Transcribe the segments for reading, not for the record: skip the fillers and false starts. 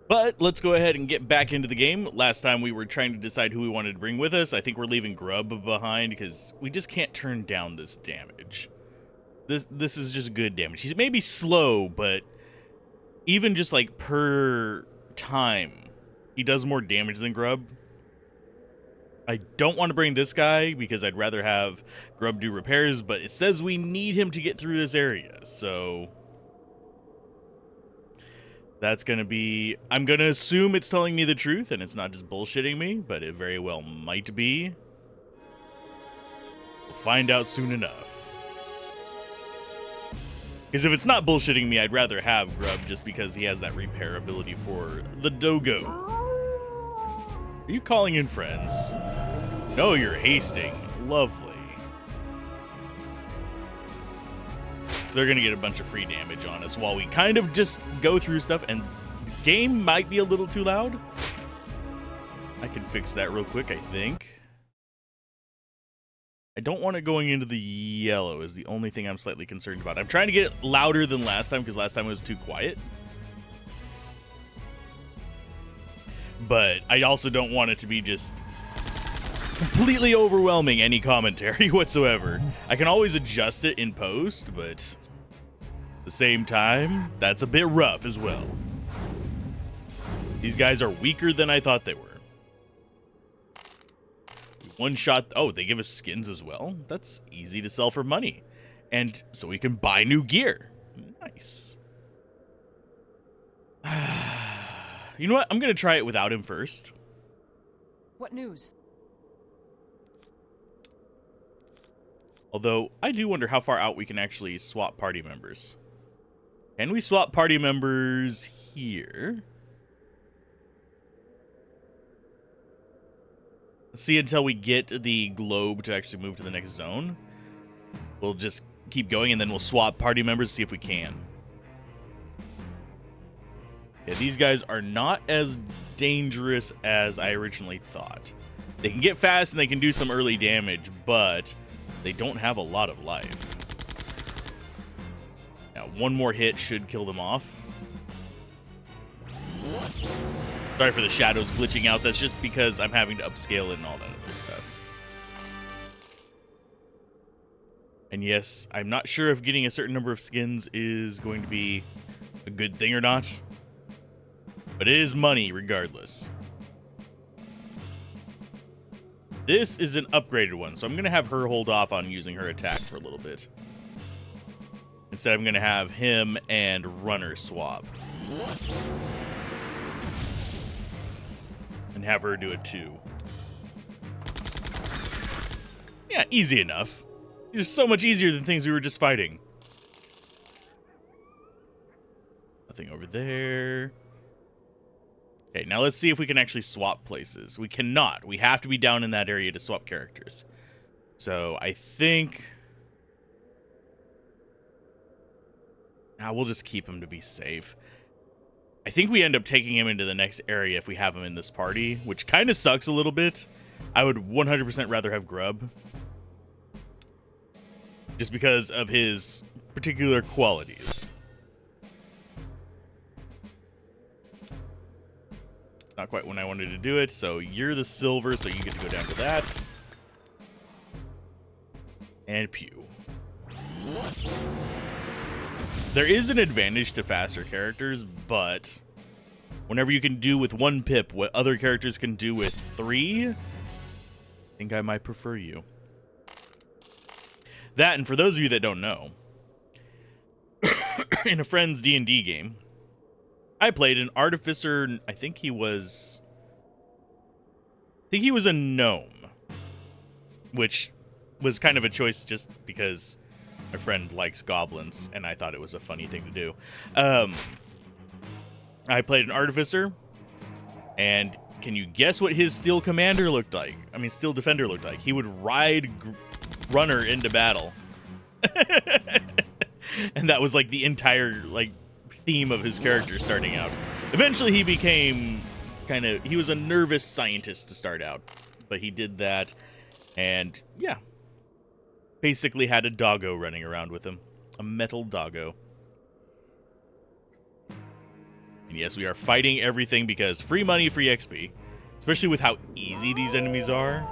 But let's go ahead and get back into the game. Last time we were trying to decide who we wanted to bring with us. I think we're leaving Grub behind because we just can't turn down this damage. This is just good damage. He's maybe slow, but even just like per time, he does more damage than Grub. I don't want to bring this guy because I'd rather have Grub do repairs, but it says we need him to get through this area, so that's going to be... I'm going to assume it's telling me the truth and it's not just bullshitting me, but it very well might be. We'll find out soon enough. Because if it's not bullshitting me, I'd rather have Grub just because he has that repair ability for the Dogo. Are you calling in friends? No, you're hasting. Lovely. So they're going to get a bunch of free damage on us while we kind of just go through stuff, and the game might be a little too loud. I can fix that real quick, I think. I don't want it going into the yellow is the only thing I'm slightly concerned about. I'm trying to get it louder than last time because last time it was too quiet. But I also don't want it to be just completely overwhelming any commentary whatsoever. I can always adjust it in post, but at the same time, that's a bit rough as well. These guys are weaker than I thought they were. One shot. Oh, they give us skins as well. That's easy to sell for money. And so we can buy new gear. Nice. You know what? I'm going to try it without him first. What news? Although, I do wonder how far out we can actually swap party members. Can we swap party members here? Let's see until we get the globe to actually move to the next zone. We'll just keep going and then we'll swap party members to see if we can. Yeah, these guys are not as dangerous as I originally thought. They can get fast and they can do some early damage, but they don't have a lot of life. Now, one more hit should kill them off. Sorry for the shadows glitching out. That's just because I'm having to upscale it and all that other stuff. And yes, I'm not sure if getting a certain number of skins is going to be a good thing or not. But it is money regardless. This is an upgraded one, so I'm going to have her hold off on using her attack for a little bit. Instead, I'm going to have him and Runner swap. And have her do it too. Yeah, easy enough. It's so much easier than things we were just fighting. Nothing over there. Okay, now let's see if we can actually swap places. We cannot. We have to be down in that area to swap characters. So I think... Nah, we'll just keep him to be safe. I think we end up taking him into the next area if we have him in this party, which kind of sucks a little bit. I would 100% rather have Grub. Just because of his particular qualities. Not quite when I wanted to do it, so you're the silver, so you get to go down to that. And pew. There is an advantage to faster characters, but whenever you can do with one pip what other characters can do with 3, I think I might prefer you. That, and for those of you that don't know, in a friend's D&D game, I played an artificer. I think he was a gnome, which was kind of a choice just because my friend likes goblins, and I thought it was a funny thing to do. I played an artificer, and can you guess what his steel commander looked like? I mean, steel defender looked like. He would ride Runner into battle, and that was like the entire theme of his character starting out. Eventually he became he was a nervous scientist to start out, but he did that, and yeah, basically had a doggo running around with him, a metal doggo. And yes, we are fighting everything because free money, free XP. Especially with how easy these enemies are.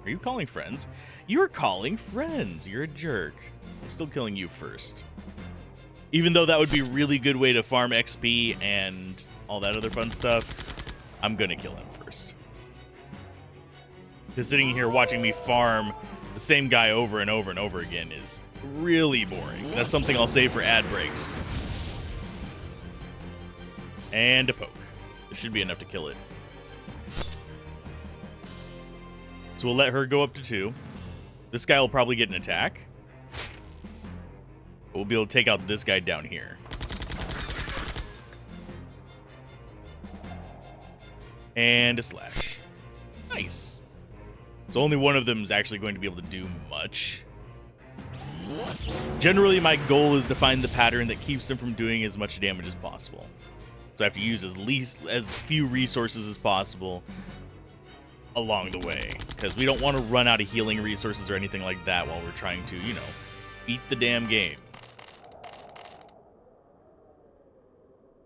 Are you calling friends? You're calling friends. You're a jerk. I'm still killing you first. Even though that would be a really good way to farm XP and all that other fun stuff, I'm gonna kill him first. Because sitting here watching me farm the same guy over and over and over again is really boring. That's something I'll save for ad breaks. And a poke. This should be enough to kill it. So we'll let her go up to 2. This guy will probably get an attack. But we'll be able to take out this guy down here. And a slash. Nice. So only one of them is actually going to be able to do much. Generally, my goal is to find the pattern that keeps them from doing as much damage as possible. So I have to use as few resources as possible along the way, because we don't want to run out of healing resources or anything like that while we're trying to, you know, beat the damn game.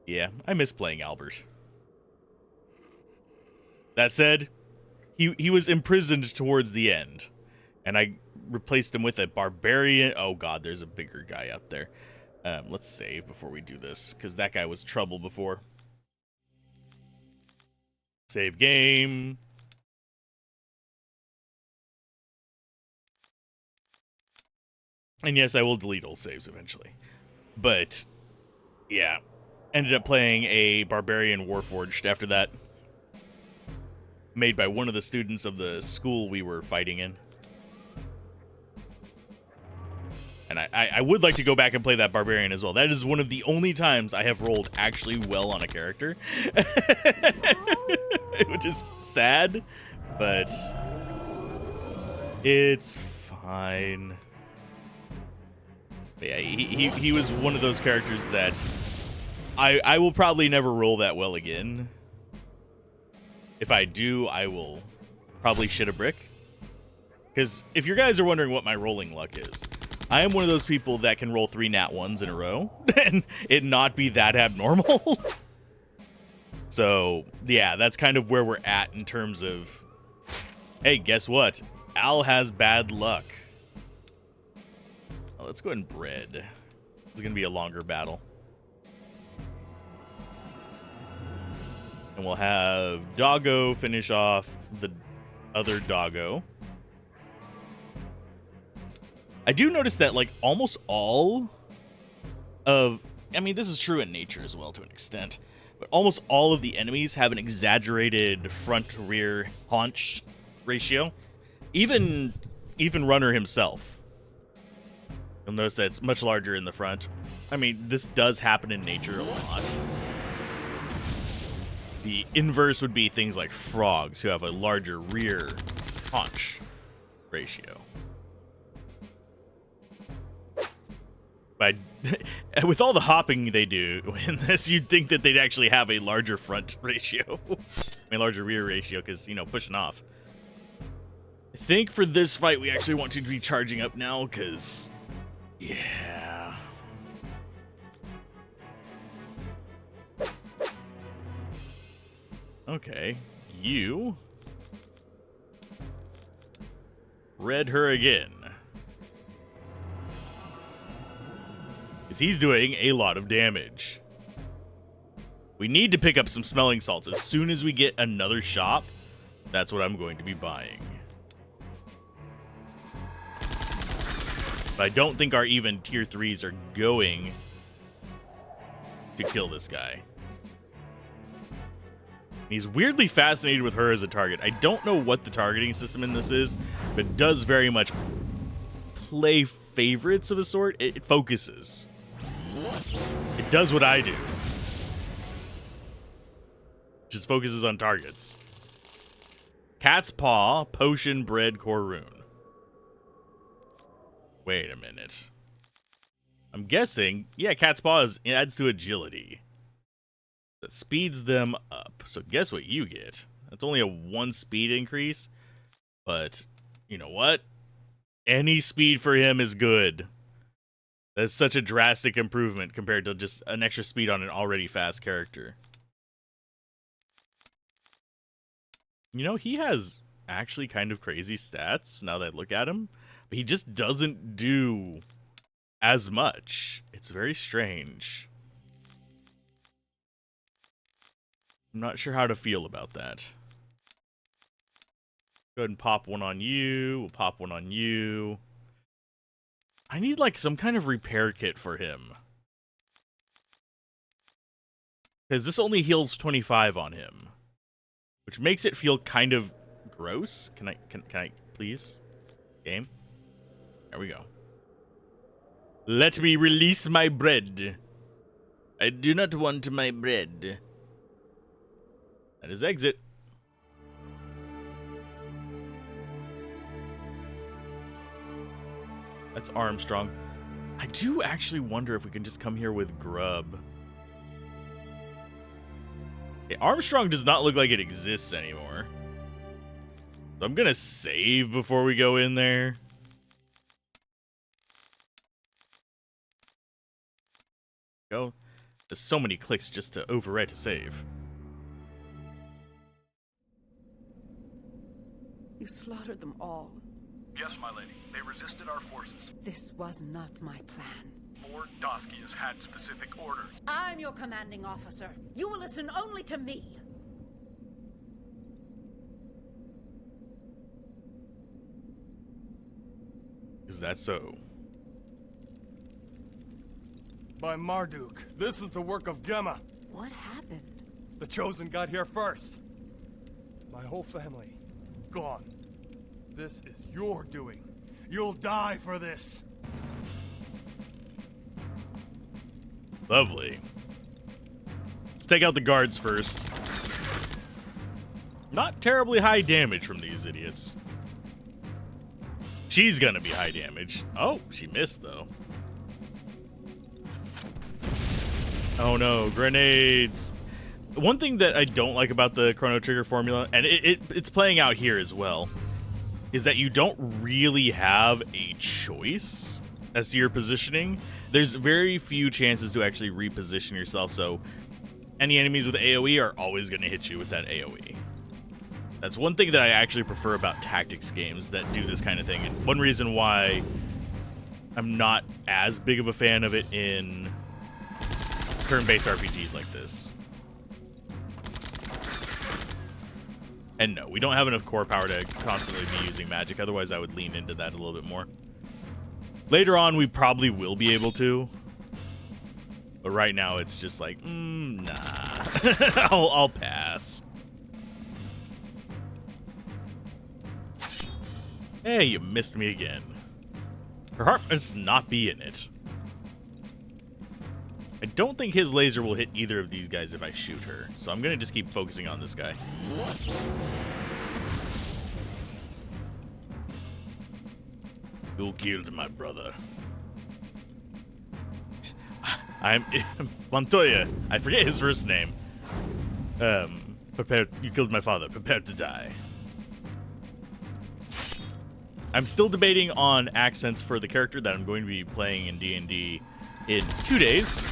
Yeah, I miss playing Albert. That said, he was imprisoned towards the end, and I replaced him with a barbarian. Oh god, there's a bigger guy up there. Let's save before we do this, because that guy was trouble before. Save game. And yes, I will delete old saves eventually. But, yeah. Ended up playing a Barbarian Warforged after that. Made by one of the students of the school we were fighting in. And I would like to go back and play that Barbarian as well. That is one of the only times I have rolled actually well on a character. Which is sad, but it's fine. But yeah, he was one of those characters that I will probably never roll that well again. If I do, I will probably shit a brick. Because if you guys are wondering what my rolling luck is, I am one of those people that can roll 3 nat 1s in a row and it not be that abnormal. So, yeah, that's kind of where we're at in terms of, hey, guess what? Al has bad luck. Well, let's go ahead and bread. It's going to be a longer battle. And we'll have Doggo finish off the other Doggo. I do notice that, like, almost all of... I mean, this is true in nature as well to an extent. But almost all of the enemies have an exaggerated front-rear haunch ratio. Even Runner himself. You'll notice that it's much larger in the front. I mean, this does happen in nature a lot. The inverse would be things like frogs, who have a larger rear haunch ratio. But with all the hopping they do in this, you'd think that they'd actually have a larger front ratio. A larger rear ratio, because, you know, pushing off. I think for this fight, we actually want to be charging up now, because... yeah. Okay. You... read her again. Because he's doing a lot of damage. We need to pick up some smelling salts. As soon as we get another shop, that's what I'm going to be buying. But I don't think our even tier 3s are going to kill this guy. He's weirdly fascinated with her as a target. I don't know what the targeting system in this is, but it does very much play favorites of a sort. It focuses. It does what I do. Just focuses on targets. Cat's Paw, Potion, Bread, Core Rune. Wait a minute. I'm guessing, yeah, Cat's Paw adds to agility. That speeds them up. So guess what you get? That's only a 1 speed increase. But, you know what? Any speed for him is good. That's such a drastic improvement compared to just an extra speed on an already fast character. You know, he has actually kind of crazy stats now that I look at him, but he just doesn't do as much. It's very strange. I'm not sure how to feel about that. Go ahead and pop one on you. We'll pop one on you. I need like some kind of repair kit for him. Because this only heals 25 on him. Which makes it feel kind of gross. Can I please? Game? There we go. Let me release my bread. I do not want my bread. That is exit. That's Armstrong. I do actually wonder if we can just come here with Grub. Okay, Armstrong does not look like it exists anymore. So I'm gonna save before we go in there. Go. There's so many clicks just to overwrite to save. You slaughtered them all. Yes, my lady. They resisted our forces. This was not my plan. Lord Dosky has had specific orders. I'm your commanding officer. You will listen only to me. Is that so? By Marduk, this is the work of Gemma. What happened? The Chosen got here first. My whole family, gone. This is your doing. You'll die for this. Lovely. Let's take out the guards first. Not terribly high damage from these idiots. She's gonna be high damage. Oh, she missed though. Oh no, grenades. One thing that I don't like about the Chrono Trigger formula, and it's playing out here as well, is that you don't really have a choice as to your positioning. There's very few chances to actually reposition yourself, so any enemies with AoE are always going to hit you with that AoE. That's one thing that I actually prefer about tactics games that do this kind of thing, and one reason why I'm not as big of a fan of it in turn-based RPGs like this. And no, we don't have enough core power to constantly be using magic, otherwise I would lean into that a little bit more. Later on, we probably will be able to. But right now, it's just like, nah. I'll pass. Hey, you missed me again. Her heart must not be in it. I don't think his laser will hit either of these guys if I shoot her. So I'm going to just keep focusing on this guy. Who killed my brother? I'm Montoya. I forget his first name. You killed my father. Prepare to die. I'm still debating on accents for the character that I'm going to be playing in D&D in 2 days,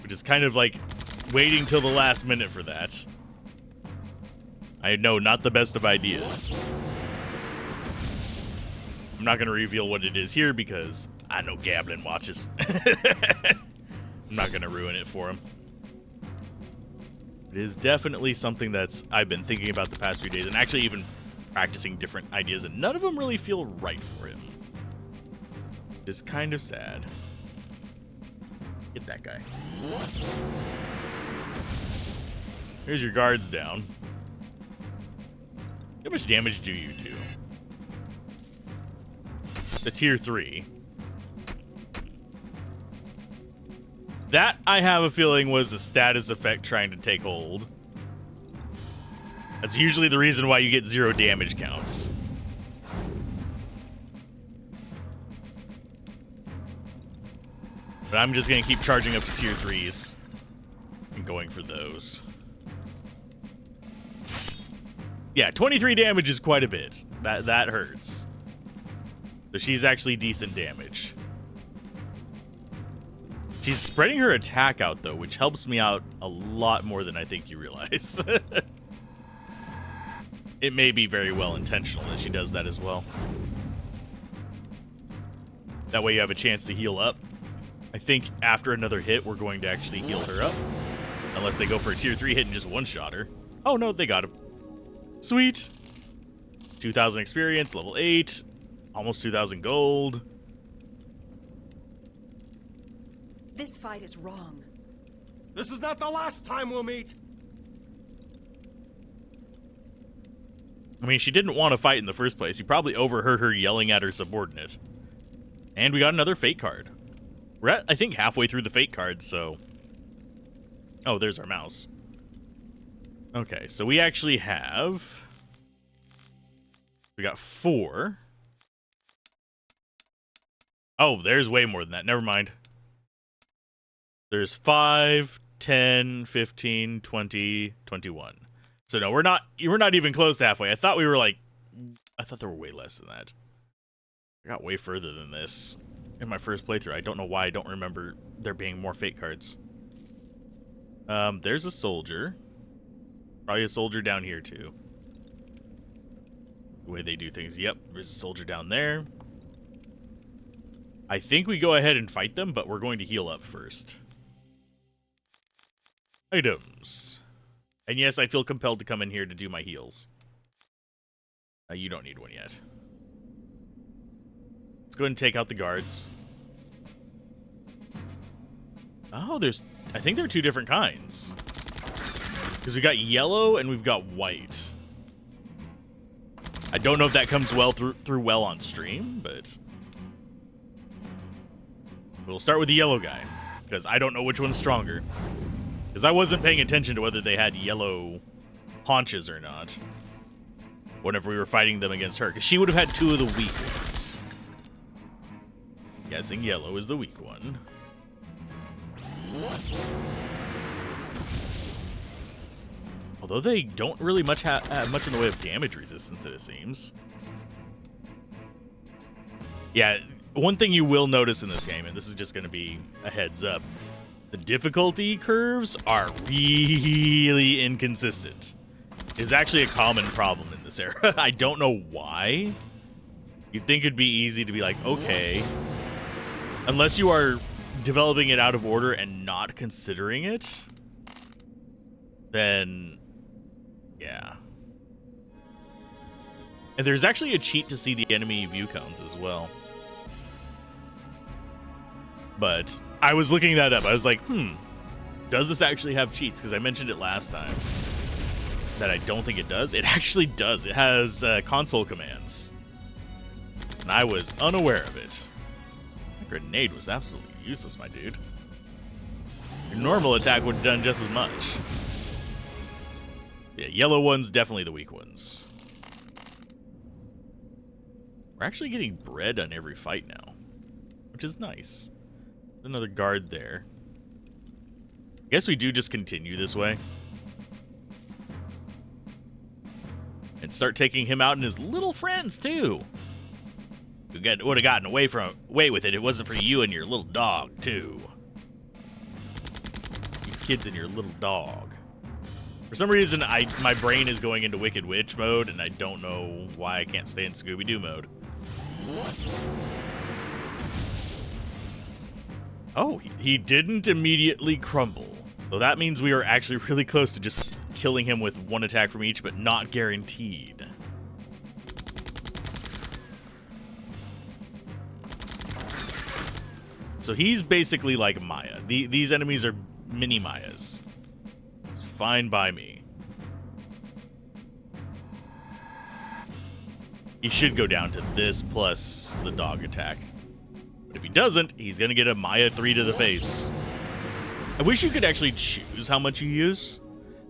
which is kind of like waiting till the last minute for that. I know, not the best of ideas. I'm not going to reveal what it is here because I know Gablin watches. I'm not going to ruin it for him. It is definitely something I've been thinking about the past few days, and actually even practicing different ideas, and none of them really feel right for him. It's kind of sad. Get that guy. Here's your guards down. How much damage do you do? The tier 3. That, I have a feeling, was a status effect trying to take hold. That's usually the reason why you get 0 damage counts. But I'm just going to keep charging up to tier 3s and going for those. Yeah, 23 damage is quite a bit. That hurts. So she's actually decent damage. She's spreading her attack out, though, which helps me out a lot more than I think you realize. it may be very well intentional that she does that as well. That way you have a chance to heal up. I think after another hit, we're going to actually heal her up. Unless they go for a tier 3 hit and just one-shot her. Oh, no, they got him. Sweet. 2,000 experience, level 8. Almost 2,000 gold. This fight is wrong. This is not the last time we'll meet. I mean, she didn't want to fight in the first place. You probably overheard her yelling at her subordinate. And we got another fate card. We're at, I think, halfway through the fate cards, so... Oh, there's our mouse. Okay, so we actually have... We got 4. Oh, there's way more than that. Never mind. There's 5, 10, 15, 20, 21. So no, we're not even close to halfway. I thought we were like... I thought there were way less than that. I got way further than this in my first playthrough. I don't know why I don't remember there being more fate cards. There's a soldier. Probably a soldier down here, too. The way they do things. Yep, there's a soldier down there. I think we go ahead and fight them, but we're going to heal up first. Items. And yes, I feel compelled to come in here to do my heals. You don't need one yet. Let's go ahead and take out the guards. Oh, I think there are 2 different kinds. Because we got yellow and we've got white. I don't know if that comes well through well on stream, but we'll start with the yellow guy because I don't know which one's stronger. Because I wasn't paying attention to whether they had yellow haunches or not whenever we were fighting them against her, because she would have had 2 of the weak ones. Guessing yellow is the weak one. Although they don't really have much in the way of damage resistance, it seems. Yeah, one thing you will notice in this game, and this is just going to be a heads up, the difficulty curves are really inconsistent. It's actually a common problem in this era. I don't know why. You'd think it'd be easy to be like, okay, unless you are developing it out of order and not considering it, then yeah. And there's actually a cheat to see the enemy view counts as well. But I was looking that up. I was like, does this actually have cheats? Because I mentioned it last time that I don't think it does. It actually does. It has console commands. And I was unaware of it. That grenade was absolutely useless, my dude. Your normal attack would have done just as much. Yeah, yellow ones, definitely the weak ones. We're actually getting bread on every fight now, which is nice. There's another guard there. I guess we do just continue this way. And start taking him out and his little friends, too. We would have gotten away with it if it wasn't for you and your little dog, too. You kids and your little dog. For some reason, my brain is going into Wicked Witch mode, and I don't know why I can't stay in Scooby-Doo mode. Oh, he didn't immediately crumble. So that means we are actually really close to just killing him with 1 attack from each, but not guaranteed. So he's basically like Maya. These enemies are mini Mayas. It's fine by me. He should go down to this plus the dog attack. But if he doesn't, he's going to get a Maya 3 to the face. I wish you could actually choose how much you use.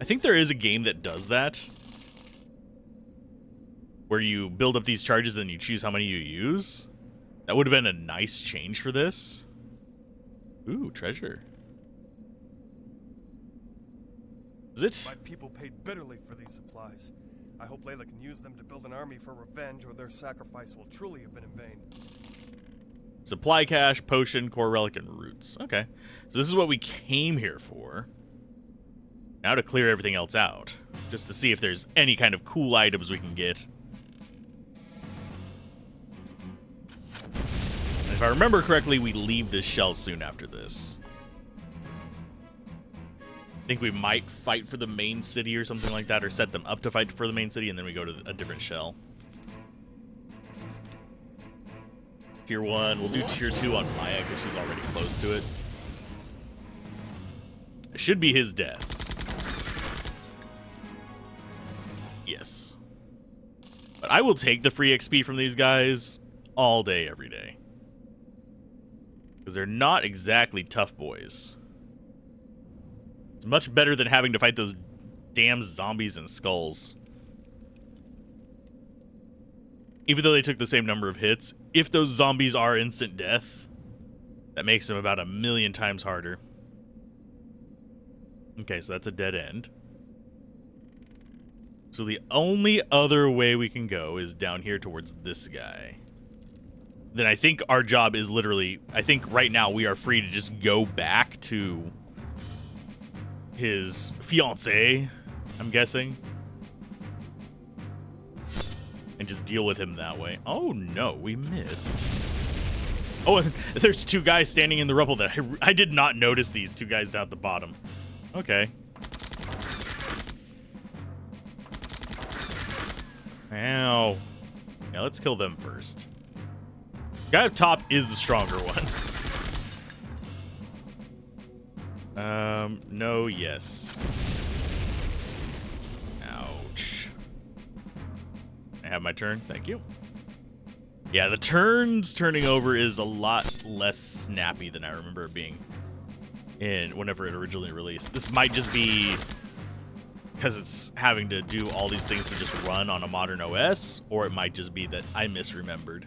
I think there is a game that does that. Where you build up these charges and you choose how many you use. That would have been a nice change for this. Ooh, treasure. Is it? My people paid bitterly for these supplies. I hope Layla can use them to build an army for revenge, or their sacrifice will truly have been in vain. Supply cache, potion, core relic, and roots. Okay. So this is what we came here for. Now to clear everything else out. just to see if there's any kind of cool items we can get. And if I remember correctly, we leave this shell soon after this. I think we might fight for the main city or something like that, or set them up to fight for the main city, and then we go to a different shell. Tier 1. We'll do Tier 2 on Maya because she's already close to it. It should be his death. Yes. But I will take the free XP from these guys all day, every day. Because they're not exactly tough boys. It's much better than having to fight those damn zombies and skulls. Even though they took the same number of hits, if those zombies are instant death, that makes them about 1,000,000 times harder. Okay, so that's a dead end. So the only other way we can go is down here towards this guy. Then I think our job is literally, I think right now we are free to just go back to his fiancée, I'm guessing. And just deal with him that way. Oh no, we missed. Oh, there's two guys standing in the rubble that I did not notice these two guys down at the bottom. Okay. Ow. Yeah, let's kill them first. Guy up top is the stronger one. No, yes. Ouch. I have my turn? Thank you. Yeah, the turning over is a lot less snappy than I remember it being in whenever it originally released. This might just be because it's having to do all these things to just run on a modern OS, or it might just be that I misremembered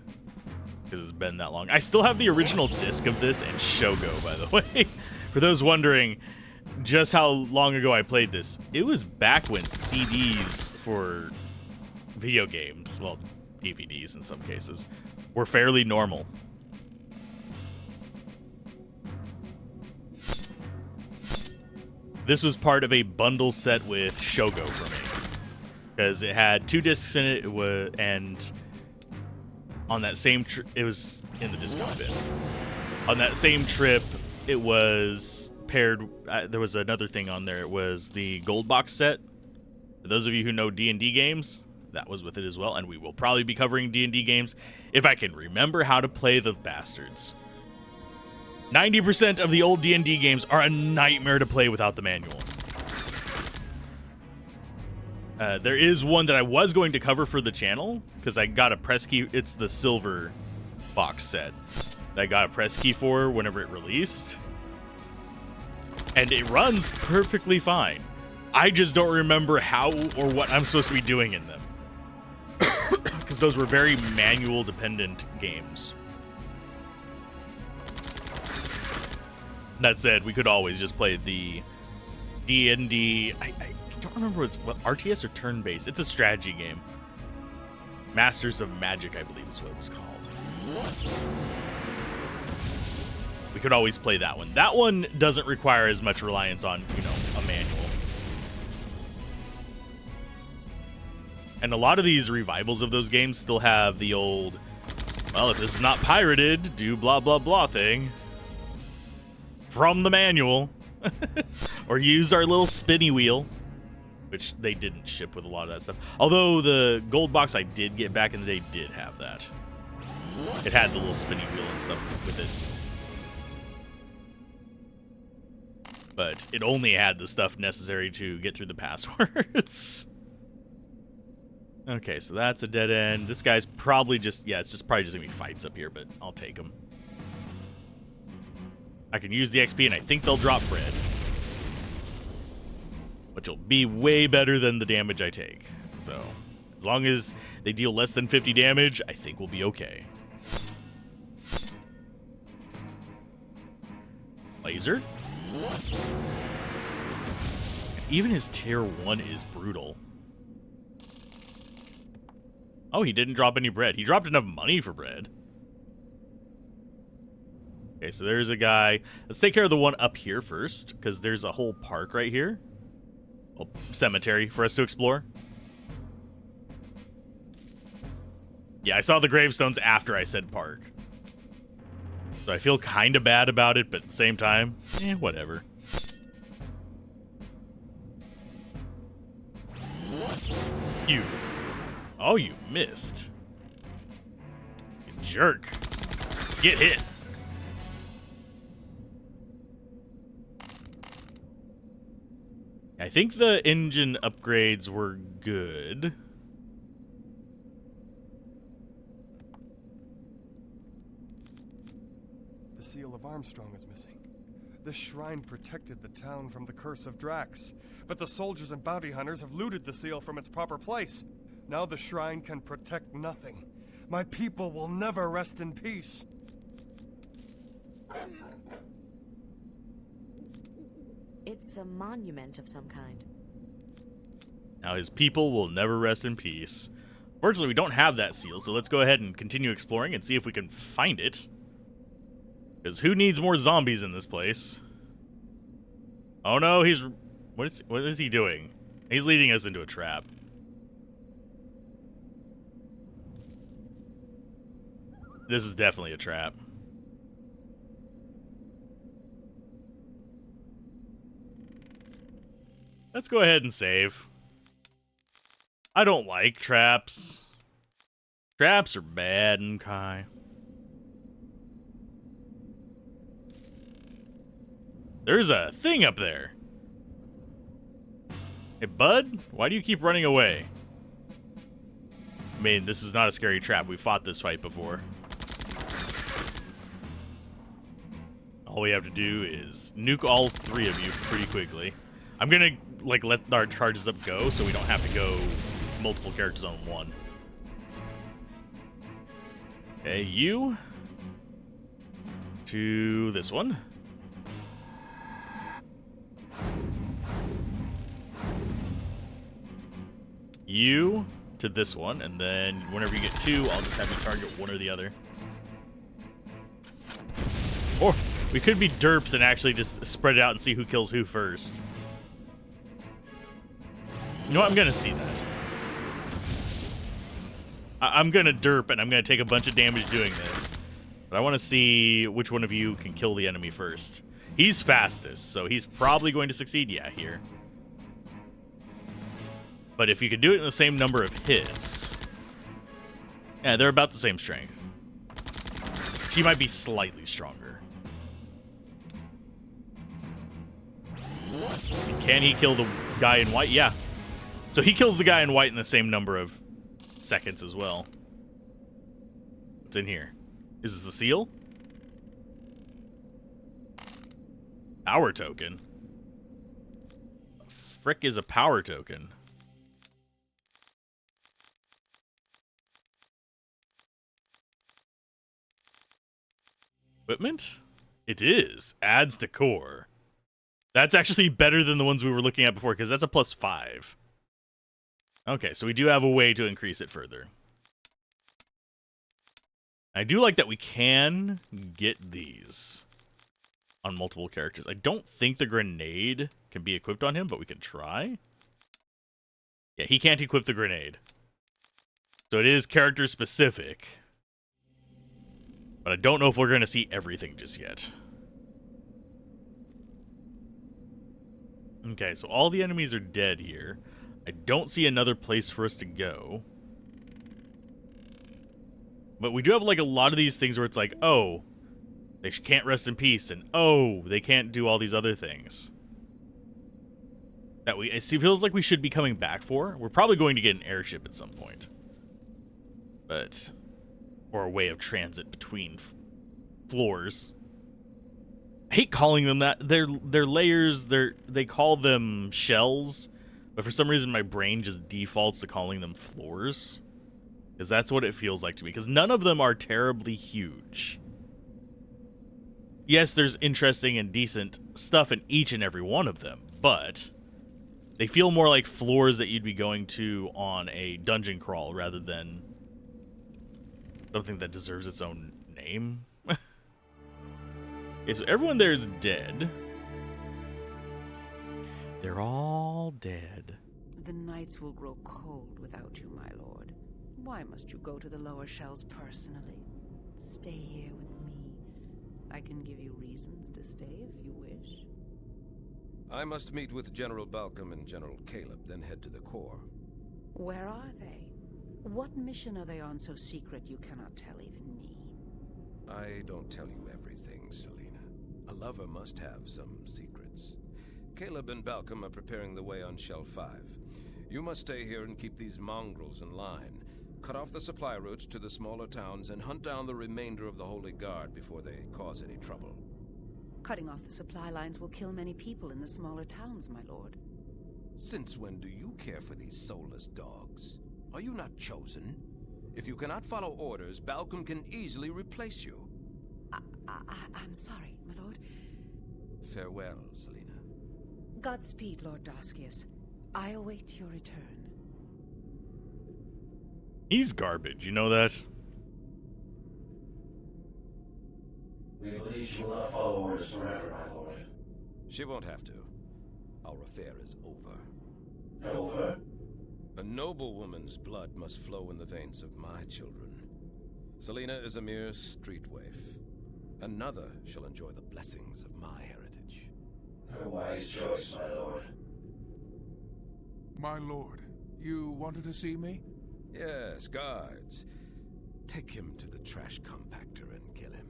because it's been that long. I still have the original disc of this and Shogo, by the way. For those wondering just how long ago I played this, it was back when CDs for video games, well, DVDs in some cases, were fairly normal. This was part of a bundle set with Shogo for me, because it had 2 discs in it. It was, and on that same trip, it was in the discount bin. On that same trip, it was paired. There was another thing on there. It was the gold box set. For those of you who know D&D games, that was with it as well, and we will probably be covering D&D games if I can remember how to play the bastards. 90% of the old D&D games are a nightmare to play without the manual. There is one that I was going to cover for the channel, because I got a press key. It's the silver box set that I got a press key for whenever it released. And it runs perfectly fine. I just don't remember how or what I'm supposed to be doing in them. Because those were very manual-dependent games. That said, we could always just play the D&D. I don't remember what RTS or turn-based. It's a strategy game. Masters of Magic, I believe is what it was called. We could always play that one. That one doesn't require as much reliance on, a manual. And a lot of these revivals of those games still have the old, well, if this is not pirated, do blah, blah, blah thing from the manual. Or use our little spinny wheel, which they didn't ship with a lot of that stuff. Although the gold box I did get back in the day did have that. It had the little spinny wheel and stuff with it. But it only had the stuff necessary to get through the passwords. Okay, so that's a dead end. This guy's probably just, yeah, it's probably just gonna be fights up here, but I'll take them. I can use the XP, and I think they'll drop bread. Which will be way better than the damage I take. So, as long as they deal less than 50 damage, I think we'll be okay. Laser? Even his tier 1 is brutal. Oh, he didn't drop any bread. He dropped enough money for bread. Okay, so there's a guy. Let's take care of the one up here first, because there's a whole park right here. cemetery for us to explore. Yeah, I saw the gravestones after I said park. So I feel kind of bad about it, but at the same time, whatever. You. Oh, you missed. You jerk. Get hit. I think the engine upgrades were good. The seal of Armstrong is missing. This shrine protected the town from the curse of Drax, but the soldiers and bounty hunters have looted the seal from its proper place. Now the shrine can protect nothing. My people will never rest in peace. It's a monument of some kind. Now his people will never rest in peace. Fortunately, we don't have that seal, so let's go ahead and continue exploring and see if we can find it. Because who needs more zombies in this place? Oh no, he's... What is he doing? He's leading us into a trap. This is definitely a trap. Let's go ahead and save. I don't like traps. Traps are bad in Kai. There's a thing up there. Hey, bud, why do you keep running away? I mean, this is not a scary trap. We fought this fight before. All we have to do is nuke all three of you pretty quickly. I'm gonna, like, let our charges up go so we don't have to go multiple characters on one. Okay, you. To this one. You to this one, and then whenever you get two, I'll just have you target one or the other. Or we could be derps and actually just spread it out and see who kills who first. You know what? I'm gonna see that. I'm gonna derp and I'm gonna take a bunch of damage doing this. But I want to see which one of you can kill the enemy first. He's fastest, so he's probably going to succeed. Yeah, here. But if you could do it in the same number of hits... Yeah, they're about the same strength. She might be slightly stronger. Can he kill the guy in white? Yeah. So he kills the guy in white in the same number of seconds as well. What's in here? Is this a seal? Power token? Frick is a power token? Equipment? It is. Adds to core. That's actually better than the ones we were looking at before, because that's a +5. Okay, so we do have a way to increase it further. I do like that we can get these on multiple characters. I don't think the grenade can be equipped on him, but we can try. Yeah, he can't equip the grenade. So it is character specific. But I don't know if we're going to see everything just yet. Okay, so all the enemies are dead here. I don't see another place for us to go. But we do have, like, a lot of these things where it's like, oh, they can't rest in peace, and oh, they can't do all these other things. That it feels like we should be coming back for. We're probably going to get an airship at some point. But... or a way of transit between floors. I hate calling them that. They're layers. They call them shells, but for some reason my brain just defaults to calling them floors, because that's what it feels like to me. Because none of them are terribly huge. Yes, there's interesting and decent stuff in each and every one of them, but they feel more like floors that you'd be going to on a dungeon crawl rather than something that deserves its own name. Okay, so everyone there is dead. They're all dead. The nights will grow cold without you, my lord. Why must you go to the lower shells personally? Stay here with me. I can give you reasons to stay if you wish. I must meet with General Balcom and General Caleb, then head to the core. Where are they? What mission are they on so secret you cannot tell even me? I don't tell you everything, Selena. A lover must have some secrets. Caleb and Balcom are preparing the way on Shell 5. You must stay here and keep these mongrels in line. Cut off the supply routes to the smaller towns and hunt down the remainder of the Holy Guard before they cause any trouble. Cutting off the supply lines will kill many people in the smaller towns, my lord. Since when do you care for these soulless dogs? Are you not chosen? If you cannot follow orders, Balcom can easily replace you. I'm sorry, my lord. Farewell, Selena. Godspeed, Lord Doskius. I await your return. He's garbage, you know that? We believe she will not follow orders forever, my lord. She won't have to. Our affair is over. Over? A noble woman's blood must flow in the veins of my children. Selena is a mere street waif. Another shall enjoy the blessings of my heritage. A wise choice, my lord. My lord, you wanted to see me? Yes, guards. Take him to the trash compactor and kill him.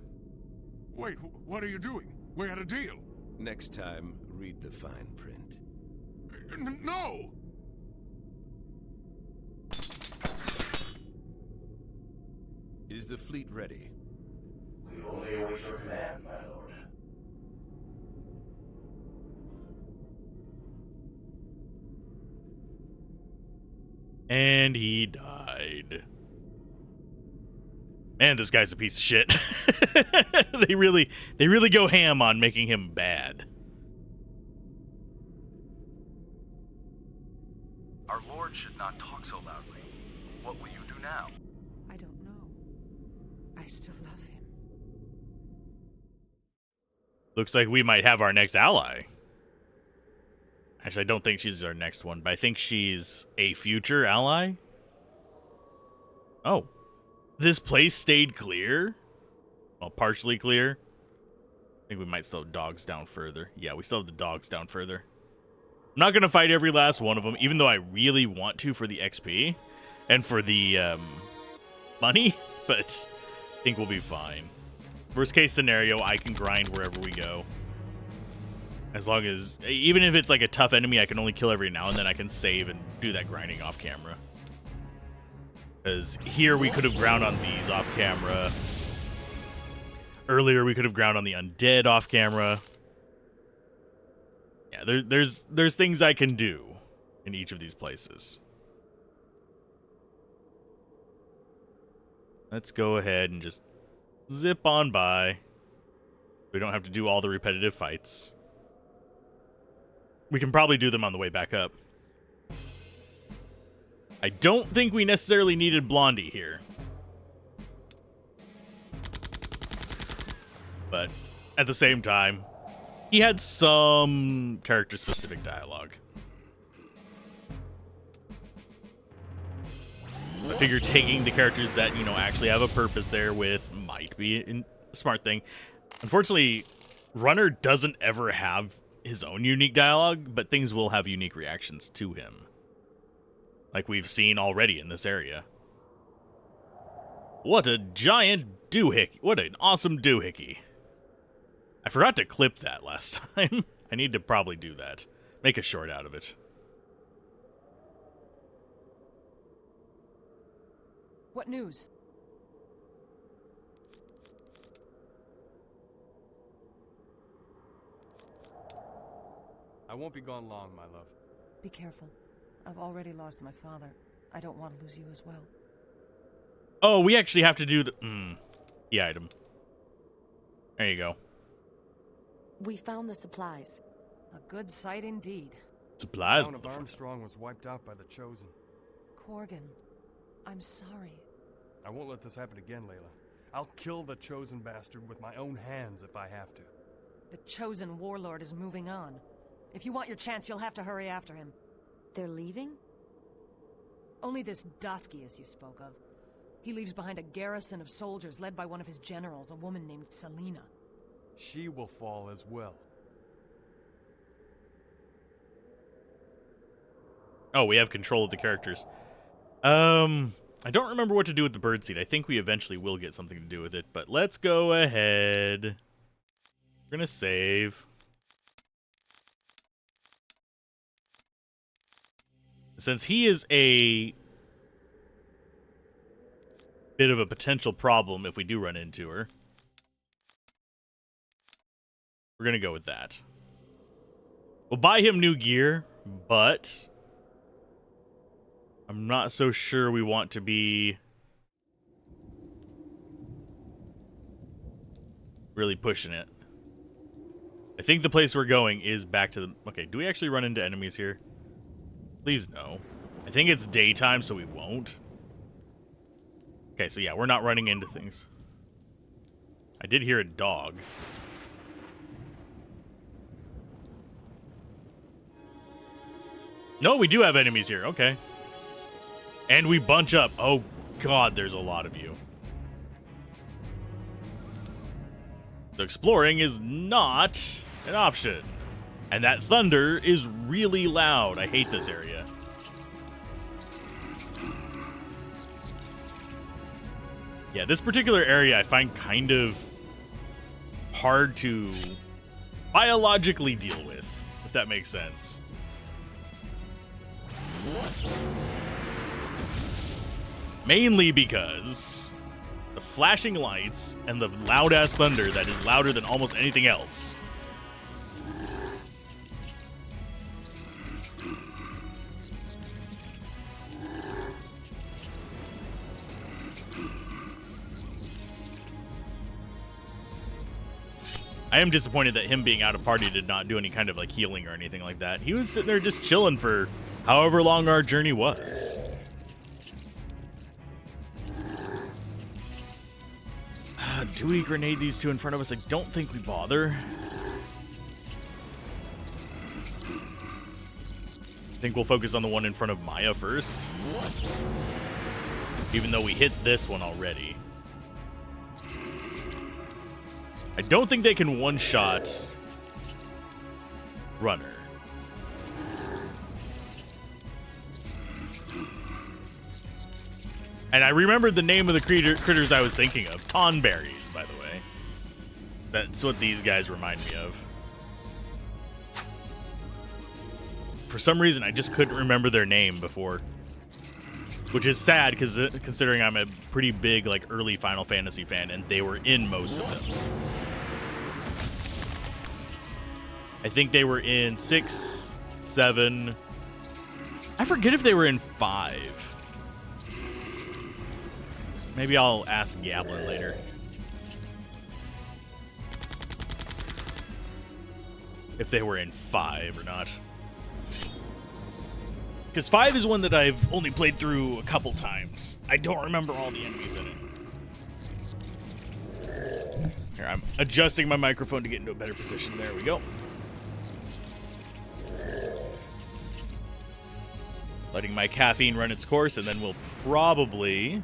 Wait, what are you doing? We had a deal. Next time, read the fine print. No! Is the fleet ready? We only await your command, my lord. And he died. Man, this guy's a piece of shit. They really go ham on making him bad. Our lord should not talk so loudly. What will you do now? I don't know. I still love him. Looks like we might have our next ally. Actually, I don't think she's our next one, but I think she's a future ally. Oh. This place stayed clear? Well, partially clear. I think we might still have dogs down further. Yeah, we still have the dogs down further. I'm not going to fight every last one of them, even though I really want to for the XP and for the money, but I think we'll be fine. Worst case scenario, I can grind wherever we go. As long as, even if it's like a tough enemy, I can only kill every now and then. I can save and do that grinding off camera. Because here we could have ground on these off camera. Earlier we could have ground on the undead off camera. Yeah, there's things I can do in each of these places. Let's go ahead and just zip on by. We don't have to do all the repetitive fights. We can probably do them on the way back up. I don't think we necessarily needed Blondie here. But at the same time, he had some character-specific dialogue. I figure taking the characters that, you know, actually have a purpose there with might be a smart thing. Unfortunately, Runner doesn't ever have his own unique dialogue, but things will have unique reactions to him. Like we've seen already in this area. What a giant doohickey. What an awesome doohickey. I forgot to clip that last time. I need to probably do that. Make a short out of it. What news? I won't be gone long, my love. Be careful. I've already lost my father. I don't want to lose you as well. Oh, we actually have to do the item. There you go. We found the supplies. A good sight indeed. Supplies. The town of Armstrong was wiped out by the Chosen. Corgan, I'm sorry. I won't let this happen again, Layla. I'll kill the Chosen bastard with my own hands if I have to. The Chosen warlord is moving on. If you want your chance, you'll have to hurry after him. They're leaving? Only this Dusky, as you spoke of. He leaves behind a garrison of soldiers led by one of his generals, a woman named Selena. She will fall as well. Oh, we have control of the characters. I don't remember what to do with the birdseed. I think we eventually will get something to do with it, but let's go ahead. We're gonna save. Since he is a bit of a potential problem if we do run into her, we're gonna go with that. We'll buy him new gear, but I'm not so sure we want to be really pushing it. I think the place we're going is back to the... Okay, do we actually run into enemies here? Please no. I think it's daytime, so we won't. Okay, so yeah, we're not running into things. I did hear a dog. No, we do have enemies here. Okay. And we bunch up. Oh, God, there's a lot of you. So exploring is not an option. And that thunder is really loud. I hate this area. Yeah, this particular area I find kind of hard to biologically deal with, if that makes sense. Mainly because the flashing lights and the loud-ass thunder that is louder than almost anything else. I am disappointed that him being out of party did not do any kind of like healing or anything like that. He was sitting there just chilling for however long our journey was. Do we grenade these two in front of us? I don't think we bother. I think we'll focus on the one in front of Maya first. Even though we hit this one already. I don't think they can one-shot Runner. And I remembered the name of the critters I was thinking of. Tonberries, by the way. That's what these guys remind me of. For some reason, I just couldn't remember their name before. Which is sad, because considering I'm a pretty big, like, early Final Fantasy fan, and they were in most of them. I think they were in 6, 7... I forget if they were in 5. Maybe I'll ask Gablin later. If they were in 5 or not. Because 5 is one that I've only played through a couple times. I don't remember all the enemies in it. Here, I'm adjusting my microphone to get into a better position. There we go. Letting my caffeine run its course, and then we'll probably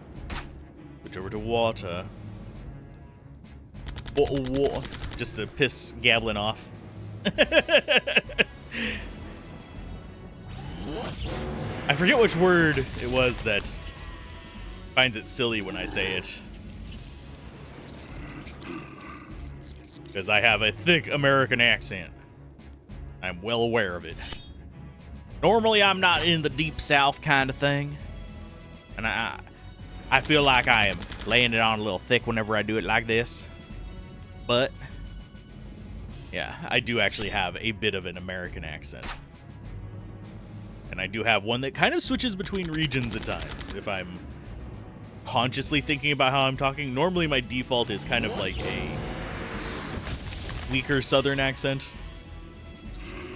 switch over to water. Just to piss Gablin off. I forget which word it was that finds it silly when I say it. Because I have a thick American accent. I'm well aware of it. Normally, I'm not in the deep south kind of thing. And I feel like I am laying it on a little thick whenever I do it like this. But, yeah, I do actually have a bit of an American accent. And I do have one that kind of switches between regions at times, if I'm consciously thinking about how I'm talking. Normally, my default is kind of like a weaker southern accent.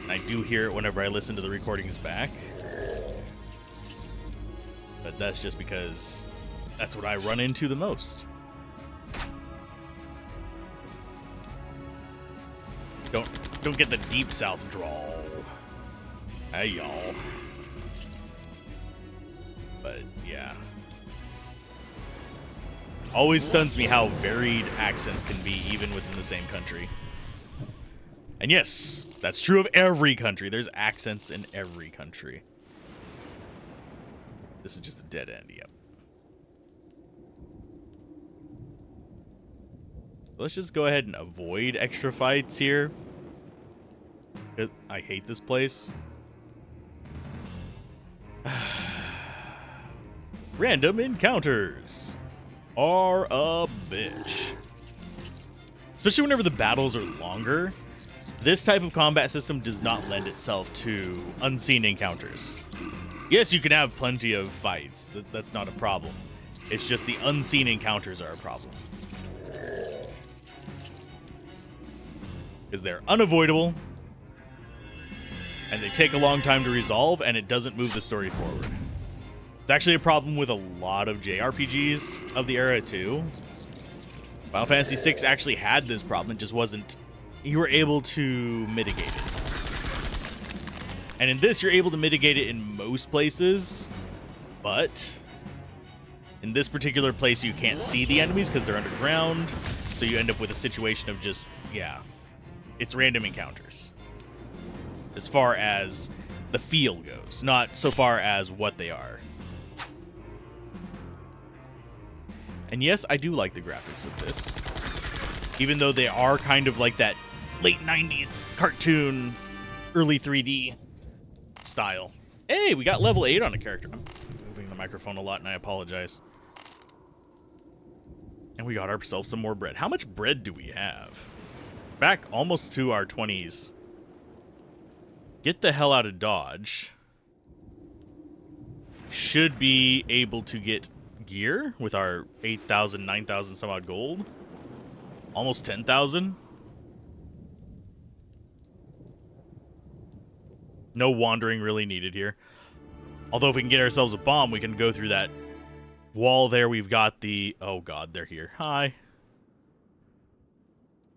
And I do hear it whenever I listen to the recordings back. But that's just because that's what I run into the most. Don't get the deep south drawl. Hey, y'all. But, yeah. Always stuns me how varied accents can be even within the same country. And yes, that's true of every country. There's accents in every country. This is just a dead end, yep. Let's just go ahead and avoid extra fights here. I hate this place. Random encounters are a bitch. Especially whenever the battles are longer. This type of combat system does not lend itself to unseen encounters. Yes, you can have plenty of fights. That's not a problem. It's just the unseen encounters are a problem. Because they're unavoidable, and they take a long time to resolve, and it doesn't move the story forward. It's actually a problem with a lot of jRPGs of the era, too. Final Fantasy VI actually had this problem. It just wasn't... You were able to mitigate it. And in this, you're able to mitigate it in most places, but in this particular place, you can't see the enemies because they're underground, so you end up with a situation of just, yeah, it's random encounters. As far as the feel goes, not so far as what they are. And yes, I do like the graphics of this. Even though they are kind of like that late 90s cartoon, early 3D style. Hey, we got level 8 on a character. I'm moving the microphone a lot and I apologize. And we got ourselves some more bread. How much bread do we have? Back almost to our 20s. Get the hell out of Dodge. Should be able to get gear with our 8,000, 9,000 some odd gold. Almost 10,000. No wandering really needed here. Although if we can get ourselves a bomb, we can go through that wall there. We've got the... Oh god, they're here. Hi.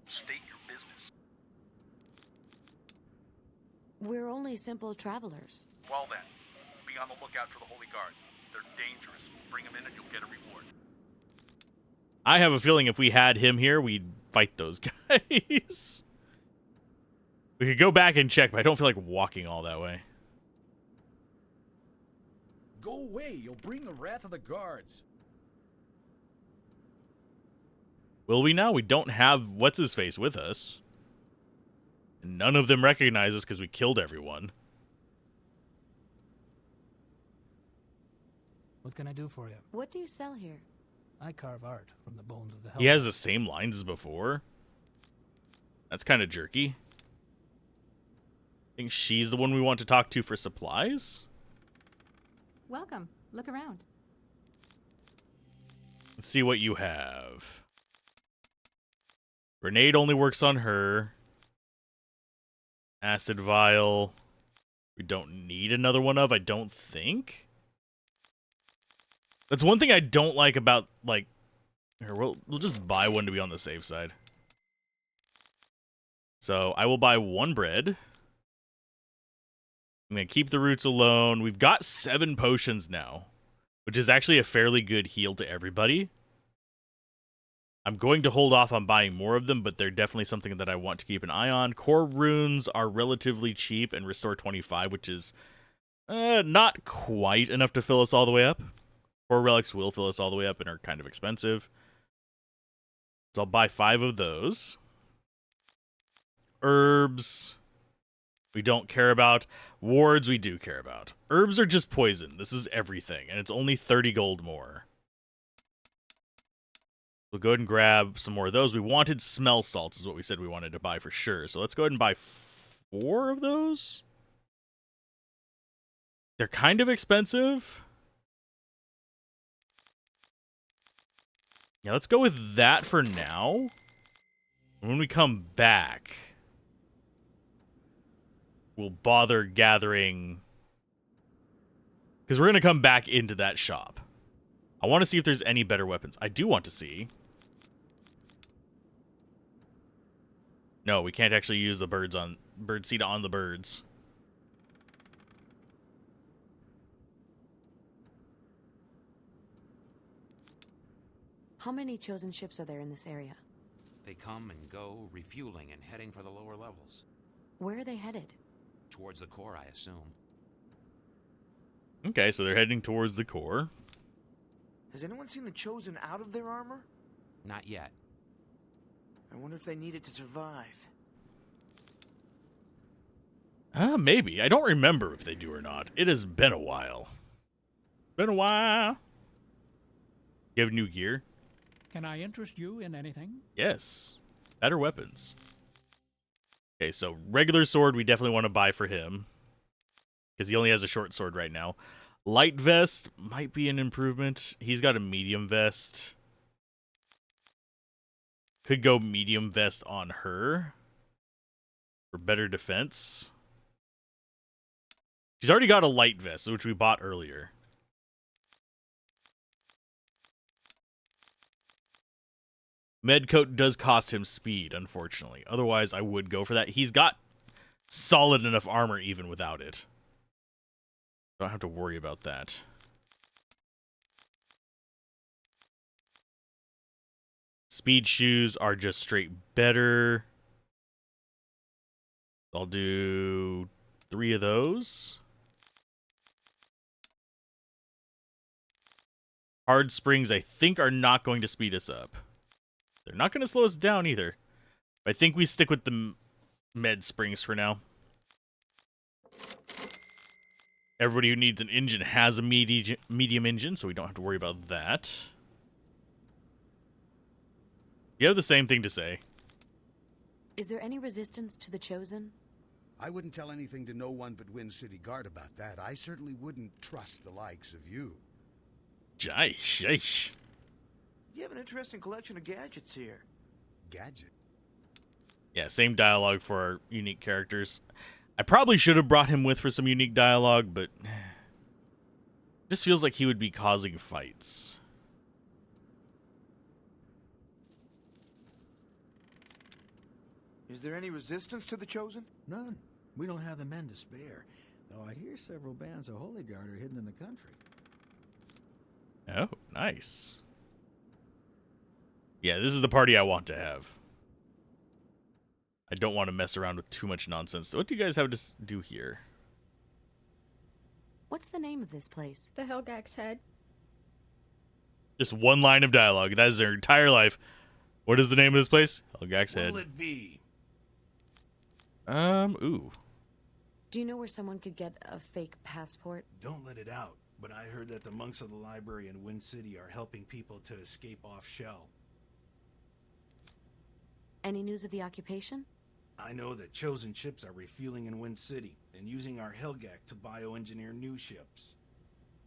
State your business. We're only simple travelers. Well then, be on the lookout for the Holy Guard. They're dangerous. Bring them in and you'll get a reward. I have a feeling if we had him here, we'd fight those guys. We could go back and check, but I don't feel like walking all that way. Go away, you'll bring the wrath of the guards. Will we now? We don't have what's-his-face with us. And none of them recognize us because we killed everyone. What can I do for you? What do you sell here? I carve art from the bones of the He has the same lines as before. That's kind of jerky. I think she's the one we want to talk to for supplies. Welcome. Look around. Let's see what you have. Grenade only works on her. Acid vial. We don't need another one of, I don't think. That's one thing I don't like about, like... Here, we'll just buy one to be on the safe side. So, I will buy one bread. I'm going to keep the roots alone. We've got 7 potions now, which is actually a fairly good heal to everybody. I'm going to hold off on buying more of them, but they're definitely something that I want to keep an eye on. Core runes are relatively cheap and restore 25, which is not quite enough to fill us all the way up. Core relics will fill us all the way up and are kind of expensive. So I'll buy 5 of those. Herbs, we don't care about. Wards, we do care about. Herbs are just poison. This is everything, and it's only 30 gold more. We'll go ahead and grab some more of those. We wanted smell salts is what we said we wanted to buy for sure. So let's go ahead and buy 4 of those. They're kind of expensive. Yeah, let's go with that for now. When we come back, we'll bother gathering... Because we're going to come back into that shop. I want to see if there's any better weapons. I do want to see. No, we can't actually use the bird seed on the birds. How many chosen ships are there in this area? They come and go, refueling and heading for the lower levels. Where are they headed? Towards the core, I assume. Okay, so they're heading towards the core. Has anyone seen the Chosen out of their armor? Not yet. I wonder if they need it to survive. Maybe. I don't remember if they do or not. It has been a while. Been a while. You have new gear? Can I interest you in anything? Yes. Better weapons. Okay, so regular sword we definitely want to buy for him. Because he only has a short sword right now. Light vest might be an improvement. He's got a medium vest. Could go medium vest on her. For better defense. She's already got a light vest, which we bought earlier. Medcoat does cost him speed, unfortunately. Otherwise, I would go for that. He's got solid enough armor even without it. Don't have to worry about that. Speed shoes are just straight better. I'll do 3 of those. Hard springs, I think, are not going to speed us up. They're not going to slow us down either. I think we stick with the med springs for now. Everybody who needs an engine has a medium engine, so we don't have to worry about that. You have the same thing to say. Is there any resistance to the Chosen? I wouldn't tell anything to no one but Wind City Guard about that. I certainly wouldn't trust the likes of you. Jaish. You have an interesting collection of gadgets here. Gadget? Yeah, same dialogue for our unique characters. I probably should have brought him with for some unique dialogue, but this feels like he would be causing fights. Is there any resistance to the Chosen? None. We don't have the men to spare. Though I hear several bands of Holy Guard are hidden in the country. Oh, nice. Yeah, this is the party I want to have. I don't want to mess around with too much nonsense. So what do you guys have to do here? What's the name of this place? The Helgak's Head. Just one line of dialogue. That is their entire life. What is the name of this place? Helgak's Head. What'll it be? Ooh. Do you know where someone could get a fake passport? Don't let it out, but I heard that the monks of the library in Wind City are helping people to escape off Shell. Any news of the occupation? I know that chosen ships are refueling in Wind City and using our Helgak to bioengineer new ships.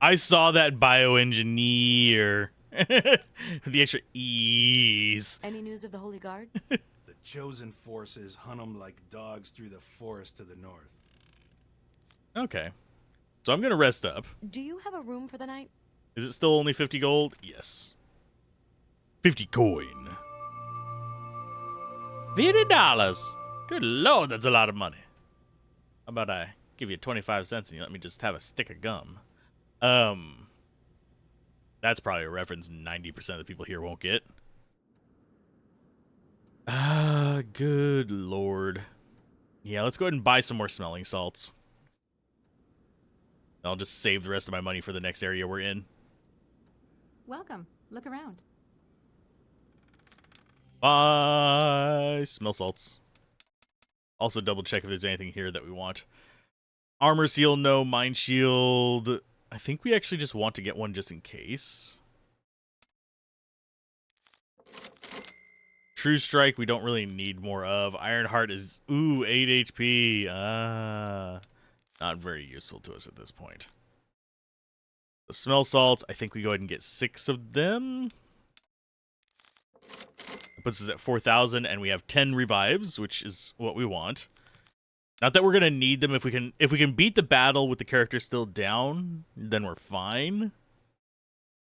I saw that bioengineer. The extra E's. Any news of the Holy Guard? The chosen forces hunt them like dogs through the forest to the north. Okay. So I'm going to rest up. Do you have a room for the night? Is it still only 50 gold? Yes. 50 coin. $50. Good lord, that's a lot of money. How about I give you 25 cents and you let me just have a stick of gum? That's probably a reference 90% of the people here won't get. Good lord. Yeah, let's go ahead and buy some more smelling salts. I'll just save the rest of my money for the next area we're in. Welcome. Look around. Buy smell salts. Also double check if there's anything here that we want. Armor seal, no. Mind shield. I think we actually just want to get one just in case. True strike, we don't really need more of. Iron heart is, 8 HP. Not very useful to us at this point. The smell salts, I think we go ahead and get 6 of them. That puts us at 4,000, and we have 10 revives, which is what we want. Not that we're gonna need them. If we can beat the battle with the character still down, then we're fine.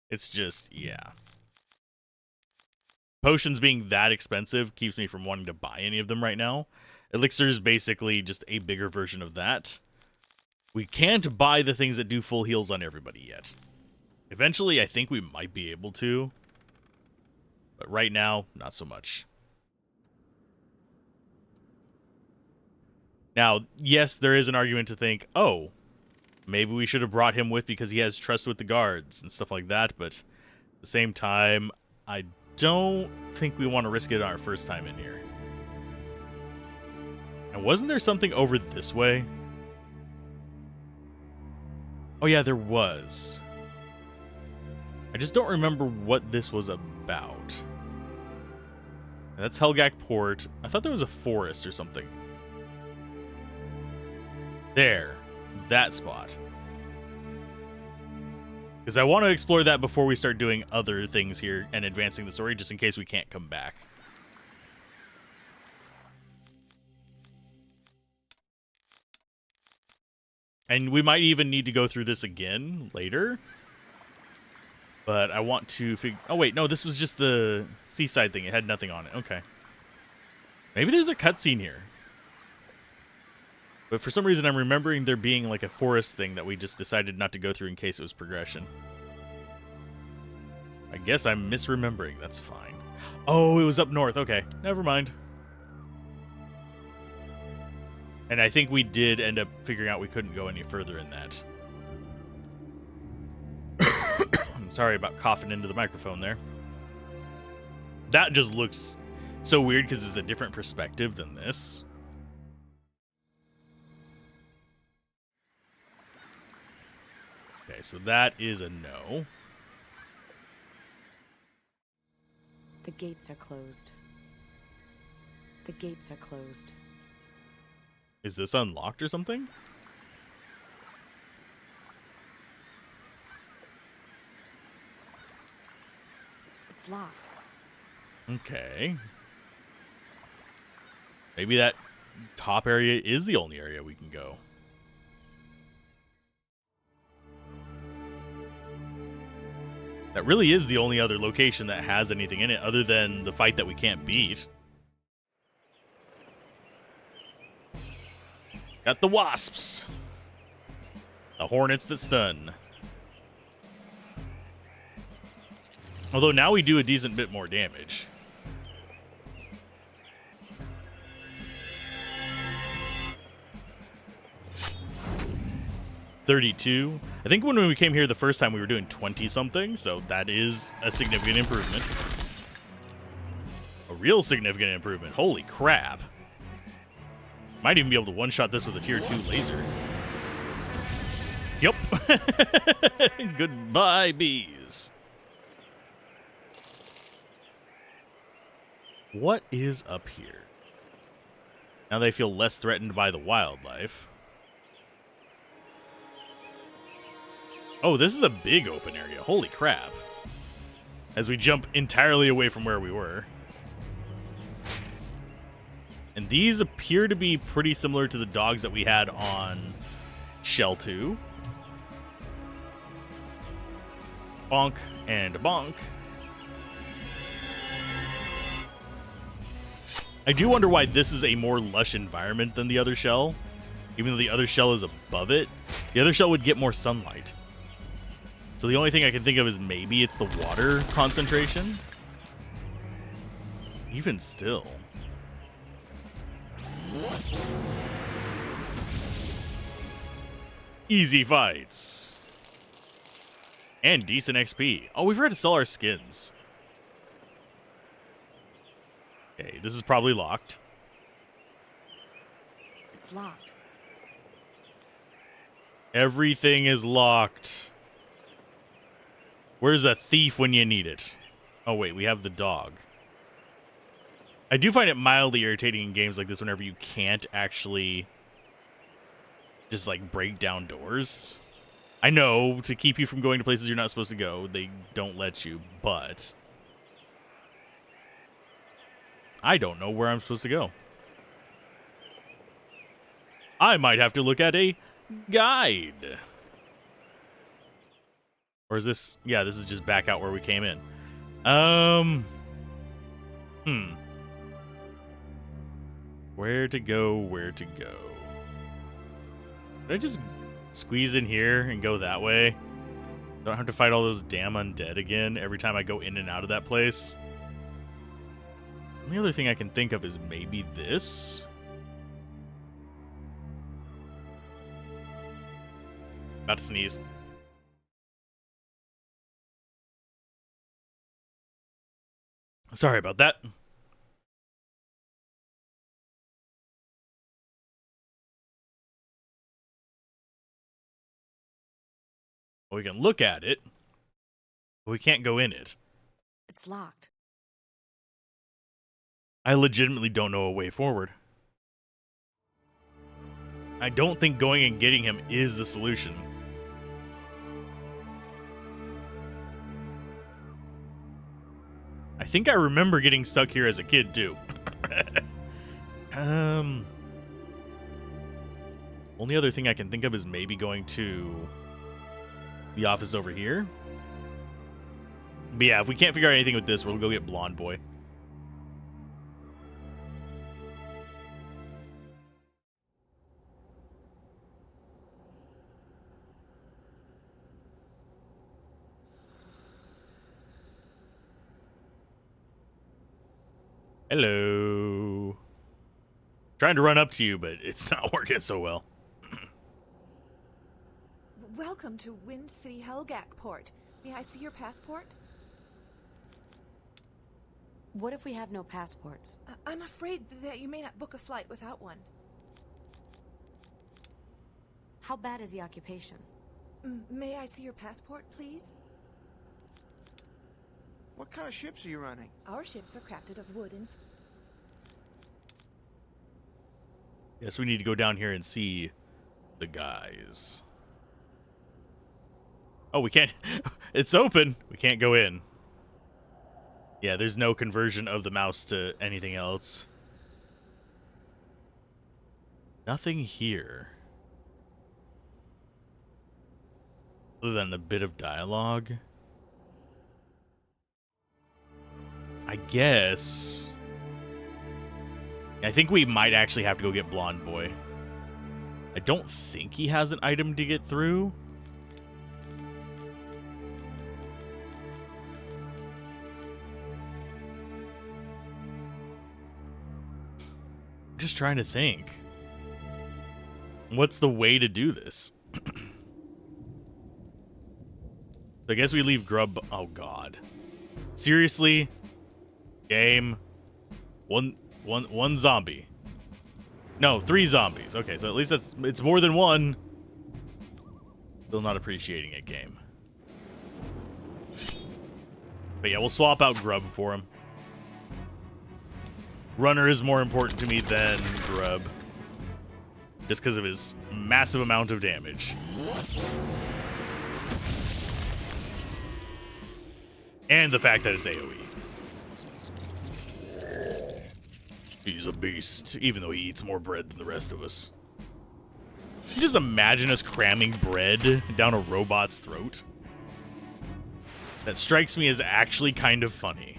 It's just, yeah. Potions being that expensive keeps me from wanting to buy any of them right now. Elixir is basically just a bigger version of that. We can't buy the things that do full heals on everybody yet. Eventually, I think we might be able to. But right now, not so much. Now, yes, there is an argument to think, oh, maybe we should have brought him with because he has trust with the guards and stuff like that, but at the same time, I don't think we want to risk it on our first time in here. And wasn't there something over this way? Oh yeah, there was. I just don't remember what this was about. And that's Helgak Port. I thought there was a forest or something. There. That spot. Because I want to explore that before we start doing other things here and advancing the story, just in case we can't come back. And we might even need to go through this again later. But I want to figure... Oh, wait. No, this was just the seaside thing. It had nothing on it. Okay. Maybe there's a cutscene here. But for some reason, I'm remembering there being like a forest thing that we just decided not to go through in case it was progression. I guess I'm misremembering. That's fine. Oh, it was up north. Okay. Never mind. And I think we did end up figuring out we couldn't go any further in that. I'm sorry about coughing into the microphone there. That just looks so weird because it's a different perspective than this. Okay, so that is a no. The gates are closed. The gates are closed. Is this unlocked or something? It's locked. Okay. Maybe that top area is the only area we can go. That really is the only other location that has anything in it other than the fight that we can't beat. Got the wasps. The hornets that stun. Although now we do a decent bit more damage. $32. I think when we came here the first time we were doing 20-something, so that is a significant improvement. A real significant improvement. Holy crap. Might even be able to one-shot this with a tier 2 laser. Yup. Goodbye, bees. What is up here? Now they feel less threatened by the wildlife. Oh, this is a big open area. Holy crap. As we jump entirely away from where we were. And these appear to be pretty similar to the dogs that we had on Shell 2. Bonk and bonk. I do wonder why this is a more lush environment than the other shell. Even though the other shell is above it. The other shell would get more sunlight. So the only thing I can think of is maybe it's the water concentration. Even still. Easy fights. And decent XP. Oh, we forgot to sell our skins. Okay, this is probably locked. It's locked. Everything is locked. Where's a thief when you need it? Oh, wait, we have the dog. I do find it mildly irritating in games like this whenever you can't actually just, like, break down doors. I know, to keep you from going to places you're not supposed to go, they don't let you, but I don't know where I'm supposed to go. I might have to look at a guide. Or is this... Yeah, this is just back out where we came in. Where to go, where to go? Did I just squeeze in here and go that way? Don't have to fight all those damn undead again every time I go in and out of that place. The other thing I can think of is maybe this. About to sneeze. Sorry about that. We can look at it, but we can't go in it. It's locked. I legitimately don't know a way forward. I don't think going and getting him is the solution. I think I remember getting stuck here as a kid, too. Only other thing I can think of is maybe going to the office over here. But yeah, if we can't figure out anything with this, we'll go get Blonde Boy. Hello. Trying to run up to you, but it's not working so well. Welcome to Wind City Helgak Port. May I see your passport? What if we have no passports? I'm afraid that you may not book a flight without one. How bad is the occupation? May I see your passport, please? What kind of ships are you running? Our ships are crafted of wood and... Yes, we need to go down here and see the guys. Oh, we can't... It's open. We can't go in. Yeah, there's no conversion of the mouse to anything else. Nothing here. Other than a bit of dialogue. I guess. I think we might actually have to go get Blonde Boy. I don't think he has an item to get through. I'm just trying to think. What's the way to do this? I guess we leave Grub. Oh, God. Seriously? Game. One zombie. No, 3 zombies. Okay, so at least it's more than one. Still not appreciating it, game. But yeah, we'll swap out Grub for him. Runner is more important to me than Grub. Just because of his massive amount of damage. And the fact that it's AoE. He's a beast, even though he eats more bread than the rest of us. Can you just imagine us cramming bread down a robot's throat? That strikes me as actually kind of funny.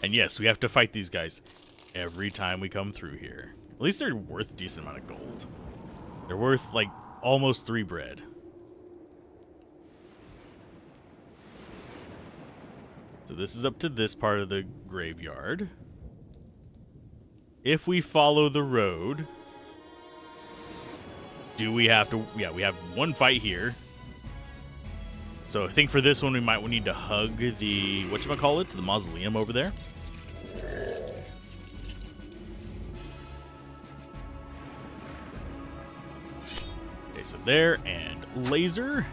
And yes, we have to fight these guys every time we come through here. At least they're worth a decent amount of gold. They're worth, like, almost 3 bread. So this is up to this part of the graveyard. If we follow the road... Do we have to... Yeah, we have one fight here. So I think for this one we might need to hug the... Whatchamacallit? The mausoleum over there. Okay, so there, and laser.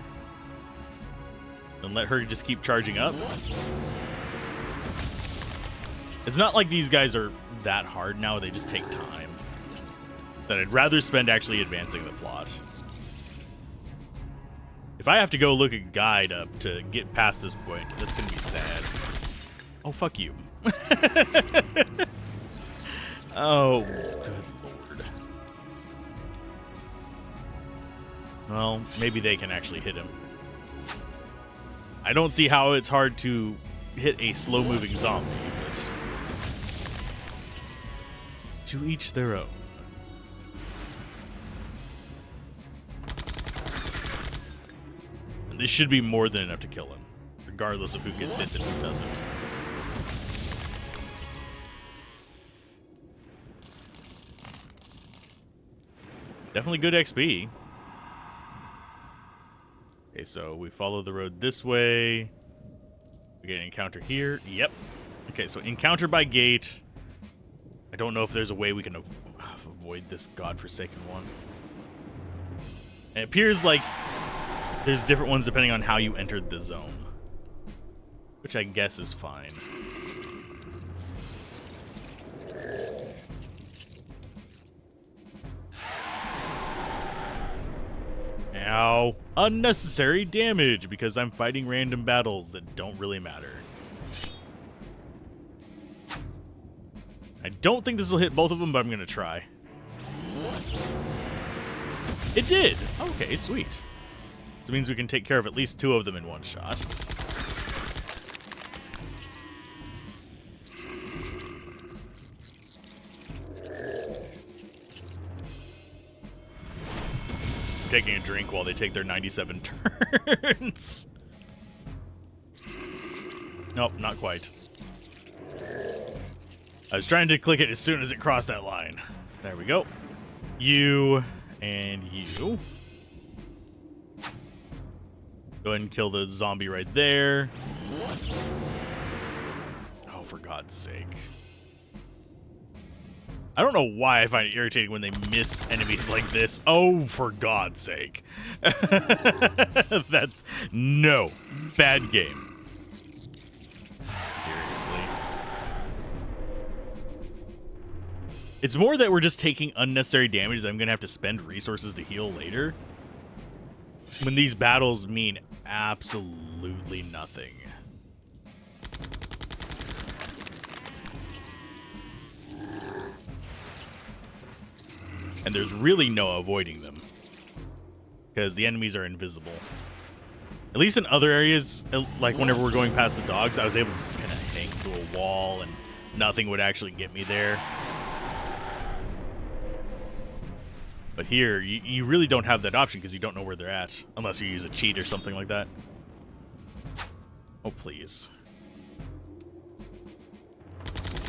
And let her just keep charging up. It's not like these guys are that hard now, they just take time. That I'd rather spend actually advancing the plot. If I have to go look a guide up to get past this point, that's gonna be sad. Oh, fuck you. Oh, good lord. Well, maybe they can actually hit him. I don't see how it's hard to hit a slow-moving zombie, but... To each their own. This should be more than enough to kill him, regardless of who gets hit and who doesn't. Definitely good XP. Okay, so we follow the road this way. We get an encounter here. Yep. Okay, so encounter by gate. I don't know if there's a way we can avoid this godforsaken one. And it appears like there's different ones depending on how you entered the zone, which I guess is fine. Ow. Unnecessary damage because I'm fighting random battles that don't really matter. I don't think this will hit both of them, but I'm going to try. It did! Okay, sweet. This means we can take care of at least 2 of them in one shot. Taking a drink while they take their 97 turns. Nope, not quite. I was trying to click it as soon as it crossed that line. There we go. You and you. Go ahead and kill the zombie right there. Oh, for God's sake. I don't know why I find it irritating when they miss enemies like this. Oh, for God's sake. That's... No. Bad game. Seriously. It's more that we're just taking unnecessary damage that I'm going to have to spend resources to heal later. When these battles mean absolutely nothing. And there's really no avoiding them, because the enemies are invisible. At least in other areas, like whenever we're going past the dogs, I was able to just kind of hang to a wall and nothing would actually get me there. But here, you really don't have that option because you don't know where they're at, unless you use a cheat or something like that. Oh, please.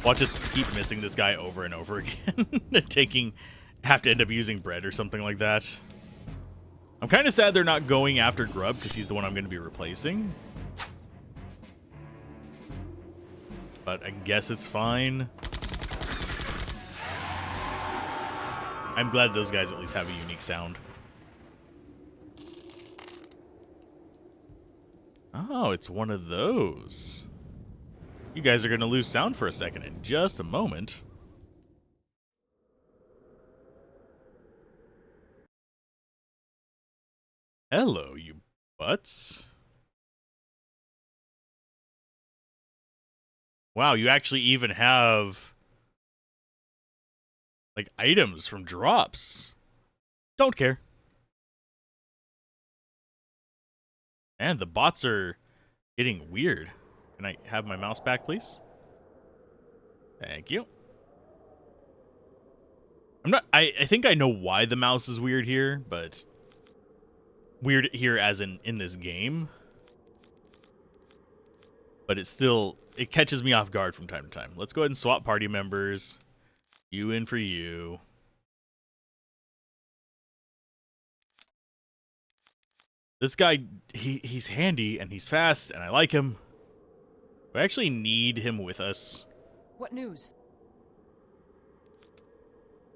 Watch us keep missing this guy over and over again. Have to end up using bread or something like that. I'm kind of sad they're not going after Grub because he's the one I'm going to be replacing. But I guess it's fine. I'm glad those guys at least have a unique sound. Oh, it's one of those. You guys are going to lose sound for a second in just a moment. Hello, you butts. Wow, you actually even have like items from drops. Don't care. And the bots are getting weird. Can I have my mouse back, please? Thank you. I think I know why the mouse is weird here, but weird here as in this game. But it catches me off guard from time to time. Let's go ahead and swap party members. You in for you. This guy, he's handy and he's fast and I like him. We actually need him with us. What news?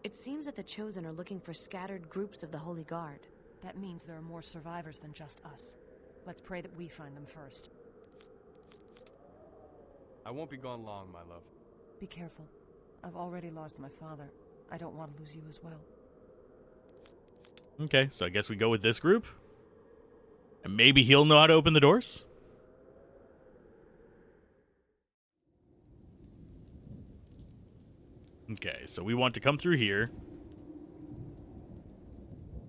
It seems that the Chosen are looking for scattered groups of the Holy Guard. That means there are more survivors than just us. Let's pray that we find them first. I won't be gone long, my love. Be careful. I've already lost my father. I don't want to lose you as well. Okay, so I guess we go with this group. And maybe he'll know how to open the doors? Okay, so we want to come through here.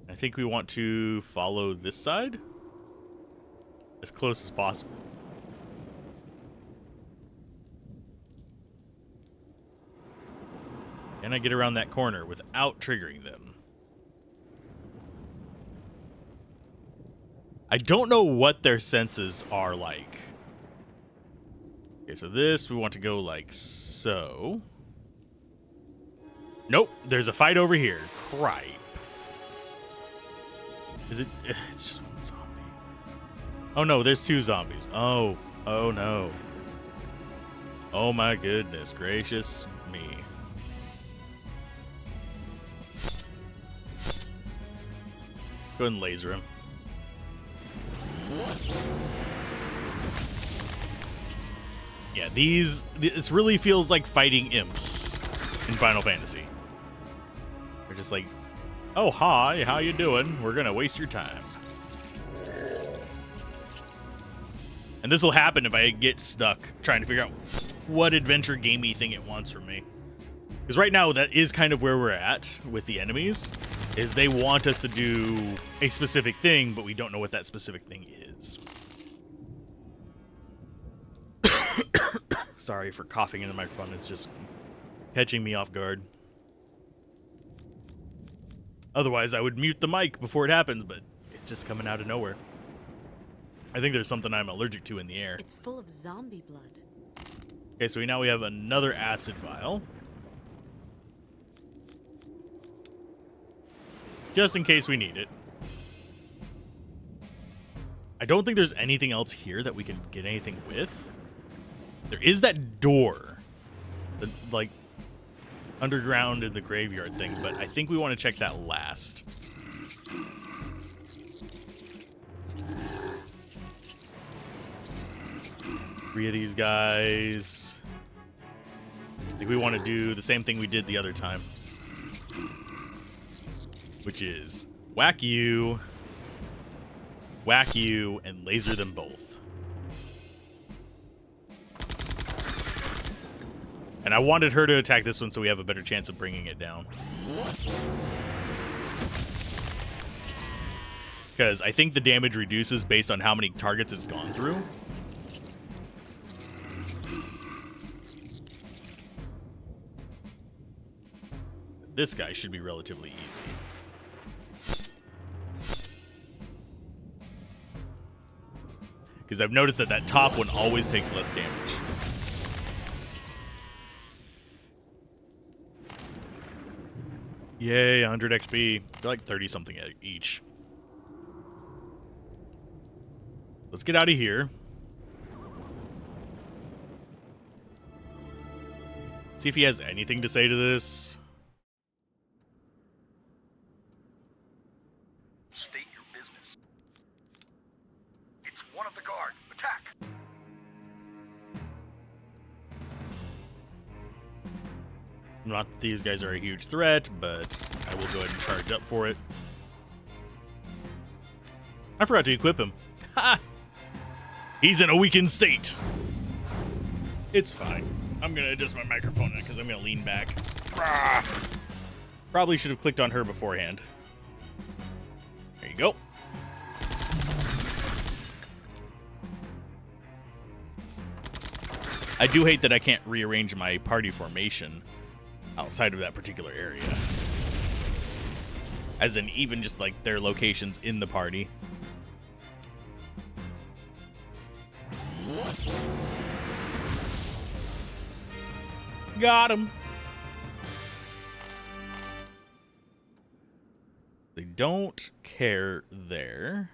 I think we want to follow this side as close as possible. Can I get around that corner without triggering them? I don't know what their senses are like. Okay, so this, we want to go like so. Nope, there's a fight over here. Cripe. Is it? It's just one zombie. Oh no, there's 2 zombies. Oh no. Oh my goodness gracious me. Go ahead and laser him. Yeah, this really feels like fighting imps in Final Fantasy. They're just like, oh, hi, how you doing? We're gonna waste your time. And this will happen if I get stuck trying to figure out what adventure gamey thing it wants from me. Because right now, that is kind of where we're at with the enemies, is they want us to do a specific thing, but we don't know what that specific thing is. Sorry for coughing in the microphone. It's just catching me off guard. Otherwise, I would mute the mic before it happens, but it's just coming out of nowhere. I think there's something I'm allergic to in the air. It's full of zombie blood. Okay, so now we have another acid vial. Just in case we need it. I don't think there's anything else here that we can get anything with. There is that door. The, like, underground in the graveyard thing, but I think we want to check that last. Three of these guys. I think we want to do the same thing we did the other time. Which is whack you, and laser them both. And I wanted her to attack this one so we have a better chance of bringing it down. Because I think the damage reduces based on how many targets it's gone through. This guy should be relatively easy. Because I've noticed that that top one always takes less damage. Yay, 100 XP. They're like 30 something each. Let's get out of here. See if he has anything to say to this. State your business. It's one of the guard. Attack! Not that these guys are a huge threat, but I will go ahead and charge up for it. I forgot to equip him. Ha! He's in a weakened state. It's fine. I'm going to adjust my microphone because I'm going to lean back. Rah! Probably should have clicked on her beforehand. There you go. I do hate that I can't rearrange my party formation outside of that particular area. As in even just like their locations in the party. Got him. They don't care there.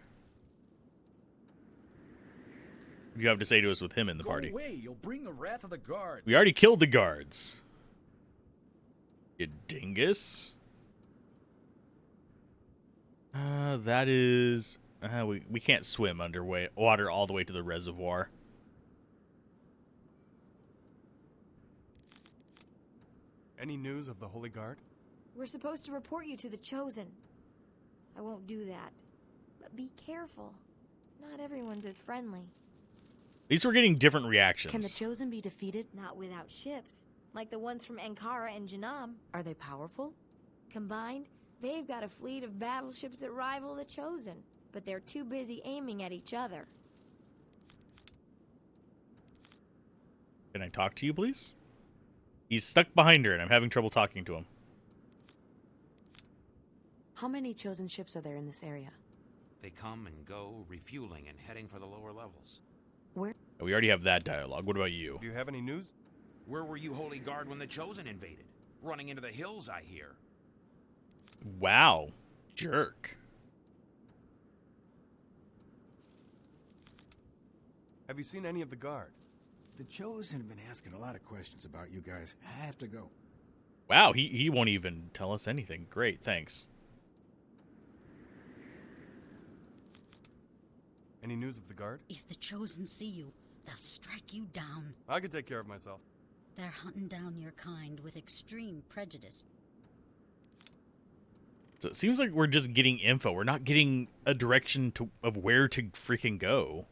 What do you have to say to us with him in the party? Go away, you'll bring the wrath of the guards. We already killed the guards. You dingus. That is... we can't swim under water all the way to the reservoir. Any news of the Holy Guard? We're supposed to report you to the Chosen. I won't do that. But be careful. Not everyone's as friendly. At least we're getting different reactions. Can the Chosen be defeated? Not without ships. Like the ones from Ankara and Janam. Are they powerful? Combined, they've got a fleet of battleships that rival the Chosen. But they're too busy aiming at each other. Can I talk to you, please? He's stuck behind her, and I'm having trouble talking to him. How many Chosen ships are there in this area? They come and go, refueling and heading for the lower levels. Where? We already have that dialogue. What about you? Do you have any news? Where were you, Holy Guard, when the Chosen invaded? Running into the hills, I hear. Wow. Jerk. Have you seen any of the guard? The Chosen have been asking a lot of questions about you guys. I have to go. Wow, he won't even tell us anything. Great, thanks. Any news of the guard? If the Chosen see you, they'll strike you down. I can take care of myself. They're hunting down your kind with extreme prejudice. So it seems like we're just getting info. We're not getting a direction of where to freaking go.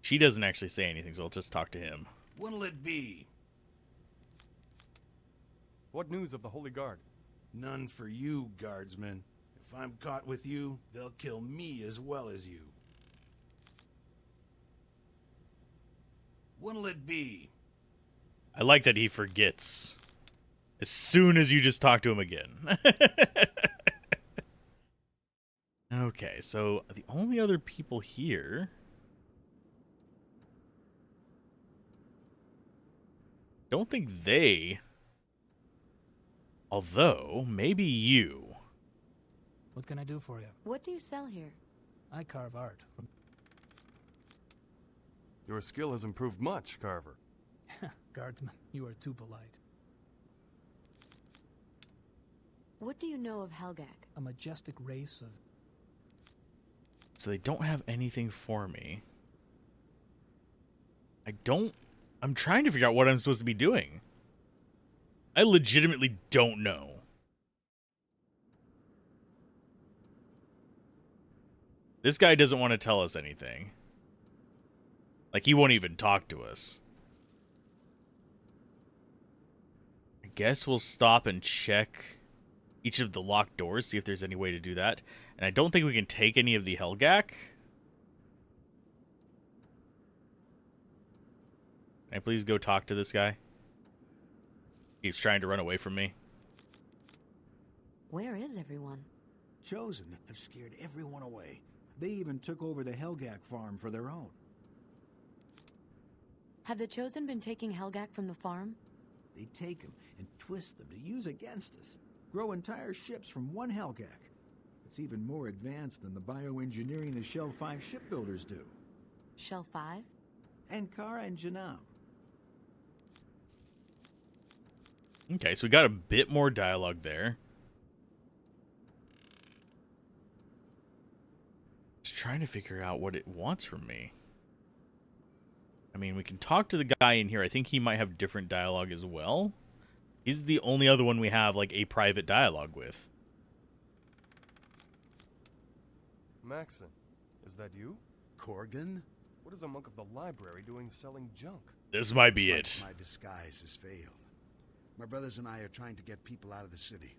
She doesn't actually say anything, so I'll just talk to him. What'll it be? What news of the Holy Guard? None for you, guardsmen. If I'm caught with you, they'll kill me as well as you. What'll it be? I like that he forgets as soon as you just talk to him again. Okay, so the only other people here... Don't think they... Although, maybe you. What can I do for you? What do you sell here? I carve art from... Your skill has improved much, Carver. Guardsman, you are too polite. What do you know of Helgak? A majestic race of... So they don't have anything for me. I'm trying to figure out what I'm supposed to be doing. I legitimately don't know. This guy doesn't want to tell us anything. Like, he won't even talk to us. I guess we'll stop and check each of the locked doors, see if there's any way to do that. And I don't think we can take any of the Helgak. Can I please go talk to this guy? Keeps trying to run away from me. Where is everyone? Chosen have scared everyone away. They even took over the Helgak farm for their own. Have the Chosen been taking Helgak from the farm? They take them and twist them to use against us. Grow entire ships from one Helgak. It's even more advanced than the bioengineering the Shell 5 shipbuilders do. Shell 5? Ankara and Janam. Okay, so we got a bit more dialogue there. Just trying to figure out what it wants from me. I mean, we can talk to the guy in here. I think he might have different dialogue as well. He's the only other one we have, like, a private dialogue with. Maxon, is that you? Corgan? What is a monk of the library doing selling junk? This might be Looks it. like my disguise has failed. My brothers and I are trying to get people out of the city.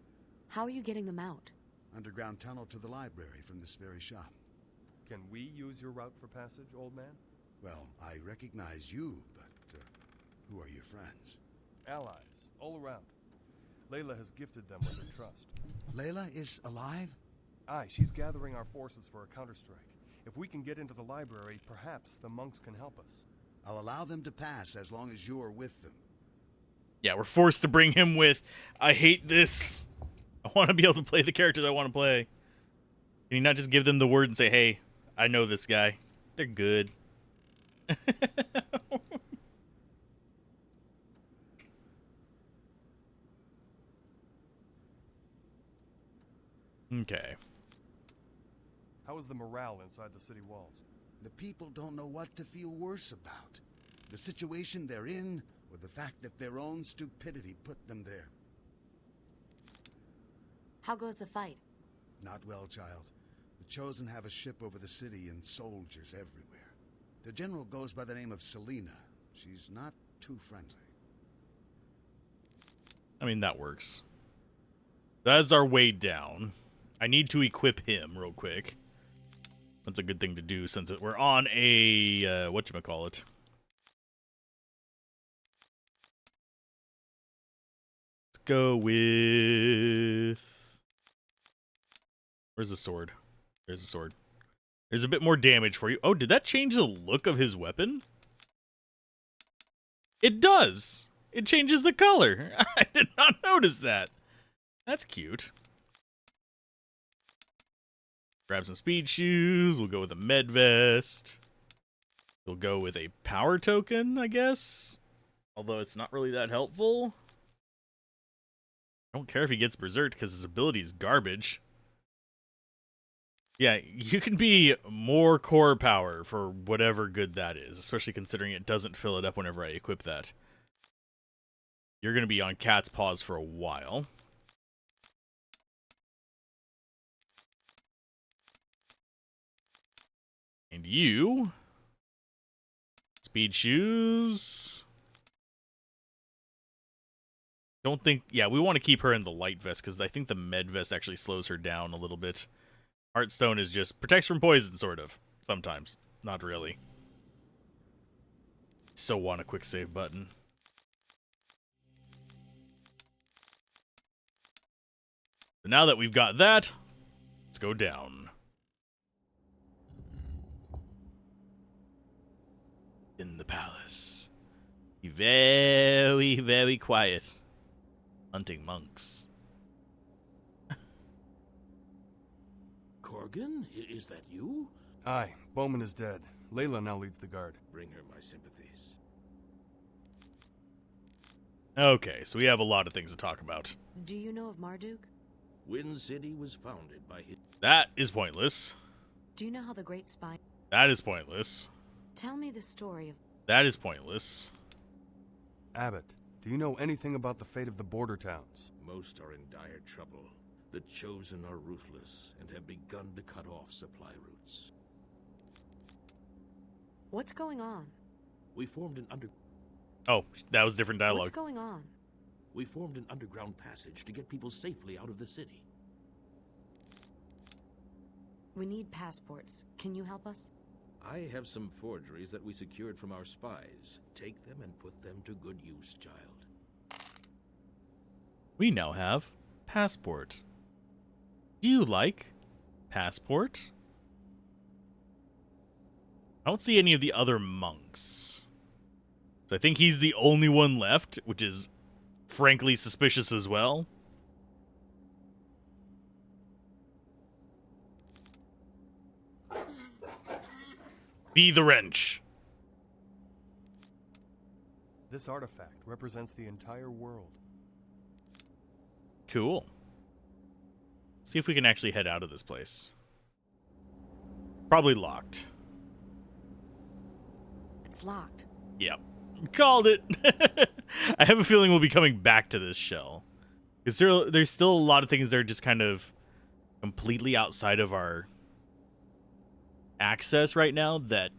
How are you getting them out? Underground tunnel to the library from this very shop. Can we use your route for passage, old man? Well, I recognize you, but who are your friends? Allies, all around. Layla has gifted them with her trust. Layla is alive? Aye, she's gathering our forces for a counterstrike. If we can get into the library, perhaps the monks can help us. I'll allow them to pass as long as you're with them. Yeah, we're forced to bring him with. I hate this. I want to be able to play the characters I want to play. Can you not just give them the word and say, hey, I know this guy. They're good. Okay. How is the morale inside the city walls? The people don't know what to feel worse about. The situation they're in, or the fact that their own stupidity put them there. How goes the fight? Not well, child. The Chosen have a ship over the city and soldiers everywhere. Their general goes by the name of Selena. She's not too friendly. I mean, that works. That's our way down. I need to equip him real quick. That's a good thing to do since we're on a, whatchamacallit. Let's go with... Where's the sword? There's a sword. There's a bit more damage for you. Oh, did that change the look of his weapon? It does. It changes the color. I did not notice that. That's cute. Grab some speed shoes. We'll go with a med vest. We'll go with a power token, I guess. Although it's not really that helpful. I don't care if he gets berserked because his ability is garbage. Yeah, you can be more core power for whatever good that is, especially considering it doesn't fill it up whenever I equip that. You're going to be on cat's paws for a while. And you... Speed shoes... Don't think... Yeah, we want to keep her in the light vest, because I think the med vest actually slows her down a little bit. Heartstone is just... protects from poison, sort of. Sometimes. Not really. So want a quick save button. So now that we've got that, let's go down. In the palace. Be very, very quiet. Hunting monks. Corgan, is that you? Aye, Bowman is dead. Layla now leads the guard. Bring her my sympathies. Okay, so we have a lot of things to talk about. Do you know of Marduk? Wind City was founded by his... That is pointless. Do you know how the Great Spine... That is pointless. Tell me the story of... That is pointless. Abbott, do you know anything about the fate of the border towns? Most are in dire trouble. The Chosen are ruthless and have begun to cut off supply routes. What's going on? We formed an Oh, that was different dialogue. What's going on? We formed an underground passage to get people safely out of the city. We need passports. Can you help us? I have some forgeries that we secured from our spies. Take them and put them to good use, child. We now have passport. Do you like passport? I don't see any of the other monks. So I think he's the only one left, which is frankly suspicious as well. Be the wrench. This artifact represents the entire world. Cool. See if we can actually head out of this place. Probably locked. It's locked. Yep. Called it. I have a feeling we'll be coming back to this shell. Because there's still a lot of things that are just kind of completely outside of our access right now that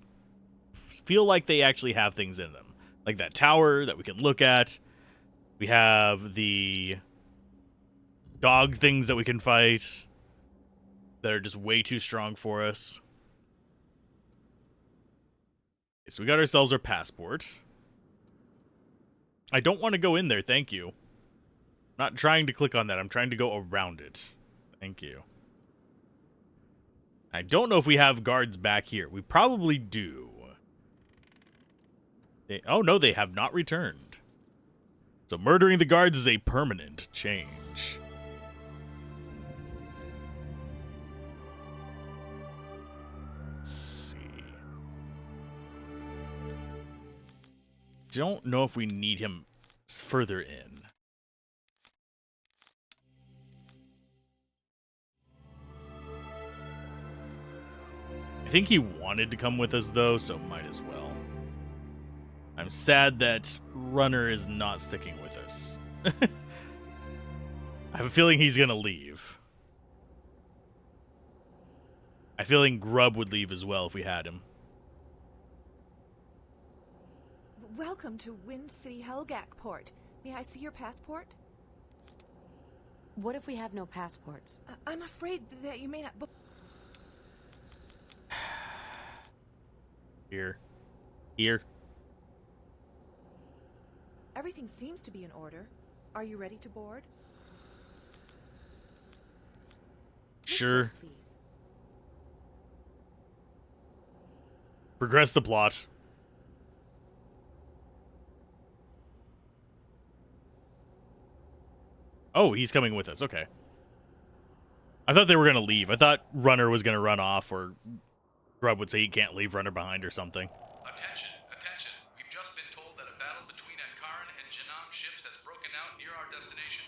feel like they actually have things in them. Like that tower that we can look at. We have the dog things that we can fight that are just way too strong for us. Okay, so we got ourselves our passport. I don't want to go in there, thank you. I'm not trying to click on that, I'm trying to go around it. Thank you. I don't know if we have guards back here. We probably do. Oh no, they have not returned. So murdering the guards is a permanent change. Let's see. Don't know if we need him further in. I think he wanted to come with us though, so might as well. I'm sad that Runner is not sticking with us. I have a feeling he's gonna leave. I have a feeling Grub would leave as well if we had him. Welcome to Wind City Helgak Port. May I see your passport? What if we have no passports? I'm afraid that you may not... Here. Here. Everything seems to be in order. Are you ready to board? Sure. Please. Progress the plot. Oh, he's coming with us. Okay. I thought they were going to leave. I thought Runner was going to run off, or Grub would say he can't leave Runner behind or something. Attention, attention. We've just been told that a battle between Ankaran and Janam ships has broken out near our destination.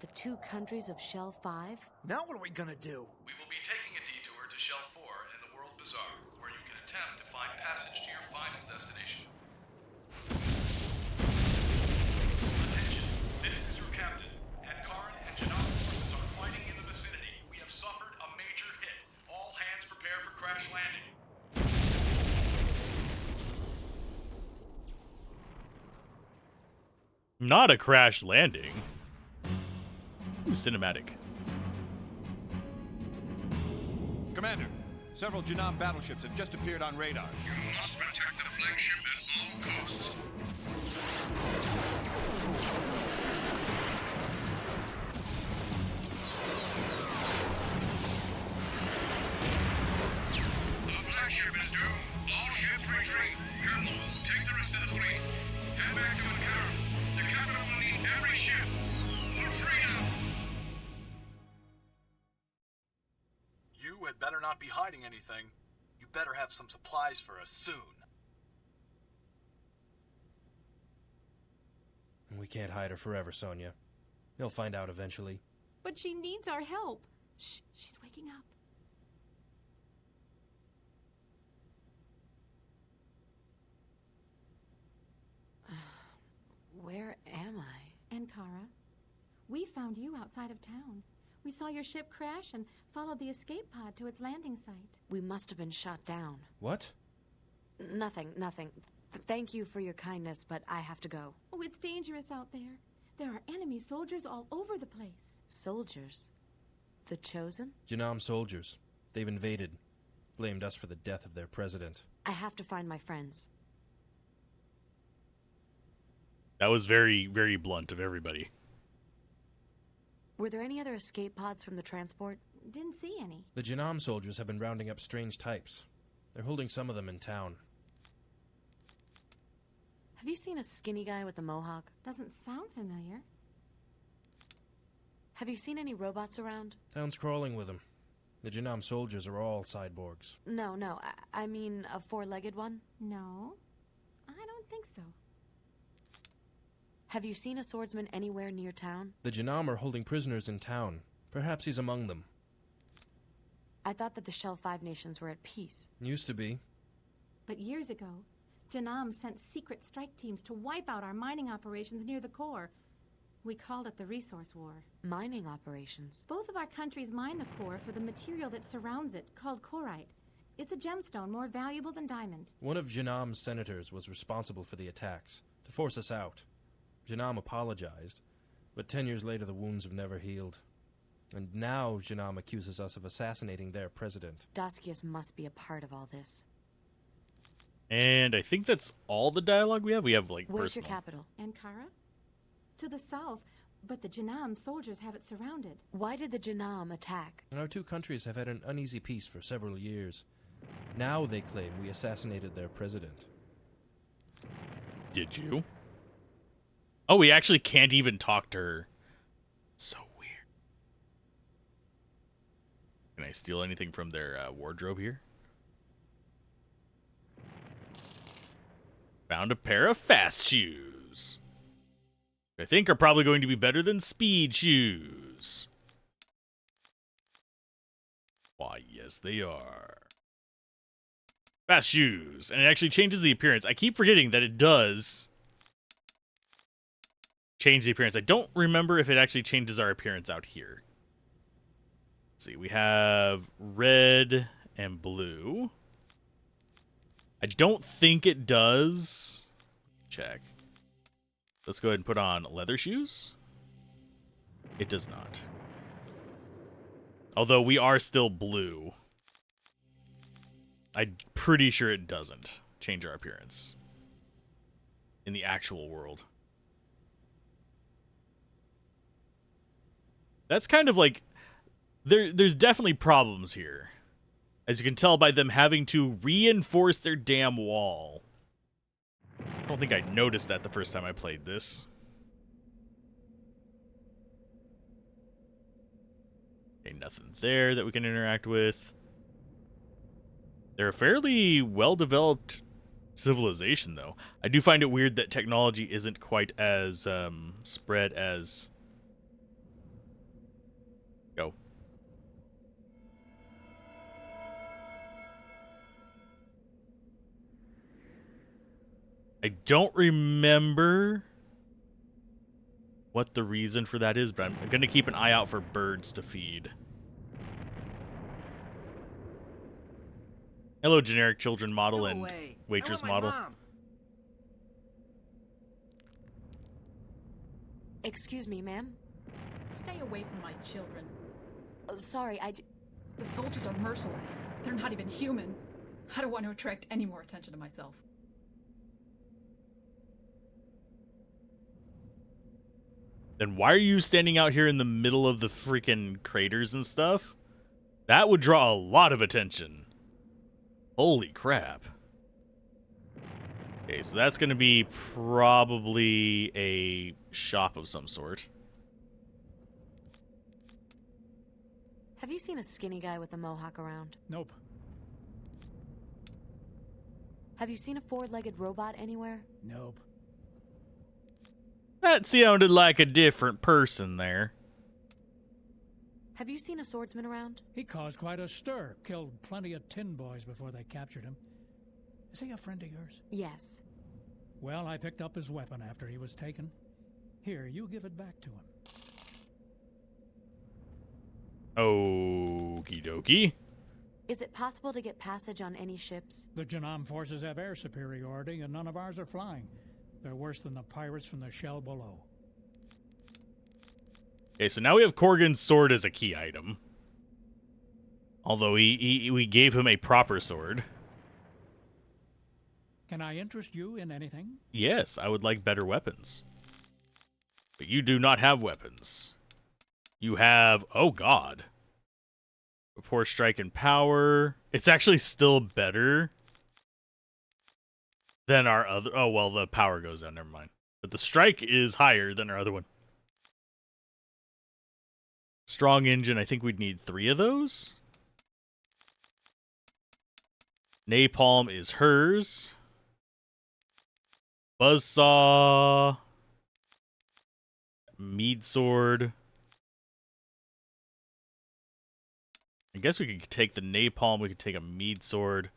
The two countries of Shell 5? Now what are we gonna do? We will be taking a detour to Shell 4 and the World Bazaar, where you can attempt to find passage to your final destination. Attention, this is your captain. Ankaran and Janam forces are fighting in the vicinity. We have suffered a major hit. All hands prepare for crash landing. Not a crash landing. Ooh, cinematic. Commander, several Janam battleships have just appeared on radar. You must protect the flagship at all costs. The flagship is doomed. All ships retreat. Colonel, take the rest of the fleet. Head back to Ankara. The capital will need every ship for freedom. You had better not be hiding anything. You better have some supplies for us soon. We can't hide her forever, Sonia. They'll find out eventually. But she needs our help. Shh, she's waking up. Where am I? Ankara, we found you outside of town. We saw your ship crash and followed the escape pod to its landing site. We must have been shot down. What? Nothing. Thank you for your kindness, but I have to go. Oh, it's dangerous out there. There are enemy soldiers all over the place. Soldiers? The Chosen? Janam soldiers. They've invaded. Blamed us for the death of their president. I have to find my friends. That was very, very blunt of everybody. Were there any other escape pods from the transport? Didn't see any. The Janam soldiers have been rounding up strange types. They're holding some of them in town. Have you seen a skinny guy with a mohawk? Doesn't sound familiar. Have you seen any robots around? Town's crawling with them. The Janam soldiers are all cyborgs. No, I mean a four-legged one? No, I don't think so. Have you seen a swordsman anywhere near town? The Janam are holding prisoners in town. Perhaps he's among them. I thought that the Shell 5 nations were at peace. Used to be. But years ago, Janam sent secret strike teams to wipe out our mining operations near the core. We called it the Resource War. Mining operations? Both of our countries mine the core for the material that surrounds it, called corite. It's a gemstone more valuable than diamond. One of Janam's senators was responsible for the attacks, to force us out. Janam apologized, but 10 years later the wounds have never healed. And now Janam accuses us of assassinating their president. Daskius must be a part of all this. And I think that's all the dialogue we have. We have, like, Where's personal. your capital? Ankara? To the south, but the Janam soldiers have it surrounded. Why did the Janam attack? Our two countries have had an uneasy peace for several years. Now they claim we assassinated their president. Did you? Oh, we actually can't even talk to her. So weird. Can I steal anything from their wardrobe here? Found a pair of fast shoes. I think are probably going to be better than speed shoes. Why, yes, they are. Fast shoes. And it actually changes the appearance. I keep forgetting that it does change the appearance. I don't remember if it actually changes our appearance out here. Let's see. We have red and blue. I don't think it does. Check. Let's go ahead and put on leather shoes. It does not. Although we are still blue. I'm pretty sure it doesn't change our appearance in the actual world. That's kind of like... There's definitely problems here. As you can tell by them having to reinforce their damn wall. I don't think I noticed that the first time I played this. Okay, nothing there that we can interact with. They're a fairly well-developed civilization, though. I do find it weird that technology isn't quite as spread as... Go. I don't remember what the reason for that is, but I'm going to keep an eye out for birds to feed. Hello, generic children model and waitress model. Excuse me, ma'am. Stay away from my children. Sorry, The soldiers are merciless. They're not even human. I don't want to attract any more attention to myself. Then why are you standing out here in the middle of the freaking craters and stuff? That would draw a lot of attention. Holy crap. Okay, so that's going to be probably a shop of some sort. Have you seen a skinny guy with a mohawk around? Nope. Have you seen a four-legged robot anywhere? Nope. That sounded like a different person there. Have you seen a swordsman around? He caused quite a stir. Killed plenty of tin boys before they captured him. Is he a friend of yours? Yes. Well, I picked up his weapon after he was taken. Here, you give it back to him. Okie dokie. Is it possible to get passage on any ships? The Janam forces have air superiority, and none of ours are flying. They're worse than the pirates from the shell below. Okay, so now we have Corgan's sword as a key item. Although we gave him a proper sword. Can I interest you in anything? Yes, I would like better weapons. But you do not have weapons. You have... Oh, God. Poor strike and power. It's actually still better than our other... Oh, well, the power goes down. Never mind. But the strike is higher than our other one. Strong engine. I think we'd need 3 of those. Napalm is hers. Buzzsaw. Mead sword. I guess we could take the napalm. We could take a mead sword.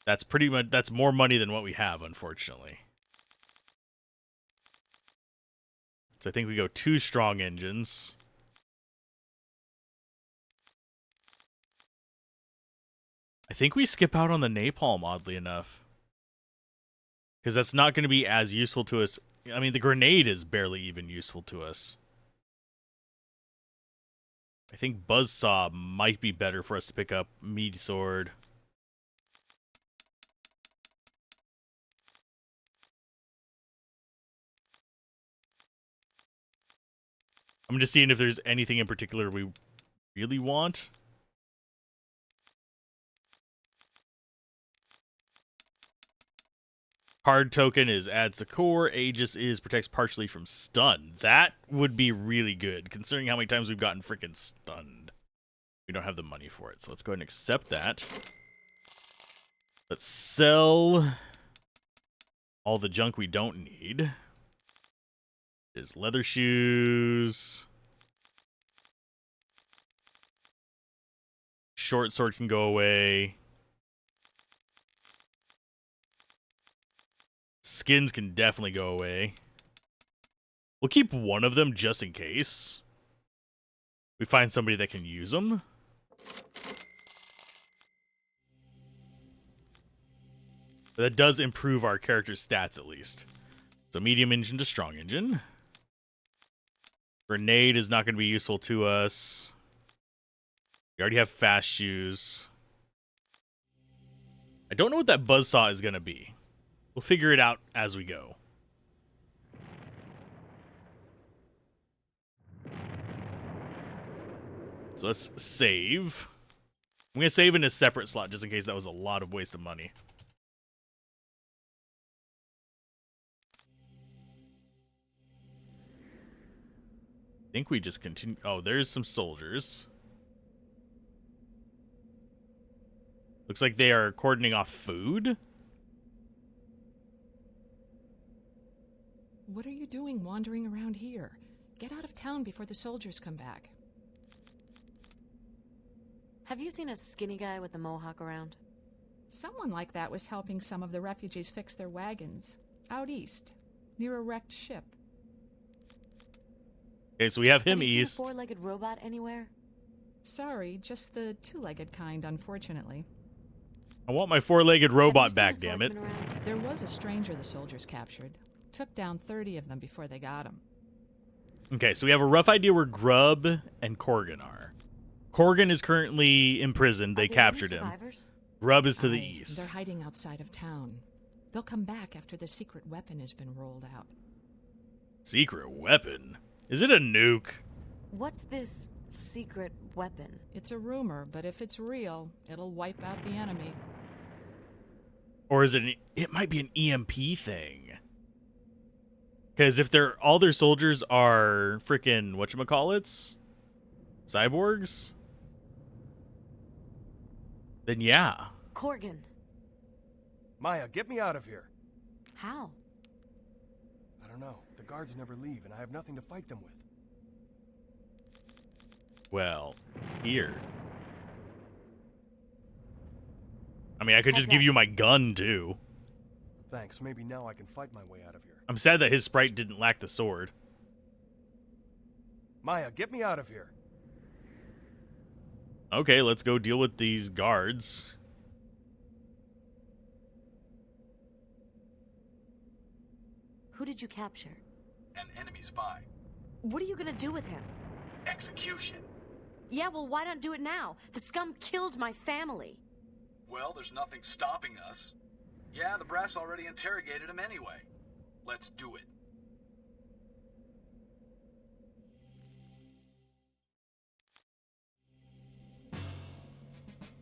That's pretty much, that's more money than what we have, unfortunately. So I think we go 2 strong engines. I think we skip out on the napalm, oddly enough. Because that's not going to be as useful to us. I mean, the grenade is barely even useful to us. I think Buzzsaw might be better for us to pick up. Mead sword. I'm just seeing if there's anything in particular we really want. Hard token is adds a core. Aegis is protects partially from stun. That would be really good, considering how many times we've gotten freaking stunned. We don't have the money for it, so let's go ahead and accept that. Let's sell all the junk we don't need. Is leather shoes. Short sword can go away. Skins can definitely go away. We'll keep one of them just in case we find somebody that can use them. But that does improve our character's stats at least. So medium engine to strong engine. Grenade is not going to be useful to us. We already have fast shoes. I don't know what that buzzsaw is going to be. We'll figure it out as we go. So let's save. I'm going to save in a separate slot just in case that was a lot of waste of money. I think we just continue. Oh, there's some soldiers. Looks like they are cordoning off food. What are you doing wandering around here? Get out of town before the soldiers come back. Have you seen a skinny guy with a mohawk around? Someone like that was helping some of the refugees fix their wagons. Out east, near a wrecked ship. Okay, so we have him Have you east. seen a four-legged robot anywhere? Sorry, just the two-legged kind, unfortunately. I want my four-legged robot back, damn it. There was a stranger the soldiers captured. Took down 30 of them before they got him. Okay, so we have a rough idea where Grub and Corgan are. Corgan is currently imprisoned. They captured him. Grub is to the east. They're hiding outside of town. They'll come back after the secret weapon has been rolled out. Secret weapon? Is it a nuke? What's this secret weapon? It's a rumor, but if it's real, it'll wipe out the enemy. Or is it it might be an EMP thing. Because if all their soldiers are freaking whatchamacallits? Cyborgs? Then yeah. Corgan. Maya, get me out of here. How? I don't know. The guards never leave, and I have nothing to fight them with. Well, here. I mean, I could just give you my gun, too. Thanks. Maybe now I can fight my way out of here. I'm sad that his sprite didn't lack the sword. Maya, get me out of here. Okay, let's go deal with these guards. Who did you capture? An enemy spy. What are you gonna do with him? Execution. Yeah, well, why not do it now? The scum killed my family. Well, there's nothing stopping us. Yeah, the brass already interrogated him anyway. Let's do it.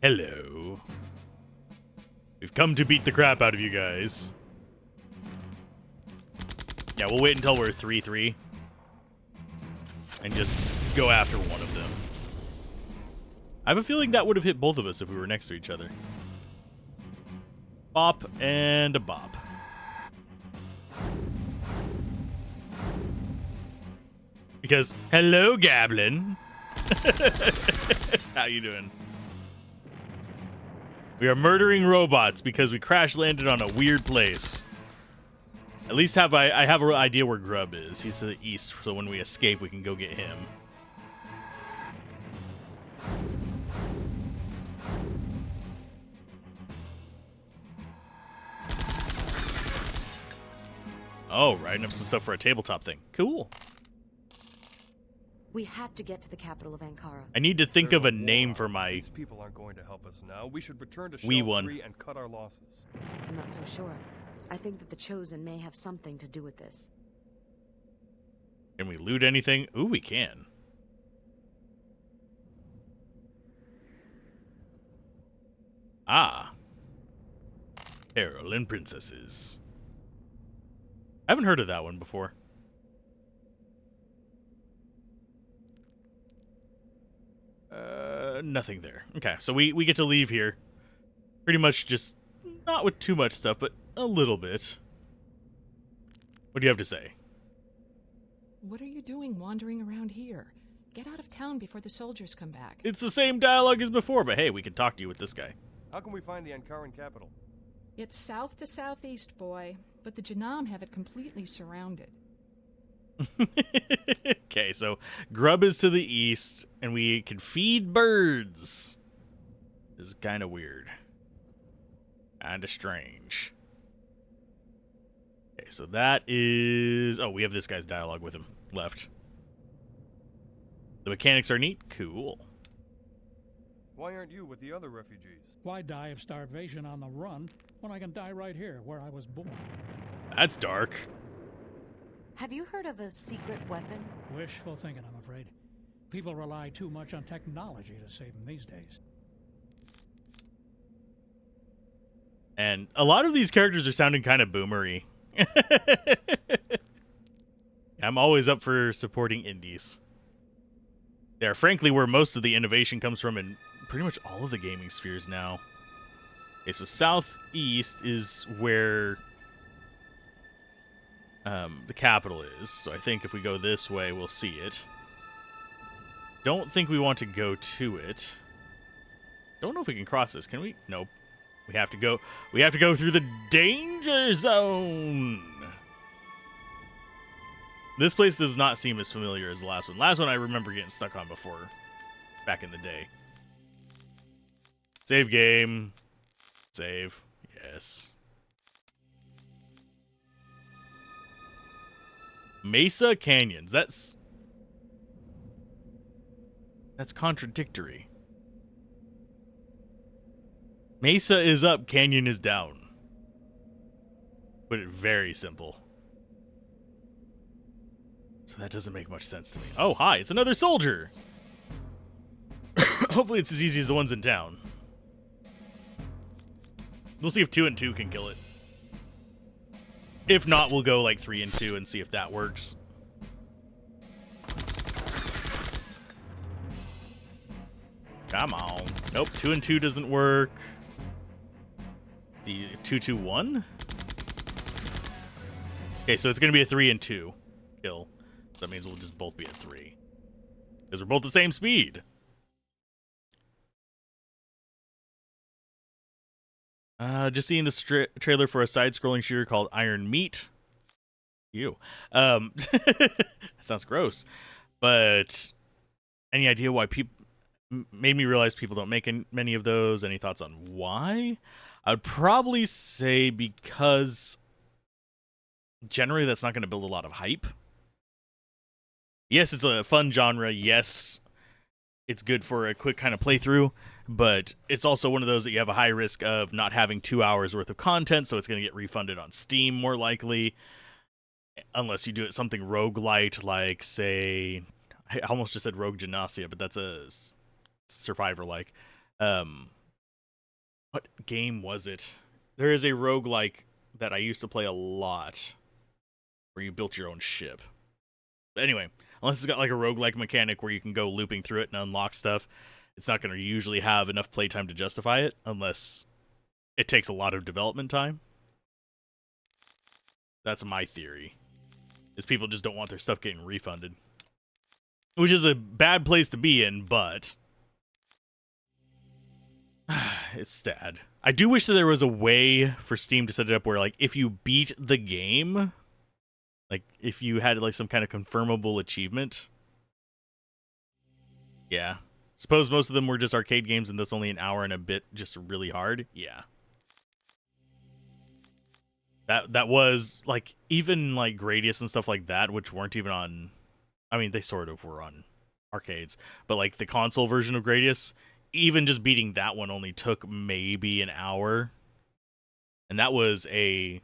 Hello. We've come to beat the crap out of you guys. Yeah, we'll wait until we're 3-3. And just go after one of them. I have a feeling that would have hit both of us if we were next to each other. Bop and a bop. Because, hello, Gablin. How you doing? We are murdering robots because we crash landed on a weird place. At least I have an idea where Grub is. He's to the east, so when we escape, we can go get him. Oh, writing up some stuff for a tabletop thing. Cool. We have to get to the capital of Ankara. I need to think of a name for my... These people aren't going to help us now. We should return to wee Shelf one. 3 and cut our losses. I'm not so sure. I think that the Chosen may have something to do with this. Can we loot anything? Ooh, we can. Ah. Carolyn Princesses. I haven't heard of that one before. Nothing there. Okay, so we get to leave here. Pretty much just, not with too much stuff, but a little bit. What do you have to say? What are you doing wandering around here? Get out of town before the soldiers come back. It's the same dialogue as before, but hey, we can talk to you with this guy. How can we find the Ankaran capital? It's south to southeast, boy, but the Janam have it completely surrounded. Okay, so Grub is to the east, and we can feed birds. This is kind of weird. Kind of strange. Okay, so that is... Oh, we have this guy's dialogue with him left. The mechanics are neat. Cool. Why aren't you with the other refugees? Why die of starvation on the run when I can die right here where I was born? That's dark. Have you heard of a secret weapon? Wishful thinking, I'm afraid. People rely too much on technology to save them these days. And a lot of these characters are sounding kind of boomery. I'm always up for supporting indies. They are frankly where most of the innovation comes from in pretty much all of the gaming spheres now. Okay, so southeast is where the capital is. So I think if we go this way, we'll see it. Don't think we want to go to it. Don't know if we can cross this. Can we? Nope. We have to go. We have to go through the danger zone. This place does not seem as familiar as the last one. Last one I remember getting stuck on before, back in the day. Save game. Save. Yes. Mesa Canyons. That's contradictory. Mesa is up, canyon is down. Put it very simple. So that doesn't make much sense to me. Oh, hi, it's another soldier. Hopefully it's as easy as the ones in town. We'll see if 2 and 2 can kill it. If not, we'll go like 3 and 2 and see if that works. Come on. Nope, 2 and 2 doesn't work. The 2-2-1? Okay, so it's going to be a 3 and 2 kill. So that means we'll just both be at 3. Because we're both the same speed. Just seeing the trailer for a side-scrolling shooter called Iron Meat. Ew. That sounds gross. But any idea why people... Made me realize people don't make many of those. Any thoughts on why? I would probably say because generally that's not going to build a lot of hype. Yes, it's a fun genre. Yes, it's good for a quick kind of playthrough, but it's also one of those that you have a high risk of not having 2 hours worth of content, so it's going to get refunded on Steam more likely, unless you do it something roguelite like, say, I almost just said Rogue Gymnasia, but that's a Survivor-like. What game was it? There is a roguelike that I used to play a lot where you built your own ship. But anyway, unless it's got like a roguelike mechanic where you can go looping through it and unlock stuff, it's not going to usually have enough playtime to justify it unless it takes a lot of development time. That's my theory. Is people just don't want their stuff getting refunded. Which is a bad place to be in, but it's sad. I do wish that there was a way for Steam to set it up where, like, if you beat the game, like, if you had, like, some kind of confirmable achievement. Yeah. Suppose most of them were just arcade games and that's only an hour and a bit, just really hard. Yeah. That was, like, even, like, Gradius and stuff like that, which weren't even on... I mean, they sort of were on arcades. But, like, the console version of Gradius... Even just beating that one only took maybe an hour. And that was a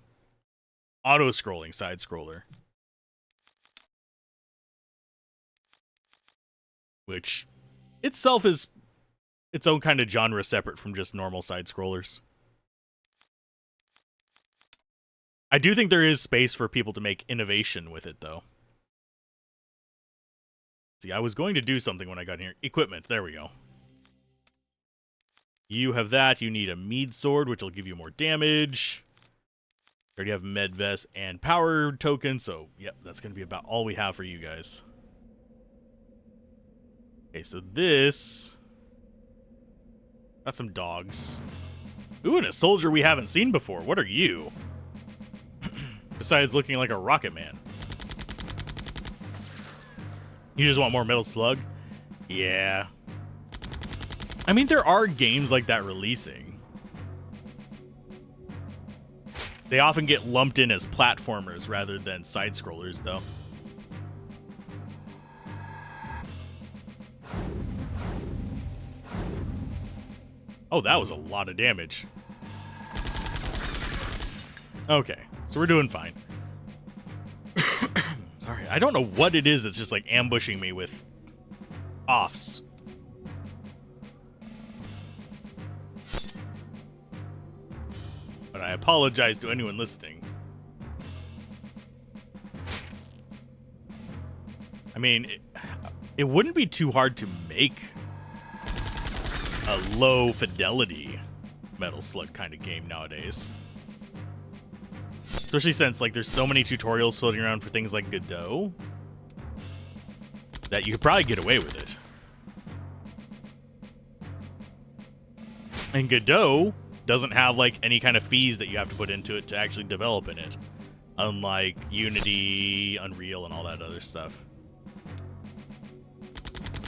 auto-scrolling side-scroller. Which itself is its own kind of genre separate from just normal side-scrollers. I do think there is space for people to make innovation with it, though. See, I was going to do something when I got in here. Equipment, there we go. You have that. You need a mead sword, which will give you more damage. You already have med vest and power token, so yep, that's going to be about all we have for you guys. Okay, so this... Got some dogs. Ooh, and a soldier we haven't seen before. What are you? Besides looking like a rocket man. You just want more Metal Slug? Yeah. I mean, there are games like that releasing. They often get lumped in as platformers rather than side-scrollers, though. Oh, that was a lot of damage. Okay, so we're doing fine. Sorry, I don't know what it is that's just like ambushing me with offs. I apologize to anyone listening. I mean, it wouldn't be too hard to make a low fidelity Metal Slug kind of game nowadays. Especially since, like, there's so many tutorials floating around for things like Godot that you could probably get away with it. And Godot doesn't have, like, any kind of fees that you have to put into it to actually develop in it. Unlike Unity, Unreal, and all that other stuff.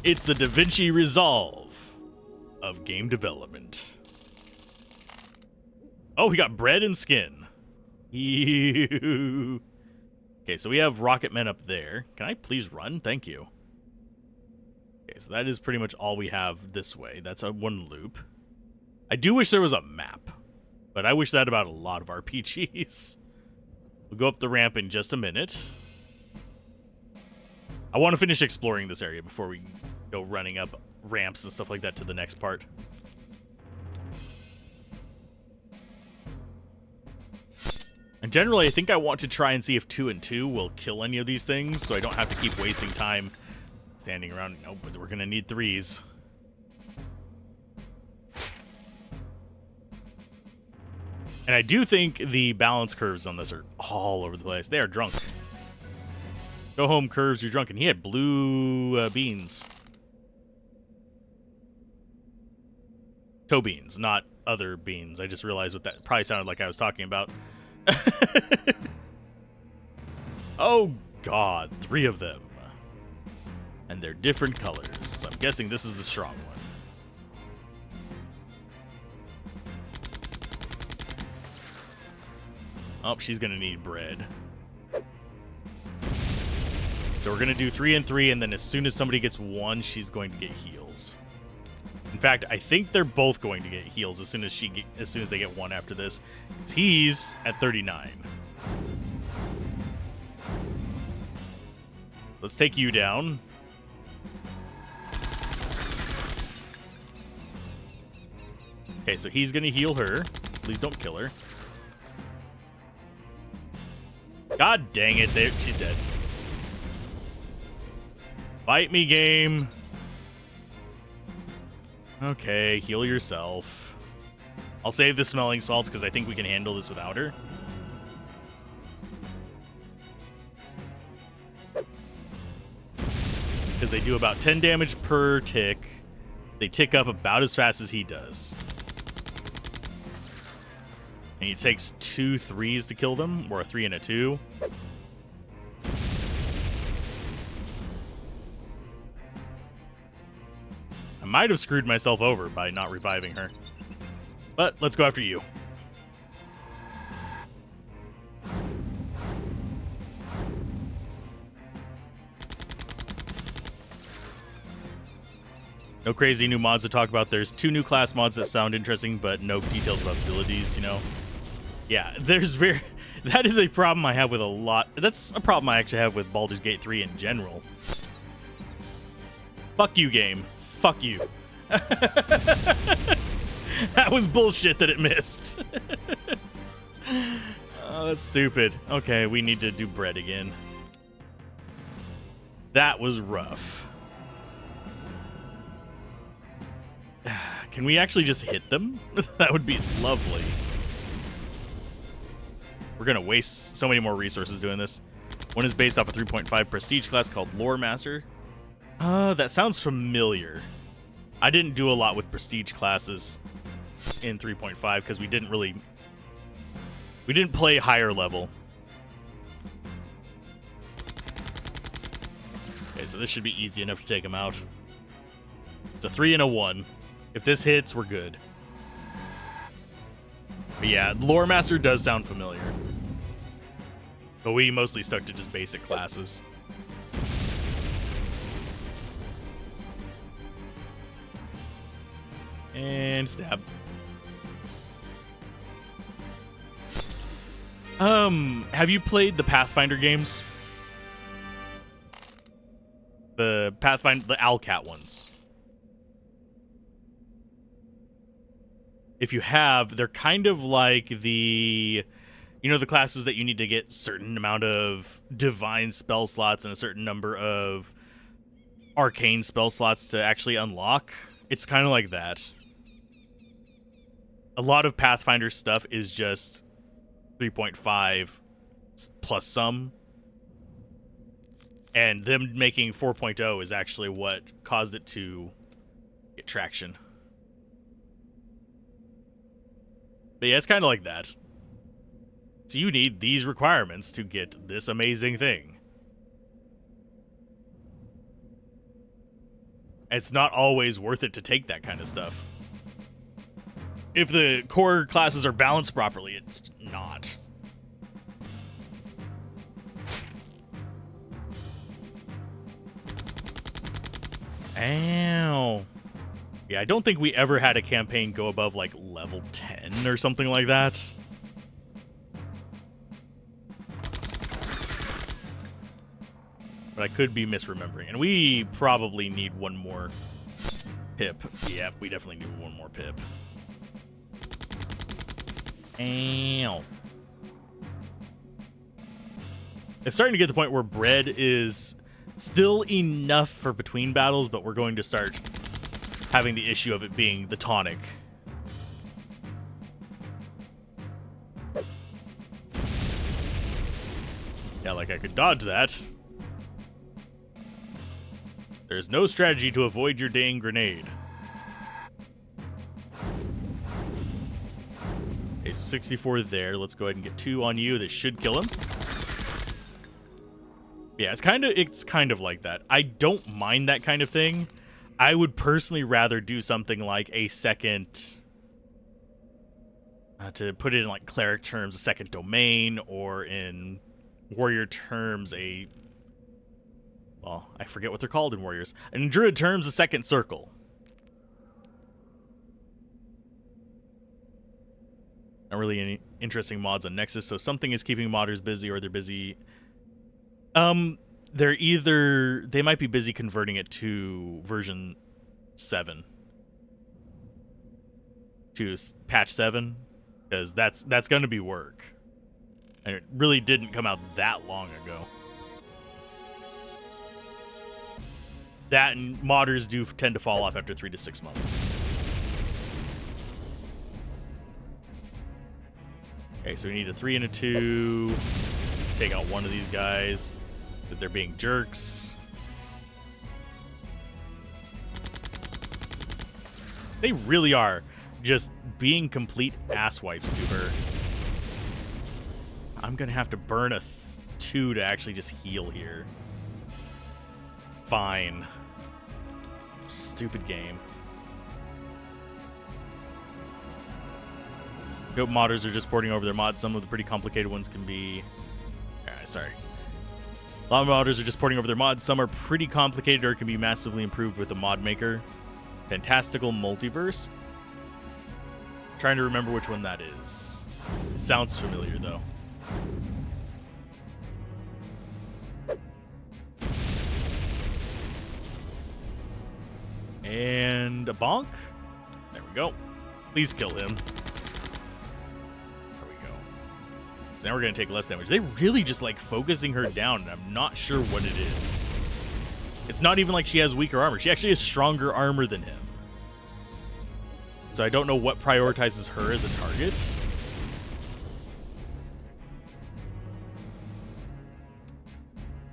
It's the DaVinci Resolve of game development. Oh, we got bread and skin. Ew. Okay, so we have rocket men up there. Can I please run? Thank you. Okay, so that is pretty much all we have this way. That's a one loop. I do wish there was a map, but I wish that about a lot of RPGs. We'll go up the ramp in just a minute. I want to finish exploring this area before we go running up ramps and stuff like that to the next part. And generally, I think I want to try and see if 2 and 2 will kill any of these things, so I don't have to keep wasting time standing around. No, but we're going to need 3s. And I do think the balance curves on this are all over the place. They are drunk. Go home, curves, you're drunk. And he had blue beans. Toe beans, not other beans. I just realized what that probably sounded like I was talking about. Oh, God. 3 of them. And they're different colors. So I'm guessing this is the strong one. Oh, she's going to need bread. So we're going to do 3 and 3, and then as soon as somebody gets 1, she's going to get heals. In fact, I think they're both going to get heals as soon as they get 1 after this. 'Cause he's at 39. Let's take you down. Okay, so he's going to heal her. Please don't kill her. God dang it, she's dead. Fight me, game. Okay, heal yourself. I'll save the smelling salts because I think we can handle this without her. Because they do about 10 damage per tick. They tick up about as fast as he does. And it takes 2 3s to kill them, or a 3 and a 2. I might have screwed myself over by not reviving her. But let's go after you. No crazy new mods to talk about. There's 2 new class mods that sound interesting, but no details about abilities, you know? Yeah, that is a problem I have with a lot. That's a problem I actually have with Baldur's Gate 3 in general. Fuck you, game. Fuck you. That was bullshit that it missed. Oh, that's stupid. Okay, we need to do bread again. That was rough. Can we actually just hit them? That would be lovely. We're going to waste so many more resources doing this. One is based off a 3.5 prestige class called Lore Master. That sounds familiar. I didn't do a lot with prestige classes in 3.5 because we didn't play higher level. Okay, so this should be easy enough to take him out. It's a 3 and a 1. If this hits, we're good. But yeah, Lore Master does sound familiar. But we mostly stuck to just basic classes. And stab. Have you played the Pathfinder games? The Pathfinder, the Owlcat ones. if you have, they're kind of like the, you know, the classes that you need to get certain amount of divine spell slots and a certain number of arcane spell slots to actually unlock. It's kind of like that. A lot of Pathfinder stuff is just 3.5 plus some. And them making 4.0 is actually what caused it to get traction. But yeah, it's kind of like that. So you need these requirements to get this amazing thing. It's not always worth it to take that kind of stuff. If the core classes are balanced properly, it's not. Ow. Yeah, I don't think we ever had a campaign go above, like, level 10 or something like that. But I could be misremembering. And we probably need one more pip. Yeah, we definitely need one more pip. Ow. It's starting to get to the point where bread is still enough for between battles, but we're going to start having the issue of it being the tonic. Yeah, like I could dodge that. There's no strategy to avoid your dang grenade. Okay, so 64 there. Let's go ahead and get 2 on you. This should kill him. Yeah, it's kind of like that. I don't mind that kind of thing. I would personally rather do something like a second, to put it in like cleric terms, a second domain, or in warrior terms, well, I forget what they're called in warriors. In druid terms, a second circle. Not really any interesting mods on Nexus, so something is keeping modders busy, or they're busy. They might be busy converting it to version 7. To patch 7, because that's going to be work. And it really didn't come out that long ago. That and modders do tend to fall off after 3 to 6 months. Okay, so we need a 3 and a 2. Take out one of these guys, because they're being jerks. They really are just being complete asswipes to her. I'm going to have to burn a 2 to actually just heal here. Fine. Stupid game. Nope, modders are just porting over their mods. Some of the pretty complicated ones can be... sorry. A lot of modders are just porting over their mods. Some are pretty complicated or can be massively improved with a mod maker. Fantastical Multiverse. Trying to remember which one that is. It sounds familiar, though. And a bonk. There we go. Please kill him. There we go. So now we're going to take less damage. They really just like focusing her down, and I'm not sure what it is. It's not even like she has weaker armor. She actually has stronger armor than him. So I don't know what prioritizes her as a target.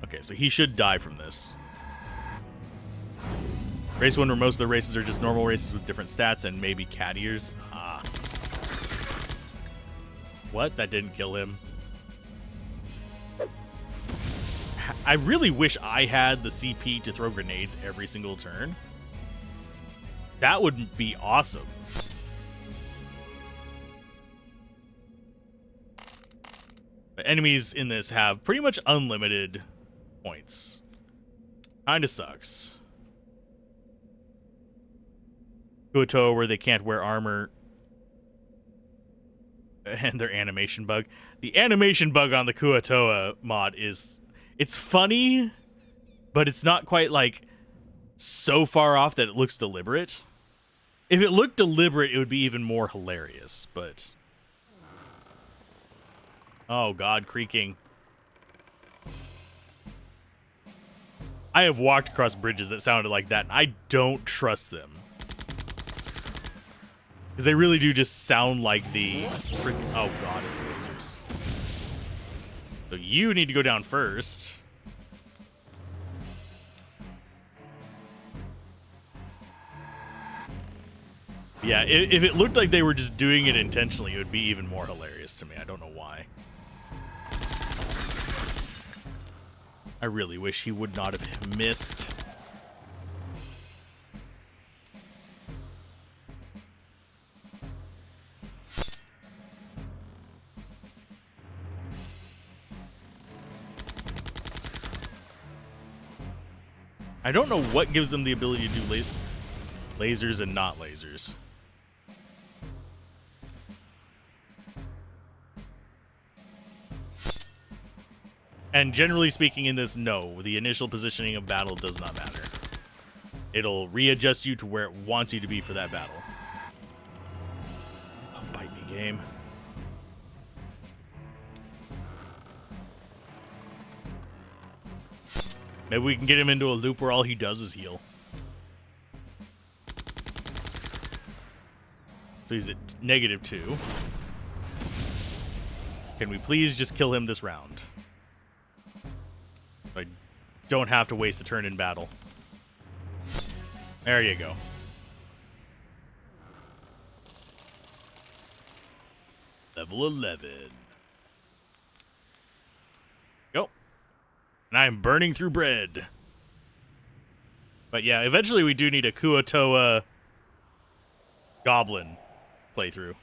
Okay, so he should die from this. Race 1 where most of the races are just normal races with different stats and maybe cat ears. Ah. What? That didn't kill him. I really wish I had the CP to throw grenades every single turn. That would be awesome. But enemies in this have pretty much unlimited points. Kinda sucks. Kuoto, where they can't wear armor. And their animation bug. The animation bug on the Kuotoa mod is... It's funny, but it's not quite, like, so far off that it looks deliberate. If it looked deliberate, it would be even more hilarious, but... Oh, God, creaking. I have walked across bridges that sounded like that, and I don't trust them. Because they really do just sound like the... Oh, God, it's lasers. So you need to go down first. Yeah, if it looked like they were just doing it intentionally, it would be even more hilarious to me. I don't know why. I really wish he would not have missed. I don't know what gives them the ability to do lasers and not lasers. And generally speaking in this, no, the initial positioning of battle does not matter. It'll readjust you to where it wants you to be for that battle. Oh, bite me, game. Maybe we can get him into a loop where all he does is heal. So he's at -2. Can we please just kill him this round? I don't have to waste a turn in battle. There you go. Level 11. Go. And I'm burning through bread. But yeah, eventually we do need a Kuotoa goblin playthrough.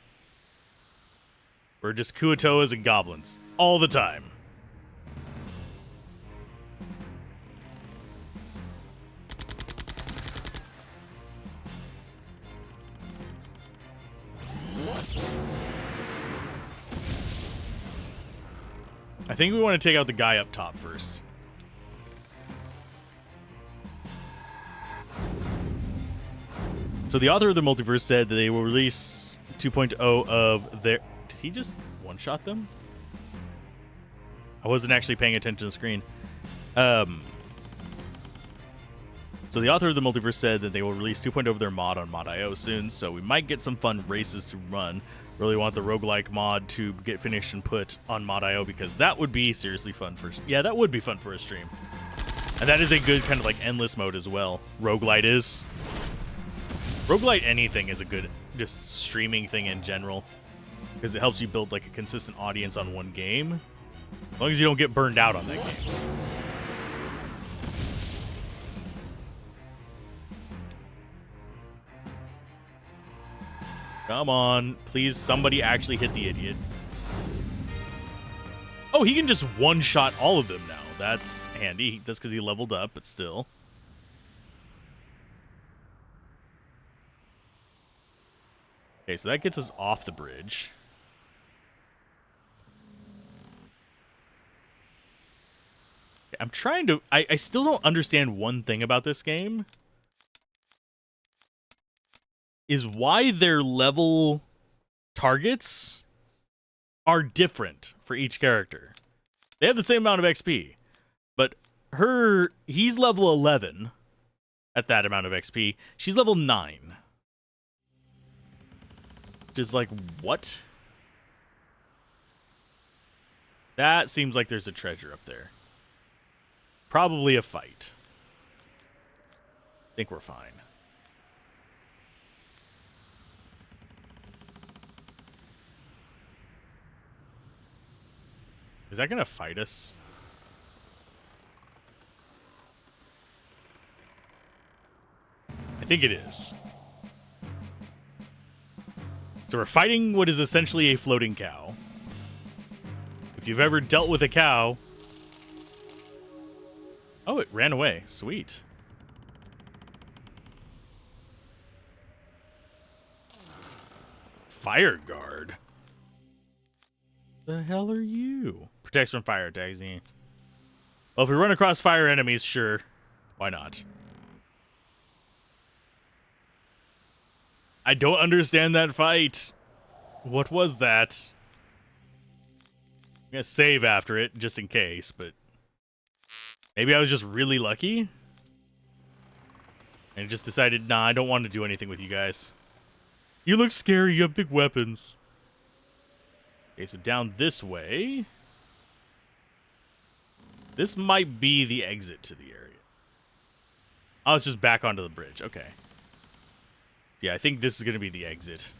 We're just Kuotoas and goblins all the time. I think we want to take out the guy up top first. So the author of the multiverse said that they will release 2.0 of their... Did he just one-shot them? I wasn't actually paying attention to the screen. So the author of the multiverse said that they will release 2.0 of their mod on mod.io soon, so we might get some fun races to run. Really want the roguelike mod to get finished and put on mod.io because that would be seriously fun for... Yeah, that would be fun for a stream. And that is a good kind of like endless mode as well. Roguelite is. Roguelite anything is a good just streaming thing in general because it helps you build like a consistent audience on one game. As long as you don't get burned out on that game. Come on. Please, somebody actually hit the idiot. Oh, he can just one-shot all of them now. That's handy. That's because he leveled up, but still. Okay, so that gets us off the bridge. I'm trying to... I still don't understand one thing about this game. Is why their level targets are different for each character. They have the same amount of XP, but he's level 11 at that amount of XP. She's level 9. Which is like, what? That seems like there's a treasure up there. Probably a fight. I think we're fine. Is that gonna fight us? I think it is. So we're fighting what is essentially a floating cow. If you've ever dealt with a cow... Oh, it ran away. Sweet. Fire guard. The hell are you? Protects from fire attacks. Yeah. Well, if we run across fire enemies, sure. Why not? I don't understand that fight. What was that? I'm gonna save after it, just in case, but maybe I was just really lucky and just decided, nah, I don't want to do anything with you guys. You look scary, you have big weapons. Okay, so down this way. This might be the exit to the area. Oh, it's just back onto the bridge. Okay. Yeah, I think this is going to be the exit.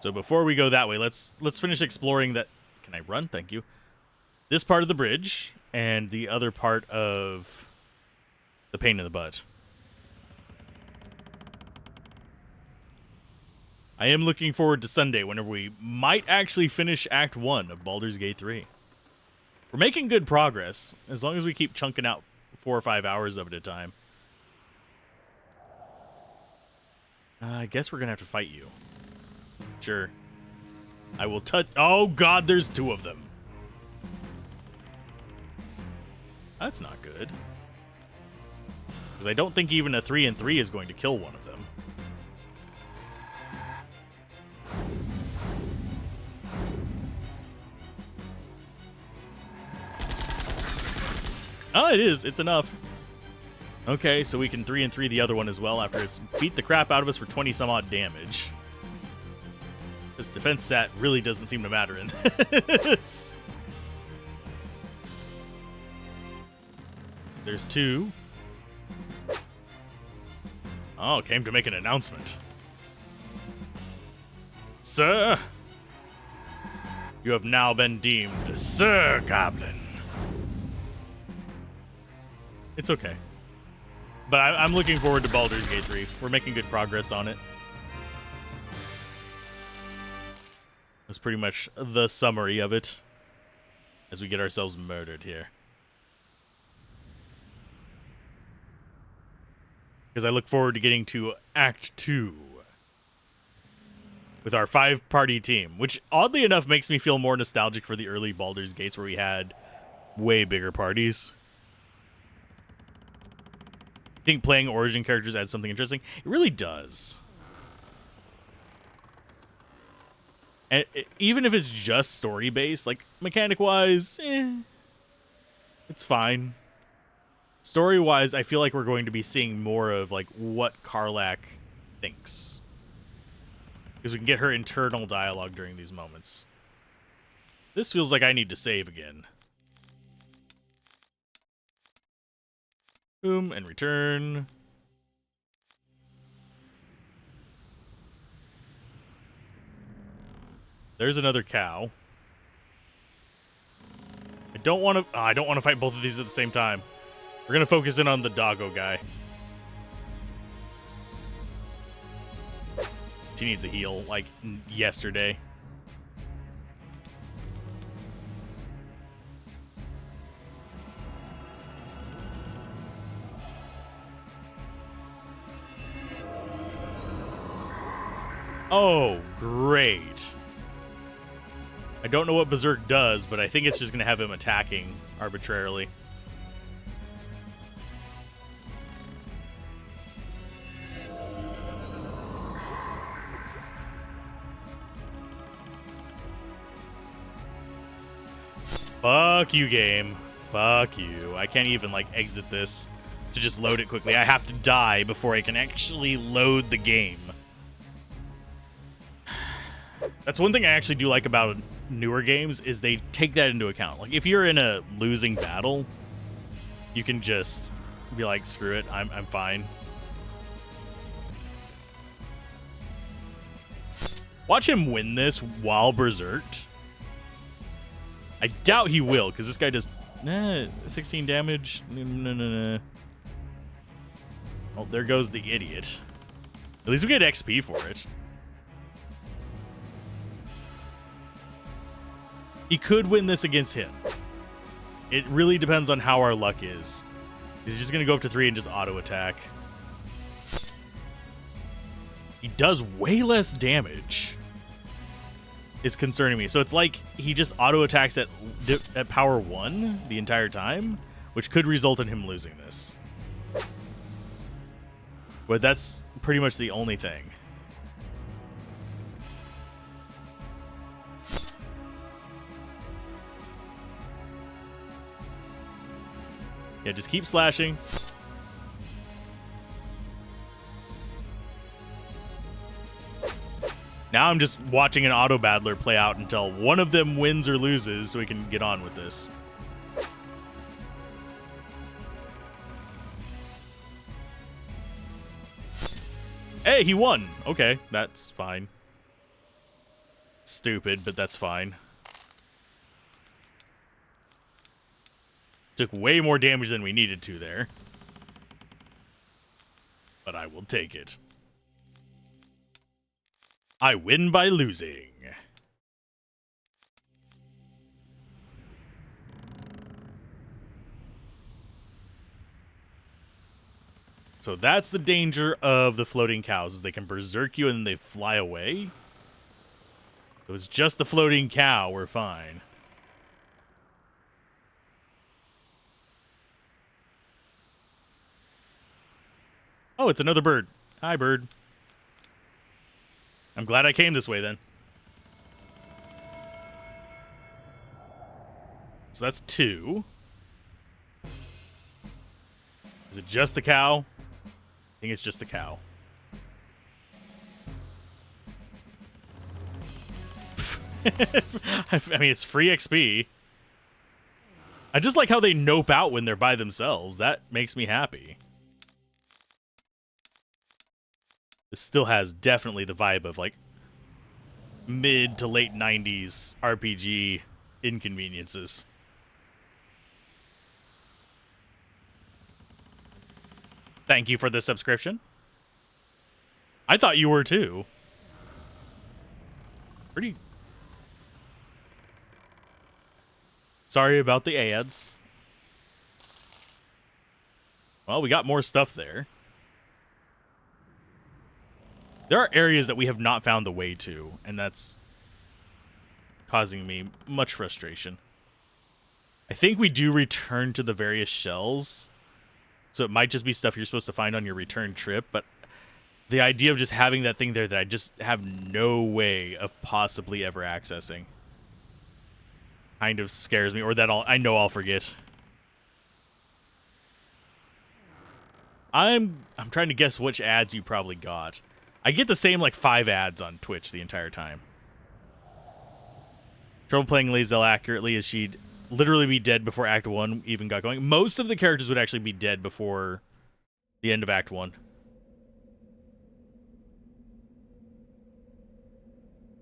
So before we go that way, let's finish exploring that. Can I run? Thank you. This part of the bridge and the other part of the pain in the butt. I am looking forward to Sunday whenever we might actually finish Act 1 of Baldur's Gate 3. We're making good progress, as long as we keep chunking out 4 or 5 hours of it at a time. I guess we're going to have to fight you. Sure. I will touch... Oh, God, there's 2 of them. That's not good. Because I don't think even a 3 and 3 is going to kill one of them. Oh, it is. It's enough. Okay, so we can 3 and 3 the other one as well after it's beat the crap out of us for 20 some odd damage. This defense stat really doesn't seem to matter in this. There's 2. Oh, came to make an announcement. Sir, you have now been deemed Sir Goblin. It's okay. But I'm looking forward to Baldur's Gate 3. We're making good progress on it. That's pretty much the summary of it as we get ourselves murdered here. Because I look forward to getting to Act 2 with our 5-party team, which oddly enough makes me feel more nostalgic for the early Baldur's Gates where we had way bigger parties. I think playing origin characters adds something interesting. It really does. And even if it's just story-based, like, mechanic-wise, it's fine. Story-wise, I feel like we're going to be seeing more of, like, what Karlach thinks. Because we can get her internal dialogue during these moments. This feels like I need to save again. Boom, and return. There's another cow. I don't want to fight both of these at the same time. We're going to focus in on the doggo guy. She needs a heal, like, yesterday. Oh, great. I don't know what Berserk does, but I think it's just going to have him attacking arbitrarily. Fuck you, game. Fuck you. I can't even, like, exit this to just load it quickly. I have to die before I can actually load the game. That's one thing I actually do like about newer games is they take that into account. Like, if you're in a losing battle, you can just be like, screw it, I'm fine. Watch him win this while berserked. I doubt he will, because this guy does 16 damage. No. Oh, there goes the idiot. At least we get XP for it. He could win this against him. It really depends on how our luck is. He's just going to go up to 3 and just auto attack. He does way less damage. It's concerning me. So it's like he just auto attacks at power 1 the entire time, which could result in him losing this. But that's pretty much the only thing. Yeah, just keep slashing. Now I'm just watching an auto battler play out until one of them wins or loses so we can get on with this. Hey, he won. Okay, that's fine. Stupid, but that's fine. Took way more damage than we needed to there. But I will take it. I win by losing. So that's the danger of the floating cows, is they can berserk you and then they fly away. If it was just the floating cow, we're fine. Oh, it's another bird. Hi, bird. I'm glad I came this way then. So that's 2. Is it just the cow? I think it's just the cow. I mean, it's free XP. I just like how they nope out when they're by themselves. That makes me happy. This still has definitely the vibe of like mid to late 90s RPG inconveniences. Thank you for the subscription. I thought you were too. Pretty. Sorry about the ads. Well, we got more stuff there. There are areas that we have not found the way to, and that's causing me much frustration. I think we do return to the various shells, so it might just be stuff you're supposed to find on your return trip, but the idea of just having that thing there that I just have no way of possibly ever accessing kind of scares me, or that I know I'll forget. I'm trying to guess which ads you probably got. I get the same like 5 ads on Twitch the entire time. Trouble playing Lae'zel accurately as she'd literally be dead before Act 1 even got going. Most of the characters would actually be dead before the end of Act 1.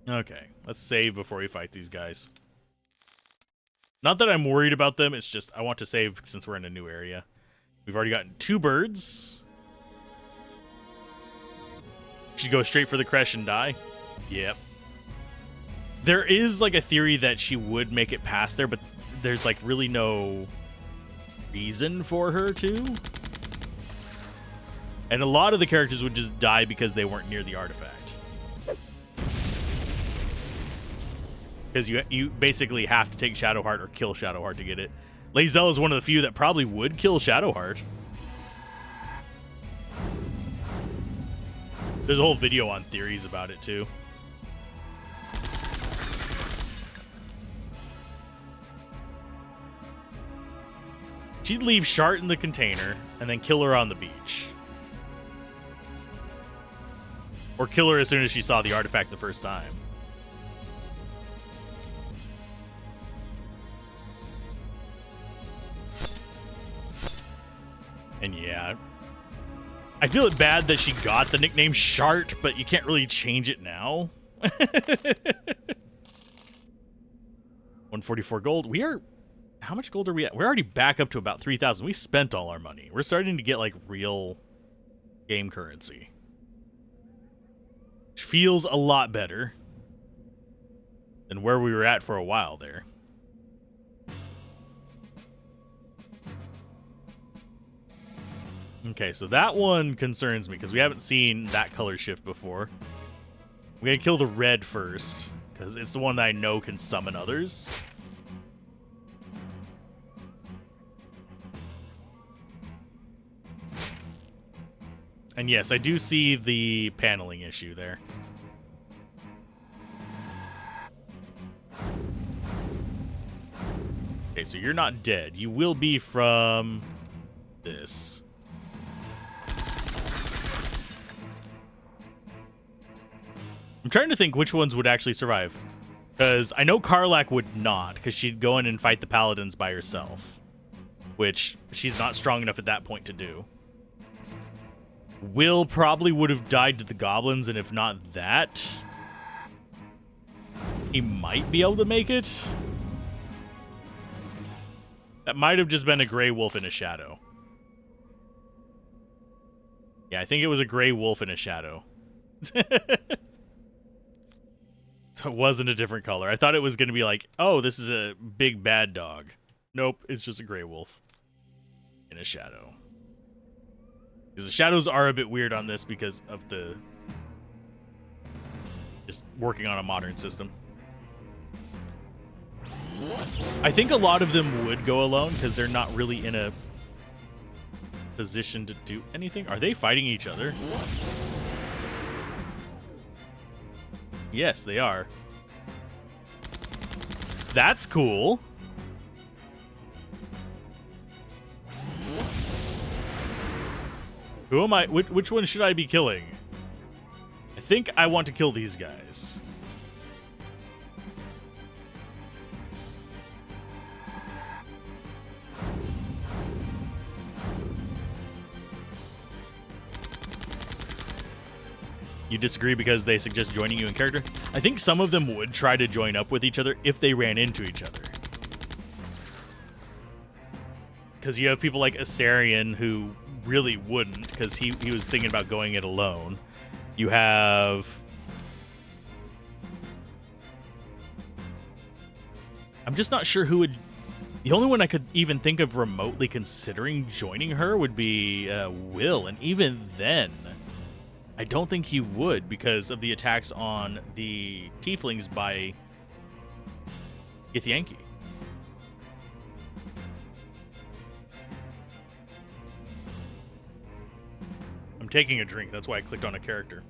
Okay, let's save before we fight these guys. Not that I'm worried about them, it's just I want to save since we're in a new area. We've already gotten 2 birds. She'd go straight for the crash and die. Yep. There is like a theory that she would make it past there, but there's like really no reason for her to. And a lot of the characters would just die because they weren't near the artifact. Because you basically have to take Shadowheart or kill Shadowheart to get it. Lae'zel is one of the few that probably would kill Shadowheart. There's a whole video on theories about it, too. She'd leave Shart in the container and then kill her on the beach. Or kill her as soon as she saw the artifact the first time. And yeah, I feel it bad that she got the nickname Shart, but you can't really change it now. 144 gold. We are... How much gold are we at? We're already back up to about 3,000. We spent all our money. We're starting to get, like, real game currency. Which feels a lot better than where we were at for a while there. Okay, so that one concerns me because we haven't seen that color shift before. We're going to kill the red first because it's the one that I know can summon others. And yes, I do see the paneling issue there. Okay, so you're not dead. You will be from this. I'm trying to think which ones would actually survive. Because I know Karlak would not, because she'd go in and fight the paladins by herself. Which she's not strong enough at that point to do. Will probably would have died to the goblins, and if not that, he might be able to make it. That might have just been a gray wolf in a shadow. Yeah, I think it was a gray wolf in a shadow. So it wasn't a different color. I thought it was going to be like, oh, this is a big bad dog. Nope, it's just a gray wolf in a shadow. Because the shadows are a bit weird on this because of the just working on a modern system. I think a lot of them would go alone because they're not really in a position to do anything. Are they fighting each other? Yes, they are. That's cool. Who am I? Which one should I be killing? I think I want to kill these guys. You disagree because they suggest joining you in character? I think some of them would try to join up with each other if they ran into each other. Because you have people like Astarion who really wouldn't, because he was thinking about going it alone. You have... I'm just not sure who would... The only one I could even think of remotely considering joining her would be Will, and even then... I don't think he would because of the attacks on the tieflings by Githyanki. I'm taking a drink. That's why I clicked on a character.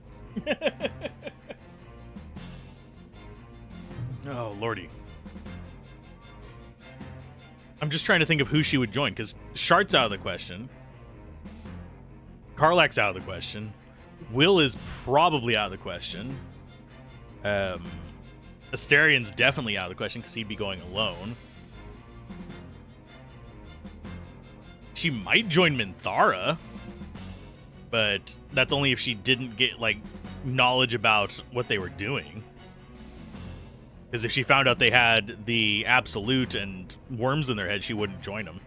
Oh, lordy. I'm just trying to think of who she would join because Shart's out of the question. Karlak's out of the question. Will is probably out of the question. Astarion's definitely out of the question because he'd be going alone. She might join Minthara, but that's only if she didn't get, like, knowledge about what they were doing. Because if she found out they had the Absolute and worms in their head, she wouldn't join them.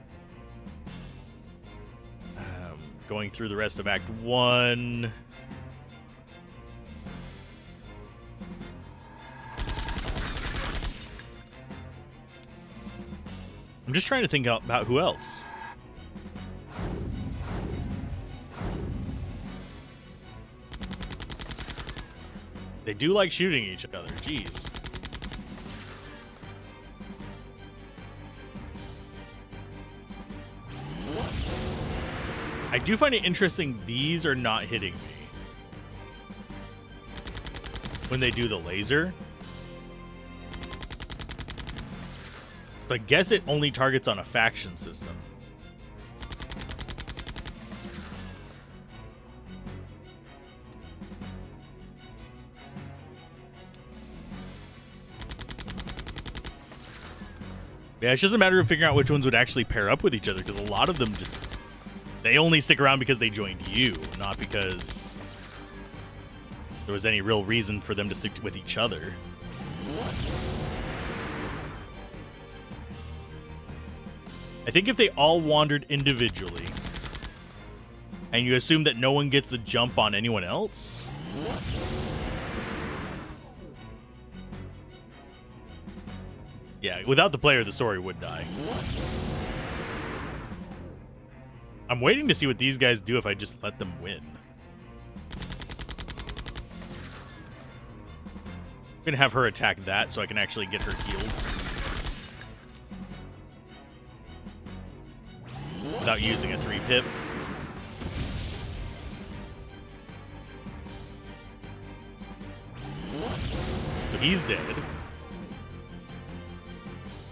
Going through the rest of Act 1... I'm just trying to think about who else. They do like shooting each other. Jeez. I do find it interesting these are not hitting me when they do the laser. So I guess it only targets on a faction system. Yeah, it's just a matter of figuring out which ones would actually pair up with each other, because a lot of them just... They only stick around because they joined you, not because there was any real reason for them to stick with each other. I think if they all wandered individually, and you assume that no one gets the jump on anyone else... Yeah, without the player, the story would die. I'm waiting to see what these guys do if I just let them win. I'm gonna have her attack that so I can actually get her healed. Without using a 3-pip. he's dead.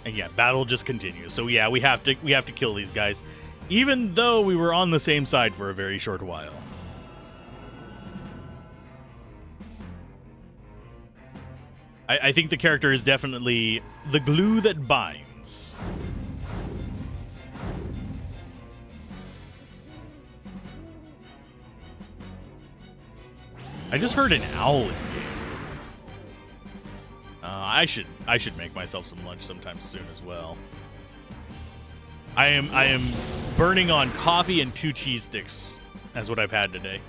And yeah, battle just continues. So yeah, we have to kill these guys, even though we were on the same side for a very short while. I think the character is definitely the glue that binds. I just heard an owl in game. I should make myself some lunch sometime soon as well. I am burning on coffee and 2 cheese sticks. That's what I've had today.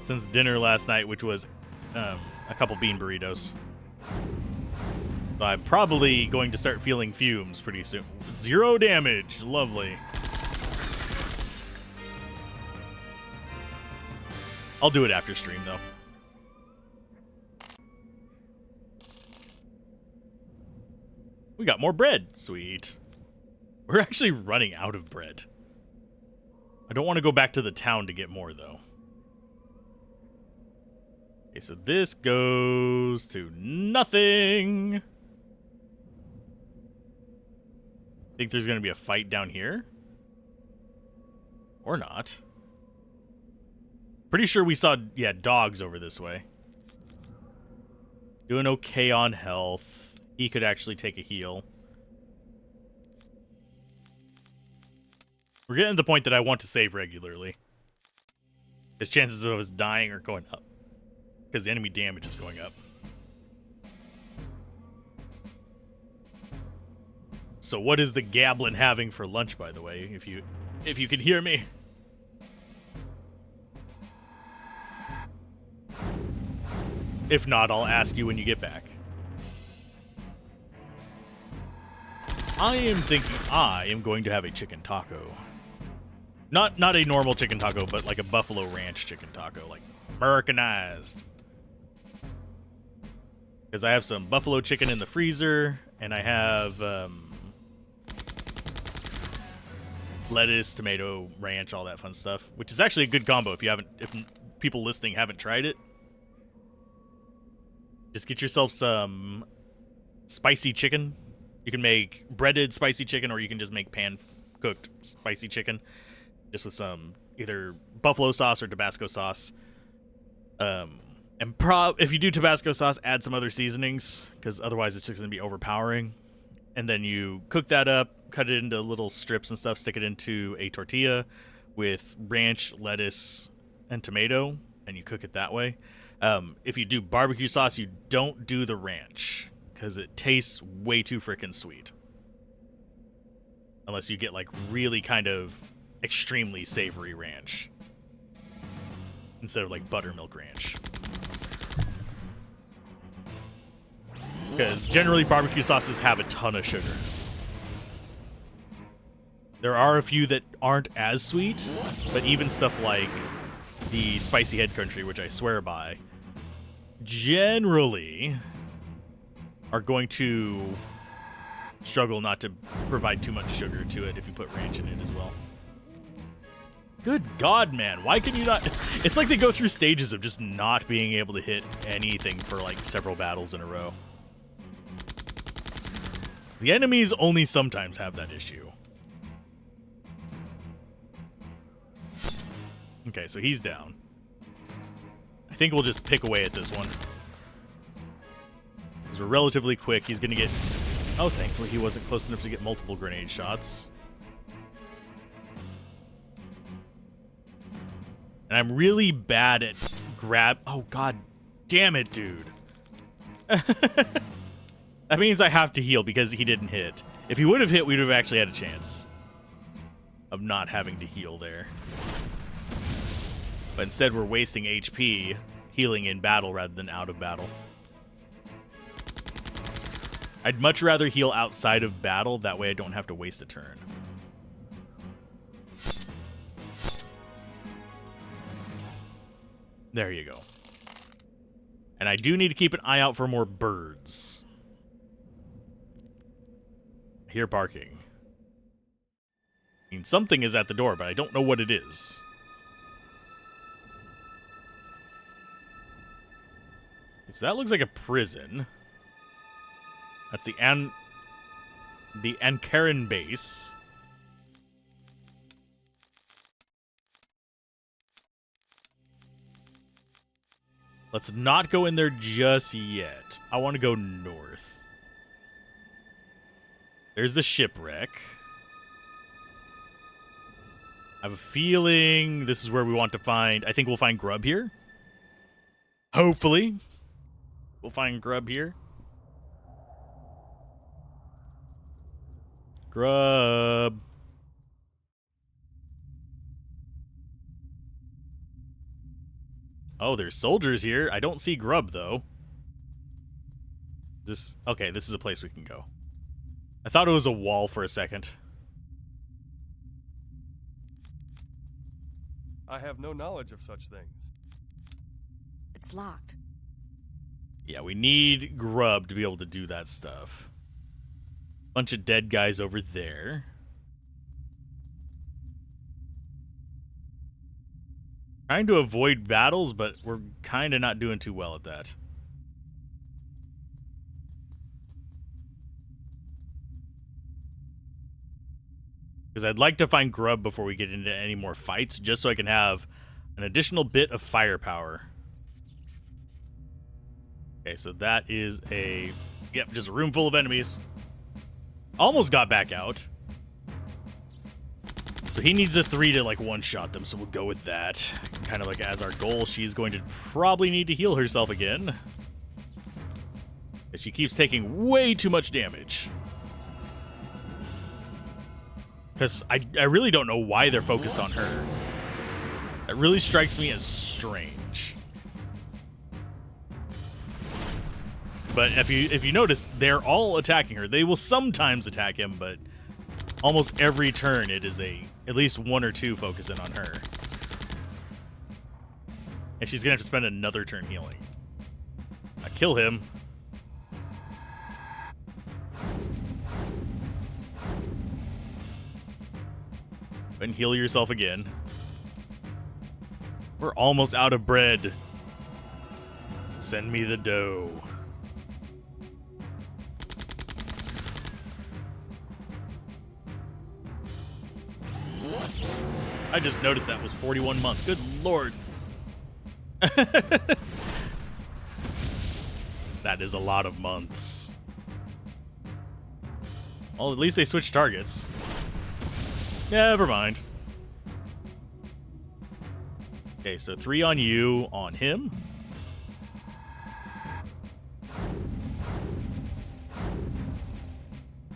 Since dinner last night, which was a couple bean burritos. So I'm probably going to start feeling fumes pretty soon. 0 damage. Lovely. I'll do it after stream, though. We got more bread. Sweet. We're actually running out of bread. I don't want to go back to the town to get more, though. Okay, so this goes to nothing. Think there's going to be a fight down here? Or not. Pretty sure we saw, yeah, dogs over this way. Doing okay on health. He could actually take a heal. We're getting to the point that I want to save regularly. His chances of us dying are going up. Because the enemy damage is going up. So what is the Gablin having for lunch, by the way, if you can hear me? If not, I'll ask you when you get back. I am thinking I am going to have a chicken taco. Not a normal chicken taco, but like a Buffalo Ranch chicken taco, like Americanized. Because I have some buffalo chicken in the freezer, and I have lettuce, tomato, ranch, all that fun stuff, which is actually a good combo if people listening haven't tried it. Just get yourself some spicy chicken. You can make breaded spicy chicken, or you can just make pan-cooked spicy chicken, just with some either buffalo sauce or Tabasco sauce. And if you do Tabasco sauce, add some other seasonings, because otherwise it's just going to be overpowering. And then you cook that up, cut it into little strips and stuff, stick it into a tortilla with ranch, lettuce, and tomato, and you cook it that way. If you do barbecue sauce, you don't do the ranch, because it tastes way too freaking sweet. Unless you get like really kind of extremely savory ranch instead of like buttermilk ranch. Because generally barbecue sauces have a ton of sugar. There are a few that aren't as sweet, but even stuff like the Spicy Head Country, which I swear by, generally are going to struggle not to provide too much sugar to it if you put ranch in it as well. Good God, man. Why can you not... It's like they go through stages of just not being able to hit anything for like several battles in a row. The enemies only sometimes have that issue. Okay, so he's down. I think we'll just pick away at this one. Because we're relatively quick. He's going to get... Oh, thankfully he wasn't close enough to get multiple grenade shots. And I'm really bad at grab... Oh, God damn it, dude. That means I have to heal because he didn't hit. If he would have hit, we would have actually had a chance of not having to heal there. But instead, we're wasting HP healing in battle rather than out of battle. I'd much rather heal outside of battle. That way I don't have to waste a turn. There you go. And I do need to keep an eye out for more birds. I hear barking. I mean, something is at the door, but I don't know what it is. So that looks like a prison. That's the Ankaran base. Let's not go in there just yet. I want to go north. There's the shipwreck. I have a feeling this is where we want to find... I think we'll find grub here. Hopefully. We'll find grub here. Grub. Oh, there's soldiers here. I don't see grub, though. Okay, this is a place we can go. I thought it was a wall for a second. I have no knowledge of such things. It's locked. Yeah, we need grub to be able to do that stuff. Bunch of dead guys over there. Trying to avoid battles, but we're kind of not doing too well at that. Because I'd like to find grub before we get into any more fights, just so I can have an additional bit of firepower. Okay, so that is yep, just a room full of enemies. Almost got back out. So he needs a 3 to, like, one-shot them, so we'll go with that. Kind of like as our goal. She's going to probably need to heal herself again. She keeps taking way too much damage. Because I really don't know why they're focused on her. That really strikes me as strange. But if you notice, they're all attacking her. They will sometimes attack him, but almost every turn it is at least 1 or 2 focusing on her. And she's gonna have to spend another turn healing. Kill him. And heal yourself again. We're almost out of bread. Send me the dough. I just noticed that was 41 months. Good lord. That is a lot of months. Well, at least they switched targets. Never mind. Okay, so 3 on you, on him.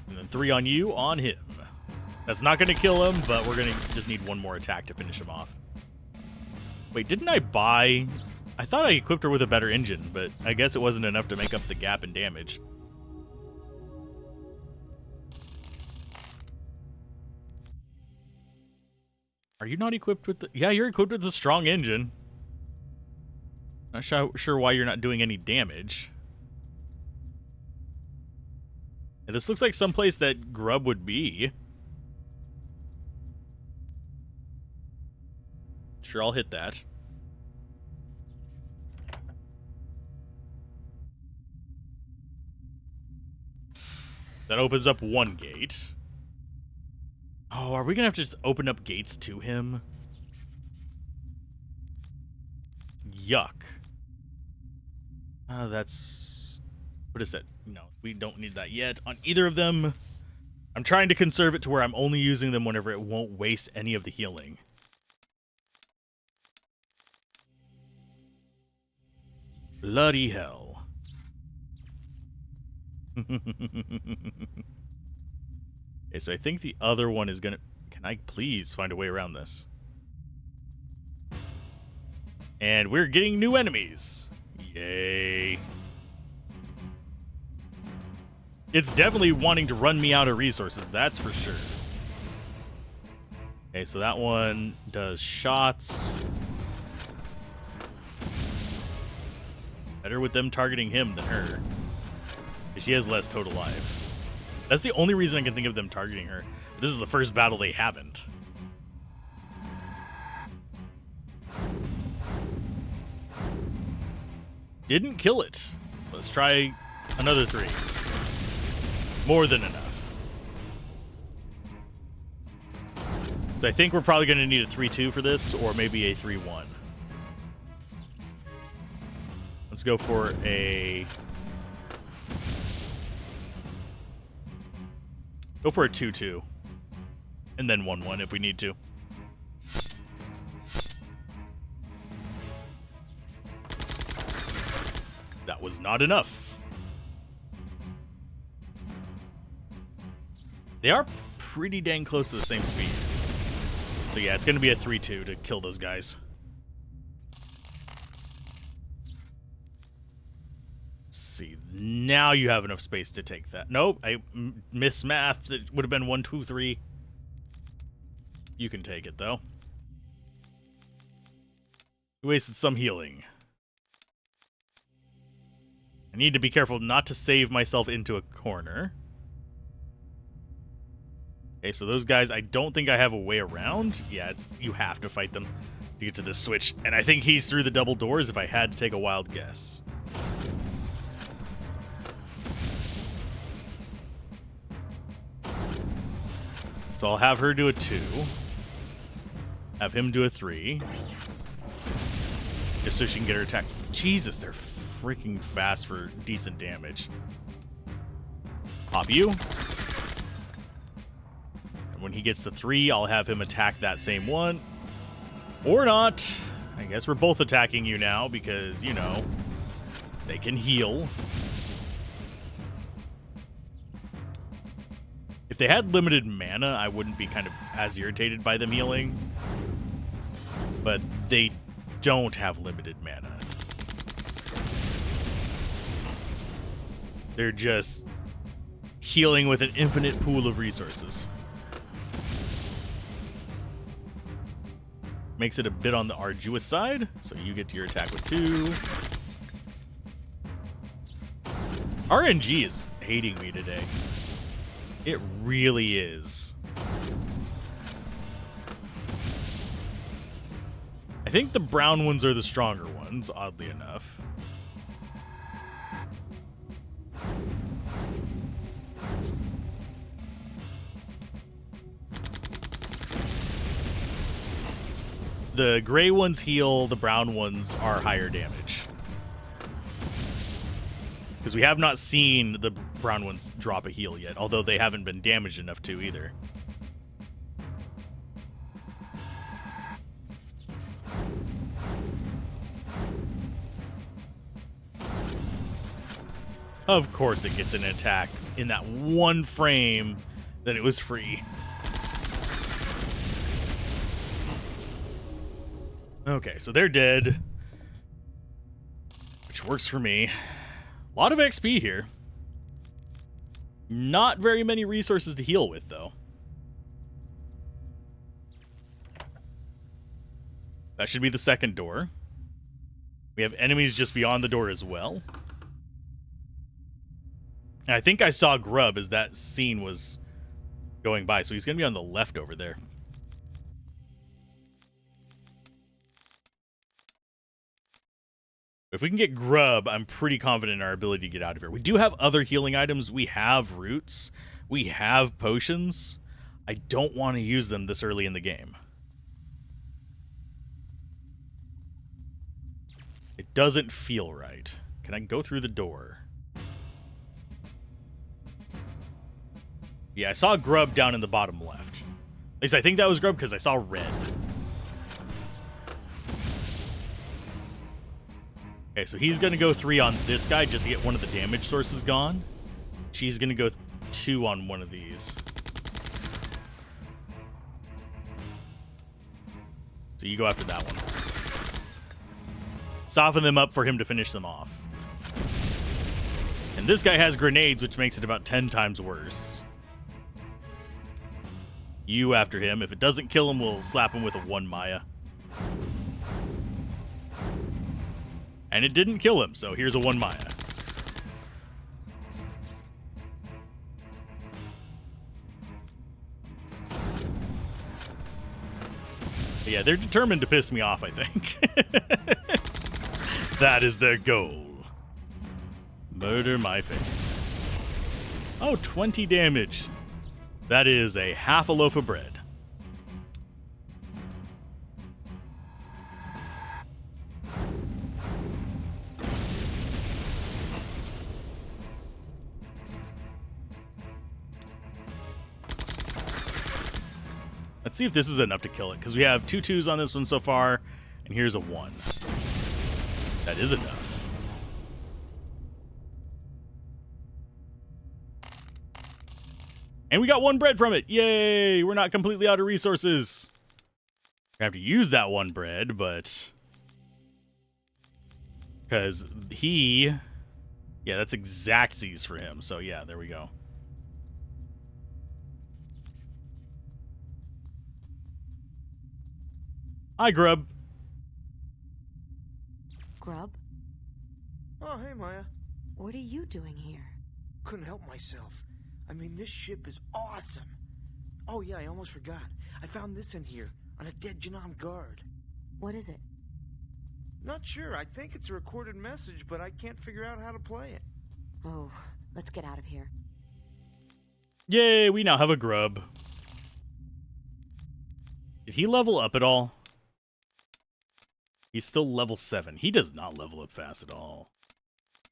And then 3 on you, on him. That's not going to kill him, but we're going to just need 1 more attack to finish him off. Wait, didn't I buy... I thought I equipped her with a better engine, but I guess it wasn't enough to make up the gap in damage. Are you not equipped with the... Yeah, you're equipped with the strong engine. Not sure why you're not doing any damage. And this looks like someplace that grub would be. Sure, I'll hit that. That opens up 1 gate. Oh, are we gonna have to just open up gates to him? Yuck. That's... What is it? No, we don't need that yet on either of them. I'm trying to conserve it to where I'm only using them whenever it won't waste any of the healing. Bloody hell. Okay, so I think the other one is gonna... Can I please find a way around this? And we're getting new enemies. Yay. It's definitely wanting to run me out of resources, that's for sure. Okay, so that one does shots. Better with them targeting him than her. She has less total life. That's the only reason I can think of them targeting her. This is the first battle they haven't. Didn't kill it. Let's try another 3. More than enough. So I think we're probably going to need a 3-2 for this, or maybe a 3-1. Let's go for a... Go for a 2-2. And then 1-1 if we need to. That was not enough. They are pretty dang close to the same speed. So yeah, it's going to be a 3-2 to kill those guys. Let's see. Now you have enough space to take that. Nope, I missed math. It would have been 1, 2, 3. You can take it, though. You wasted some healing. I need to be careful not to save myself into a corner. Okay, so those guys, I don't think I have a way around. Yeah, you have to fight them to get to this switch. And I think he's through the double doors if I had to take a wild guess. So I'll have her do a 2. Have him do a 3. Just so she can get her attack. Jesus, they're freaking fast for decent damage. Pop you. And when he gets to 3, I'll have him attack that same one. Or not. I guess we're both attacking you now because, you know, they can heal. If they had limited mana, I wouldn't be kind of as irritated by them healing. But they don't have limited mana. They're just healing with an infinite pool of resources. Makes it a bit on the arduous side, so you get to your attack with 2. RNG is hating me today. It really is. I think the brown ones are the stronger ones, oddly enough. The gray ones heal, the brown ones are higher damage. Because we have not seen the brown ones drop a heal yet, although they haven't been damaged enough to either. Of course it gets an attack in that one frame that it was free. Okay, so they're dead. Which works for me. A lot of XP here. Not very many resources to heal with, though. That should be the second door. We have enemies just beyond the door as well. And I think I saw Grub as that scene was going by, so he's going to be on the left over there. If we can get Grub, I'm pretty confident in our ability to get out of here. We do have other healing items. We have roots. We have potions. I don't want to use them this early in the game. It doesn't feel right. Can I go through the door? Yeah, I saw Grub down in the bottom left. At least I think that was Grub because I saw red. Okay, so he's going to go 3 on this guy just to get one of the damage sources gone. She's going to go 2 on one of these. So you go after that one. Soften them up for him to finish them off. And this guy has grenades, which makes it about 10 times worse. You after him. If it doesn't kill him, we'll slap him with a 1 Maya. And it didn't kill him, so here's a 1 Maya. But yeah, they're determined to piss me off, I think. That is their goal. Murder my face. Oh, 20 damage. That is a half a loaf of bread. Let's see if this is enough to kill it, because we have 2 2s on this one so far, and here's a 1. That is enough. And we got 1 bread from it. Yay! We're not completely out of resources. We have to use that 1 bread, but... because he... yeah, that's exactsies for him. So yeah, there we go. Hi, Grub. Grub? Oh, hey, Maya. What are you doing here? Couldn't help myself. I mean, this ship is awesome. Oh, yeah, I almost forgot. I found this in here, on a dead Janam guard. What is it? Not sure. I think it's a recorded message, but I can't figure out how to play it. Oh, let's get out of here. Yay, we now have a Grub. Did he level up at all? He's still level 7. He does not level up fast at all.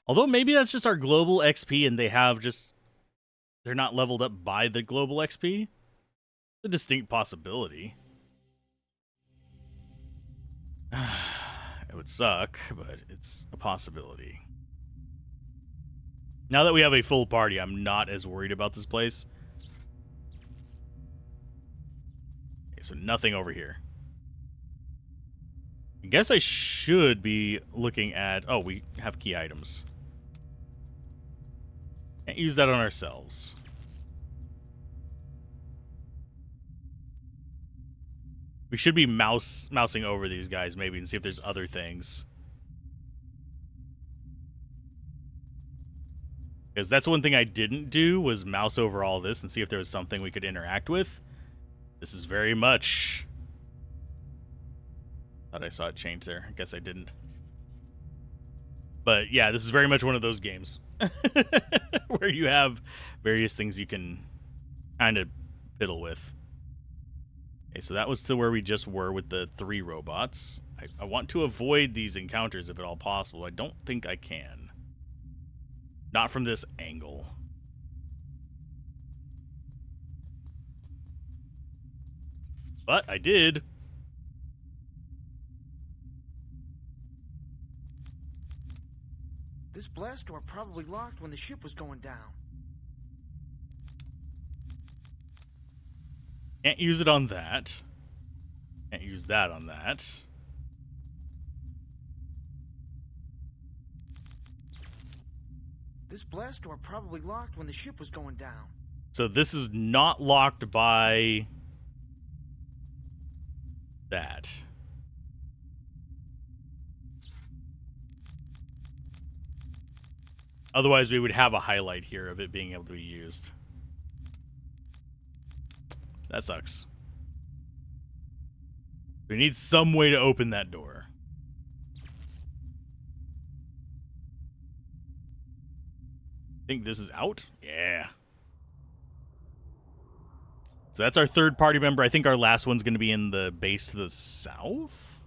Although maybe that's just our global XP and they have just... they're not leveled up by the global XP. A distinct possibility. It would suck, but it's a possibility. Now that we have a full party, I'm not as worried about this place. Okay, so nothing over here. I guess I should be looking at... oh, we have key items. Can't use that on ourselves. We should be mousing over these guys maybe and see if there's other things. Because that's one thing I didn't do was mouse over all this and see if there was something we could interact with. This is very much... thought I saw it change there. I guess I didn't. But yeah, this is very much one of those games where you have various things you can kind of fiddle with. Okay, so that was to where we just were with the 3 robots. I want to avoid these encounters if at all possible. I don't think I can. Not from this angle. But I did. This blast door probably locked when the ship was going down. Can't use it on that. Can't use that on that. This blast door probably locked when the ship was going down. So this is not locked by that. Otherwise, we would have a highlight here of it being able to be used. That sucks. We need some way to open that door. Think this is out? Yeah. So that's our 3rd party member. I think our last one's going to be in the base to the south.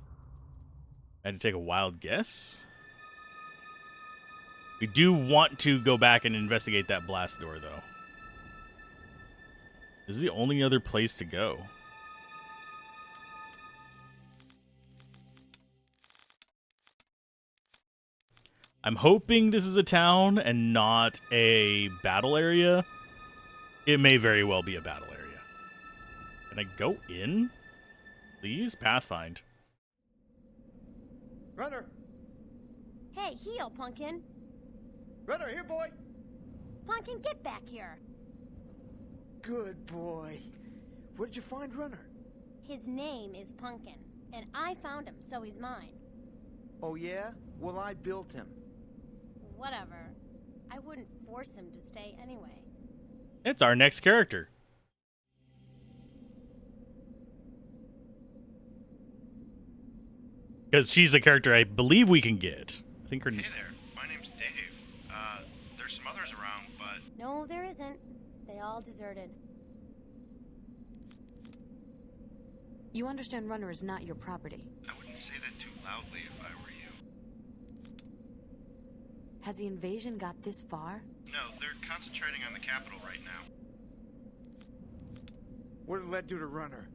I had to take a wild guess. We do want to go back and investigate that blast door, though. This is the only other place to go. I'm hoping this is a town and not a battle area. It may very well be a battle area. Can I go in? Please, Pathfind. Runner! Hey, heel, Pumpkin. Runner, here, boy! Pumpkin, get back here. Good boy. Where did you find Runner? His name is Pumpkin, and I found him, so he's mine. Oh, yeah? Well, I built him. Whatever. I wouldn't force him to stay anyway. It's our next character. Because she's a character I believe we can get. I think her... Hey there, my name's Dave. there's some others around, but... No, there isn't. They all deserted. You understand Runner is not your property. I wouldn't say that too loudly if I were you. Has the invasion got this far? No, they're concentrating on the capital right now. What did Led do to Runner?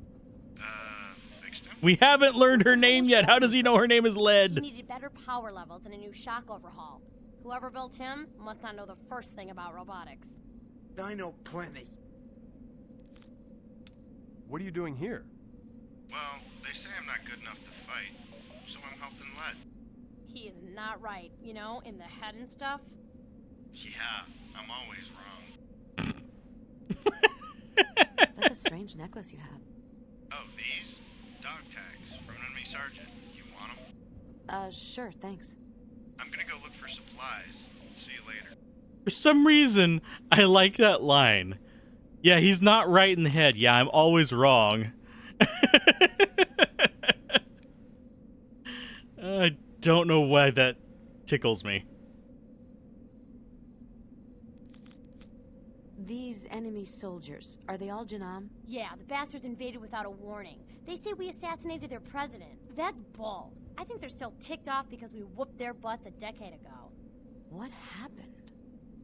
Fixed him? We haven't learned her name yet. How does he know her name is He Lead? needed better power levels and a new shock overhaul. Whoever built him must not know the first thing about robotics. I know plenty. What are you doing here? Well, they say I'm not good enough to fight, so I'm helping Led. He is not right, you know, in the head and stuff. Yeah, I'm always wrong. That's a strange necklace you have. Oh, these? Dog tags from an enemy sergeant. You want them? Sure, thanks. I'm gonna go look for supplies. See you later. For some reason, I like that line. Yeah, he's not right in the head. Yeah, I'm always wrong. I don't know why that tickles me. These enemy soldiers, are they all Janam? Yeah, the bastards invaded without a warning. They say we assassinated their president. That's bull. I think they're still ticked off because we whooped their butts a decade ago. What happened?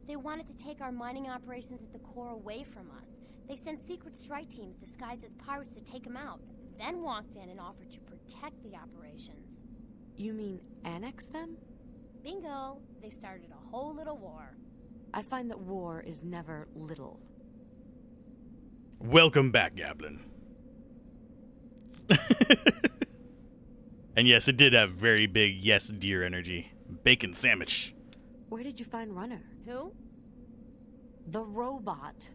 They wanted to take our mining operations at the core away from us. They sent secret strike teams disguised as pirates to take them out, then walked in and offered to protect the operations. You mean annex them? Bingo! They started a whole little war. I find that war is never little. Welcome back, Gablin. And yes, it did have very big yes deer energy. Bacon sandwich. Where did you find Runner? Who? The robot.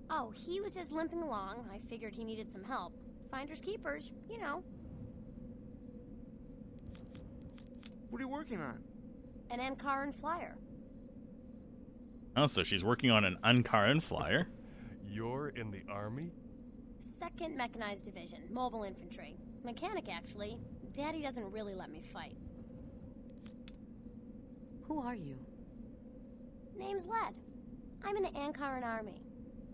Oh, he was just limping along. I figured he needed some help. Finders keepers, you know. What are you working on? An Ankaran flyer. Oh, so she's working on an Ankaran flyer. You're in the army? 2nd Mechanized Division, mobile infantry. Mechanic, actually. Daddy doesn't really let me fight. Who are you? Name's Led. I'm in the Ankaran army.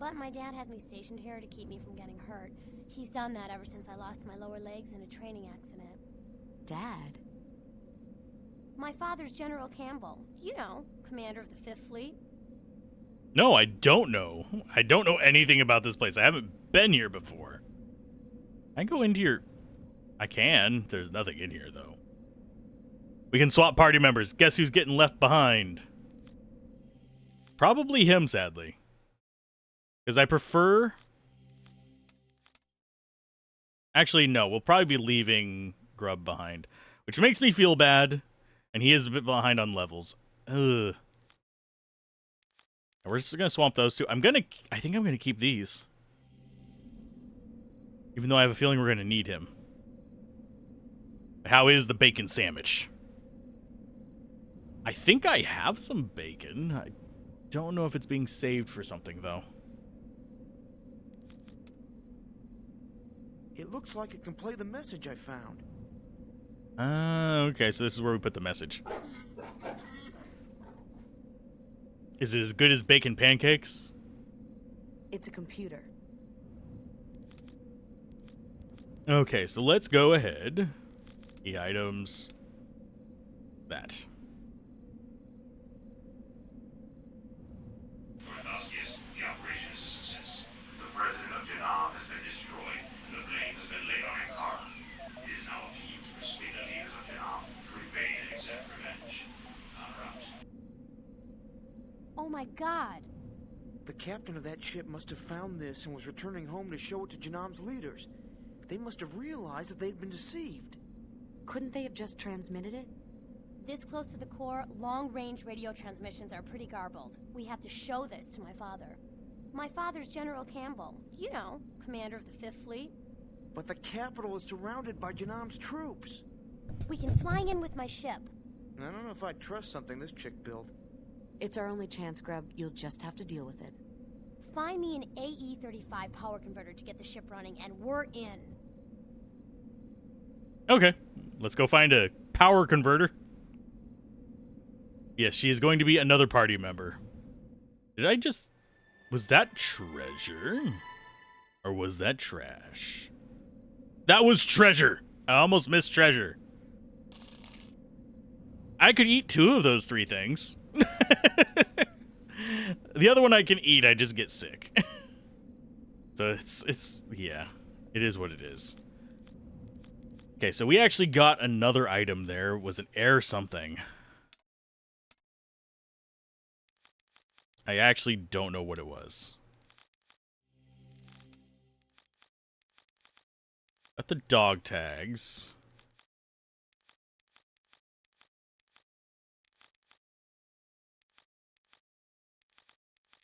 But my dad has me stationed here to keep me from getting hurt. He's done that ever since I lost my lower legs in a training accident. Dad? My father's General Campbell. You know, commander of the 5th Fleet. No, I don't know. I don't know anything about this place. I haven't been here before. I go into your... I can. There's nothing in here, though. We can swap party members. Guess who's getting left behind? Probably him, sadly. Because I prefer... Actually, no. We'll probably be leaving Grub behind. Which makes me feel bad. And he is a bit behind on levels. Ugh. We're just gonna swamp those two. I think I'm gonna keep these. Even though I have a feeling we're gonna need him. How is the bacon sandwich? I think I have some bacon. I don't know if it's being saved for something, though. It looks like it can play the message I found. Okay, so this is where we put the message. Is it as good as bacon pancakes? It's a computer. Okay, so let's go ahead. The items. That. Yes, the operation is a success. The president of Janam has been destroyed, and the blame has been laid on Ankara. It is now up to you to persuade the leaders of Janam to invade and accept revenge. Out. Oh my god. The captain of that ship must have found this and was returning home to show it to Janam's leaders. They must have realized that they'd been deceived. Couldn't they have just transmitted it? This close to the core, long-range radio transmissions are pretty garbled. We have to show this to my father. My father's General Campbell. You know, commander of the 5th Fleet. But the capital is surrounded by Janam's troops. We can fly in with my ship. I don't know if I'd trust something this chick built. It's our only chance, Grub. You'll just have to deal with it. Find me an AE-35 power converter to get the ship running, and we're in. Okay, let's go find a power converter. Yes, she is going to be another party member. Did I just... Was that treasure? Or was that trash? That was treasure! I almost missed treasure. I could eat 2 of those 3 things. The other one I can eat, I just get sick. So it's yeah, it is what it is. Okay, so we actually got another item there. Was an air something. I actually don't know what it was. Got the dog tags.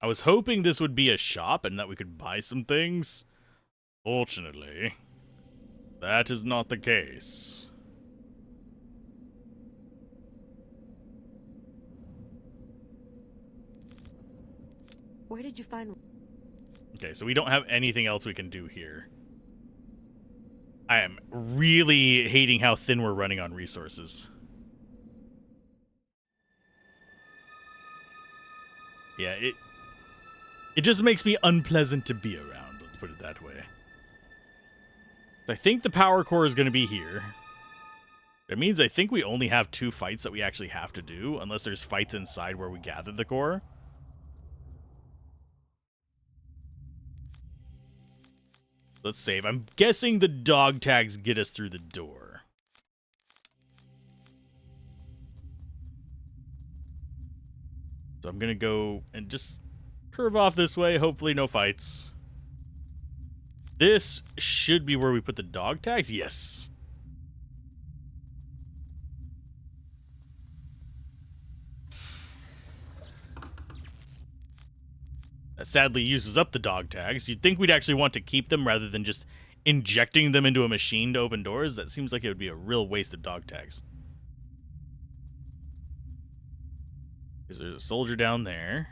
I was hoping this would be a shop and that we could buy some things. Fortunately, that is not the case. Where did you find... Okay, so we don't have anything else we can do here. I am really hating how thin we're running on resources. Yeah, it just makes me unpleasant to be around, let's put it that way. So I think the power core is going to be here. That means I think we only have 2 fights that we actually have to do, unless there's fights inside where we gather the core. Let's save. I'm guessing the dog tags get us through the door. So I'm going to go and just curve off this way. Hopefully no fights. This should be where we put the dog tags. Yes. That sadly uses up the dog tags. You'd think we'd actually want to keep them rather than just injecting them into a machine to open doors. That seems like it would be a real waste of dog tags. Because there's a soldier down there.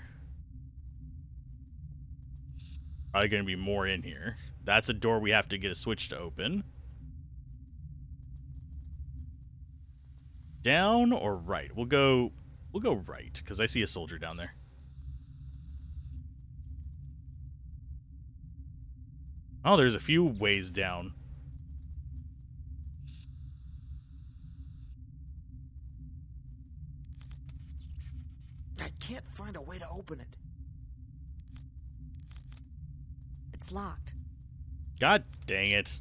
Probably going to be more in here. That's a door we have to get a switch to open. Down or right? We'll go right, because I see a soldier down there. Oh, there's a few ways down. I can't find a way to open it. It's locked. God dang it.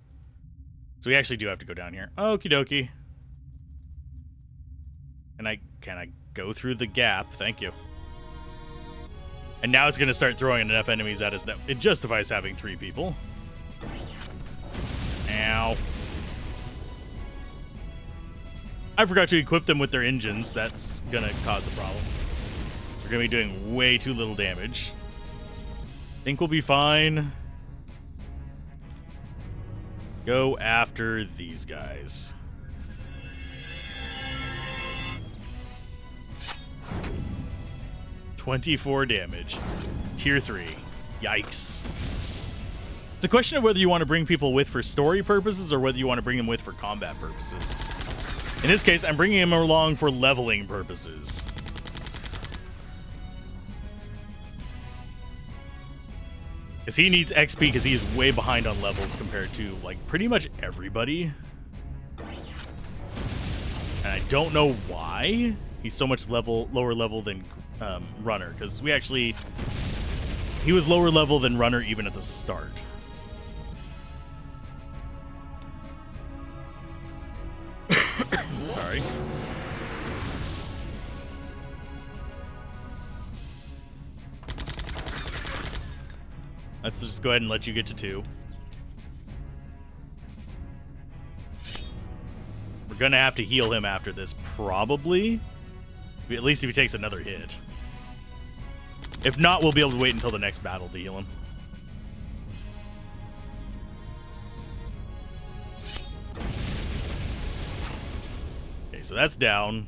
So we actually do have to go down here. Okie dokie. Can I go through the gap? Thank you. And now it's going to start throwing enough enemies at us that it justifies having 3 people. Ow. I forgot to equip them with their engines. That's going to cause a problem. We're going to be doing way too little damage. Think we'll be fine. Go after these guys. $24 damage. Tier 3. Yikes. It's a question of whether you want to bring people with for story purposes or whether you want to bring them with for combat purposes. In this case, I'm bringing him along for leveling purposes. Because he needs XP because he is way behind on levels compared to, like, pretty much everybody. And I don't know why he's so much lower level than Runner. Because he was lower level than Runner even at the start. Sorry. Let's just go ahead and let you get to 2. We're gonna have to heal him after this, probably. At least if he takes another hit. If not, we'll be able to wait until the next battle to heal him. Okay, so that's down.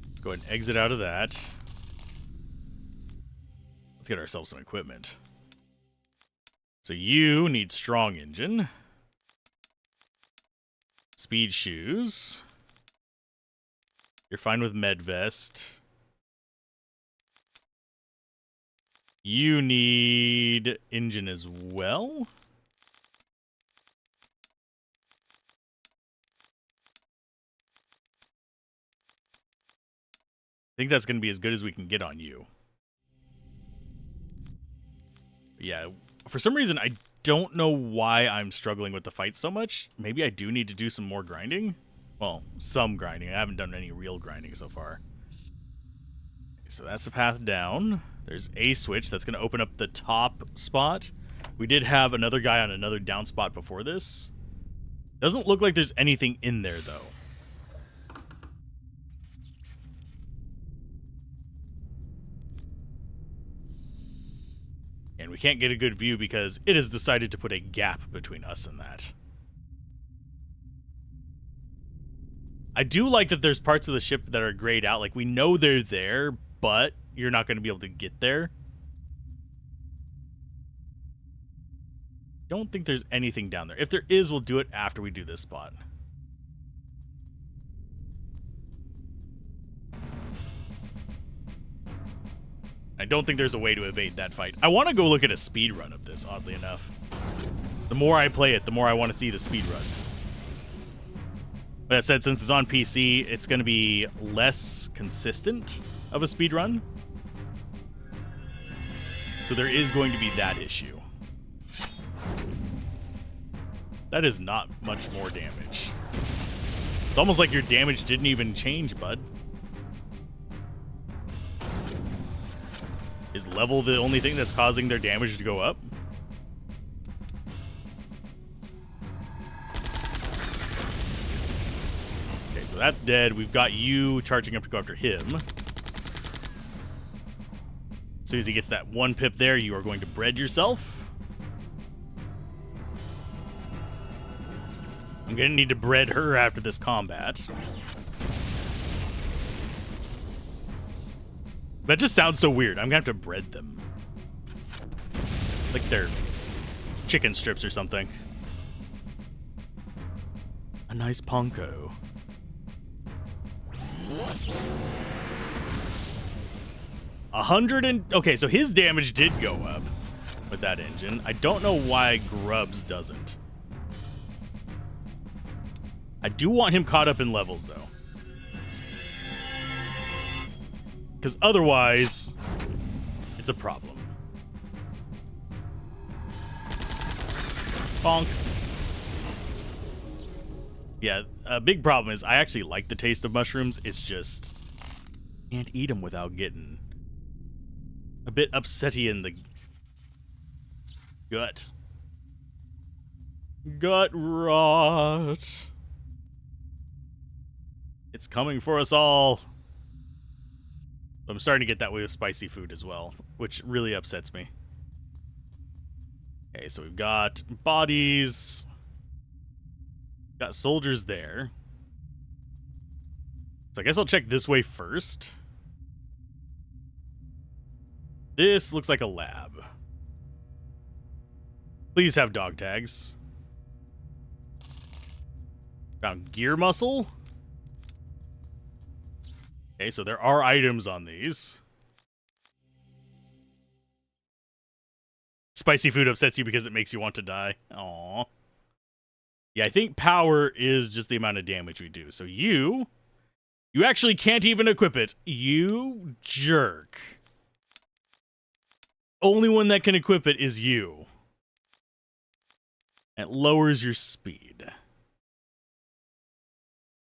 Let's go ahead and exit out of that. Let's get ourselves some equipment. So you need strong engine. Speed shoes. You're fine with med vest. You need engine as well. I think that's going to be as good as we can get on you. Yeah, for some reason, I don't know why I'm struggling with the fight so much. Maybe I do need to do some more grinding. Well, some grinding. I haven't done any real grinding so far. So that's the path down. There's a switch that's going to open up the top spot. We did have another guy on another down spot before this. Doesn't look like there's anything in there, though. And we can't get a good view because it has decided to put a gap between us and that. I do like that there's parts of the ship that are grayed out. Like, we know they're there, but you're not going to be able to get there. Don't think there's anything down there. If there is, we'll do it after we do this spot. I don't think there's a way to evade that fight. I want to go look at a speed run of this, oddly enough. The more I play it, the more I want to see the speed run. That said, since it's on PC, it's going to be less consistent of a speed run. So there is going to be that issue. That is not much more damage. It's almost like your damage didn't even change, bud. Is level the only thing that's causing their damage to go up? Okay, so that's dead. We've got you charging up to go after him. As soon as he gets that one pip there, you are going to bread yourself. I'm going to need to bread her after this combat. That just sounds so weird. I'm going to have to bread them. Like they're chicken strips or something. A nice ponko. Okay, so his damage did go up with that engine. I don't know why Grub's doesn't. I do want him caught up in levels, though. Because otherwise, it's a problem. Bonk. Yeah, a big problem is I actually like the taste of mushrooms. It's just, can't eat them without getting a bit upsetty in the gut. Gut rot. It's coming for us all. I'm starting to get that way with spicy food as well, which really upsets me. Okay, so we've got bodies. Got soldiers there. So I guess I'll check this way first. This looks like a lab. Please have dog tags. Found gear muscle. Okay, so there are items on these. Spicy food upsets you because it makes you want to die. Aww. Yeah, I think power is just the amount of damage we do. So you actually can't even equip it. You jerk. Only one that can equip it is you. It lowers your speed.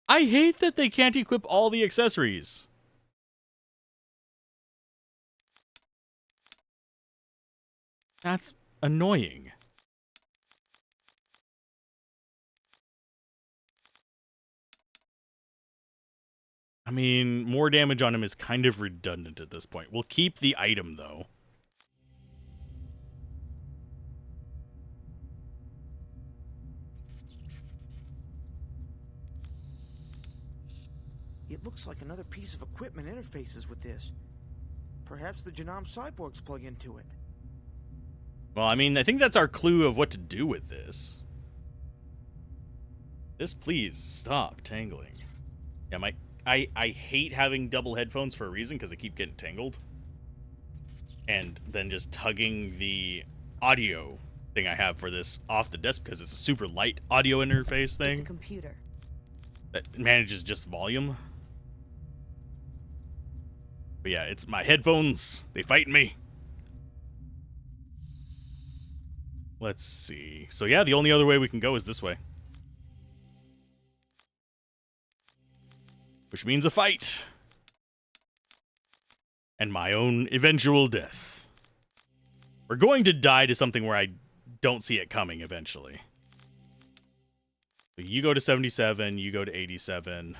I hate that they can't equip all the accessories. That's annoying. I mean, more damage on him is kind of redundant at this point. We'll keep the item, though. It looks like another piece of equipment interfaces with this. Perhaps the Janam cyborgs plug into it. Well, I mean, I think that's our clue of what to do with this. This, please, stop tangling. Yeah, I hate having double headphones for a reason, because they keep getting tangled. and then just tugging the audio thing I have for this off the desk because it's a super light audio interface thing. It's a computer that manages just volume. But yeah, it's my headphones. They fight me. Let's see. So yeah, the only other way we can go is this way. Which means a fight. And my own eventual death. We're going to die to something where I don't see it coming eventually. So you go to 77, you go to 87.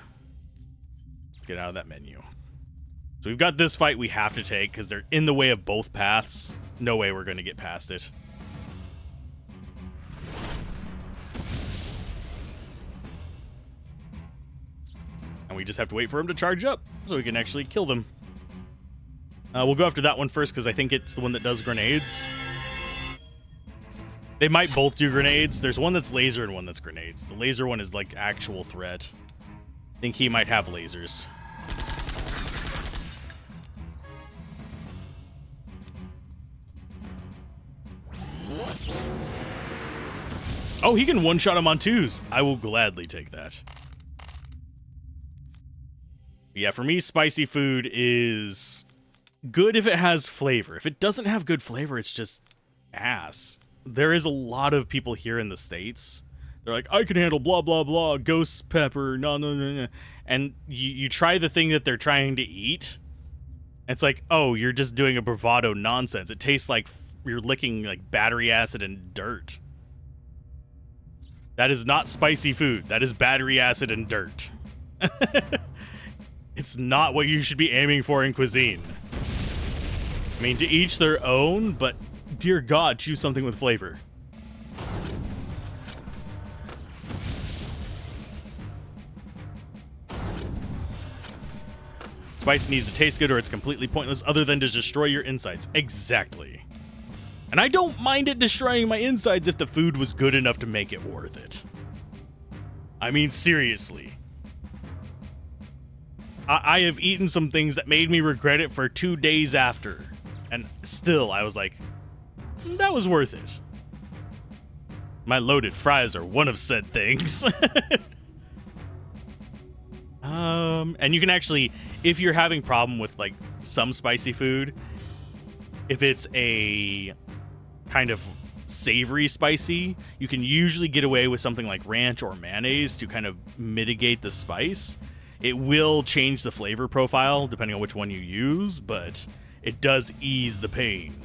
Let's get out of that menu. So we've got this fight we have to take because they're in the way of both paths. No way we're going to get past it. And we just have to wait for him to charge up so we can actually kill them. We'll go after that one first because I think it's the one that does grenades. They might both do grenades. There's one that's laser and one that's grenades. The laser one is like actual threat. I think he might have lasers. Oh, he can one-shot him on twos. I will gladly take that. Yeah, for me, spicy food is good if it has flavor. If it doesn't have good flavor, it's just ass. There is a lot of people here in the States. They're like, I can handle blah, blah, blah, ghost pepper, no. And you try the thing that they're trying to eat. And it's like, oh, you're just doing a bravado nonsense. It tastes like you're licking like battery acid and dirt. That is not spicy food. That is battery acid and dirt. It's not what you should be aiming for in cuisine. I mean, to each their own, but dear God, choose something with flavor. Spice needs to taste good or it's completely pointless other than to destroy your insides. Exactly. And I don't mind it destroying my insides if the food was good enough to make it worth it. I mean, seriously. I have eaten some things that made me regret it for 2 days after. And still, I was like, that was worth it. My loaded fries are one of said things. And you can actually, if you're having problem with like some spicy food, if it's a kind of savory spicy, you can usually get away with something like ranch or mayonnaise to kind of mitigate the spice. It will change the flavor profile depending on which one you use, but it does ease the pain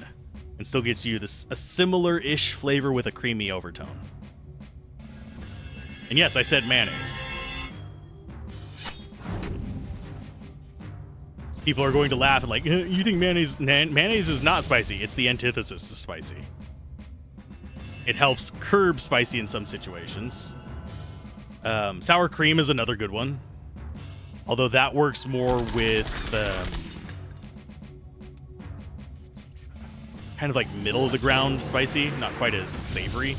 and still gets you this a similar-ish flavor with a creamy overtone. And yes, I said mayonnaise. People are going to laugh and like, you think mayonnaise is not spicy? It's the antithesis to spicy. It helps curb spicy in some situations. Sour cream is another good one. Although that works more with kind of like middle of the ground spicy, not quite as savory.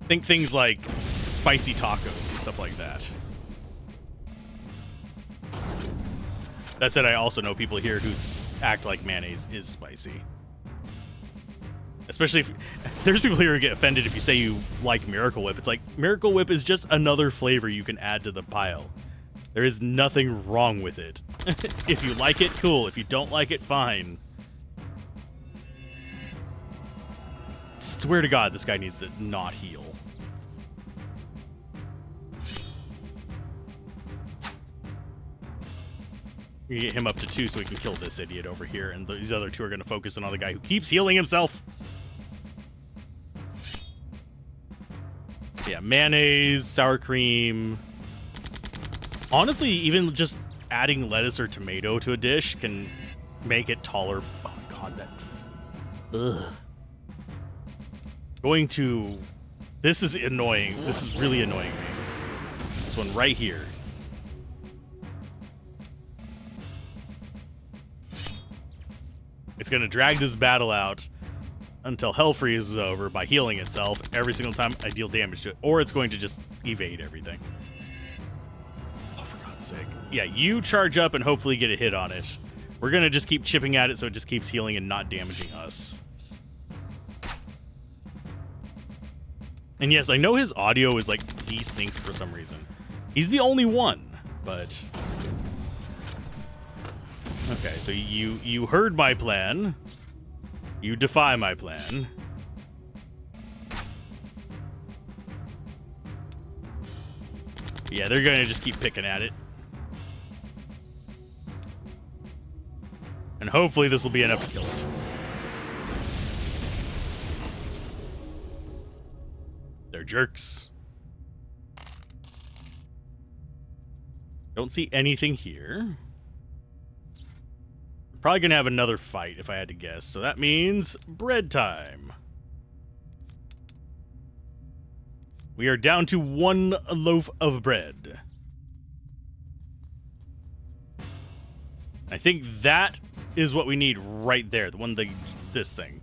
Think things like spicy tacos and stuff like that. That said, I also know people here who act like mayonnaise is spicy. Especially if there's people here who get offended if you say you like Miracle Whip. It's like, Miracle Whip is just another flavor you can add to the pile. There is nothing wrong with it. If you like it, cool. If you don't like it, fine. Swear to God, this guy needs to not heal. We get him up to 2 so we can kill this idiot over here, and these other 2 are going to focus on the guy who keeps healing himself. Yeah, mayonnaise, sour cream. Honestly, even just adding lettuce or tomato to a dish can make it taller. Oh God, that. Ugh. Going to. This is annoying. This is really annoying me. This one right here. It's going to drag this battle out until hell freezes over by healing itself every single time I deal damage to it. Or it's going to just evade everything. Oh, for God's sake. Yeah, you charge up and hopefully get a hit on it. We're gonna just keep chipping at it so it just keeps healing and not damaging us. And yes, I know his audio is like desynced for some reason. He's the only one, but... Okay, so you heard my plan. You defy my plan. Yeah, they're gonna just keep picking at it. And hopefully this will be enough to kill it. They're jerks. Don't see anything here. Probably gonna have another fight if I had to guess. So that means bread time. We are down to 1 loaf of bread. I think that is what we need right there. This thing.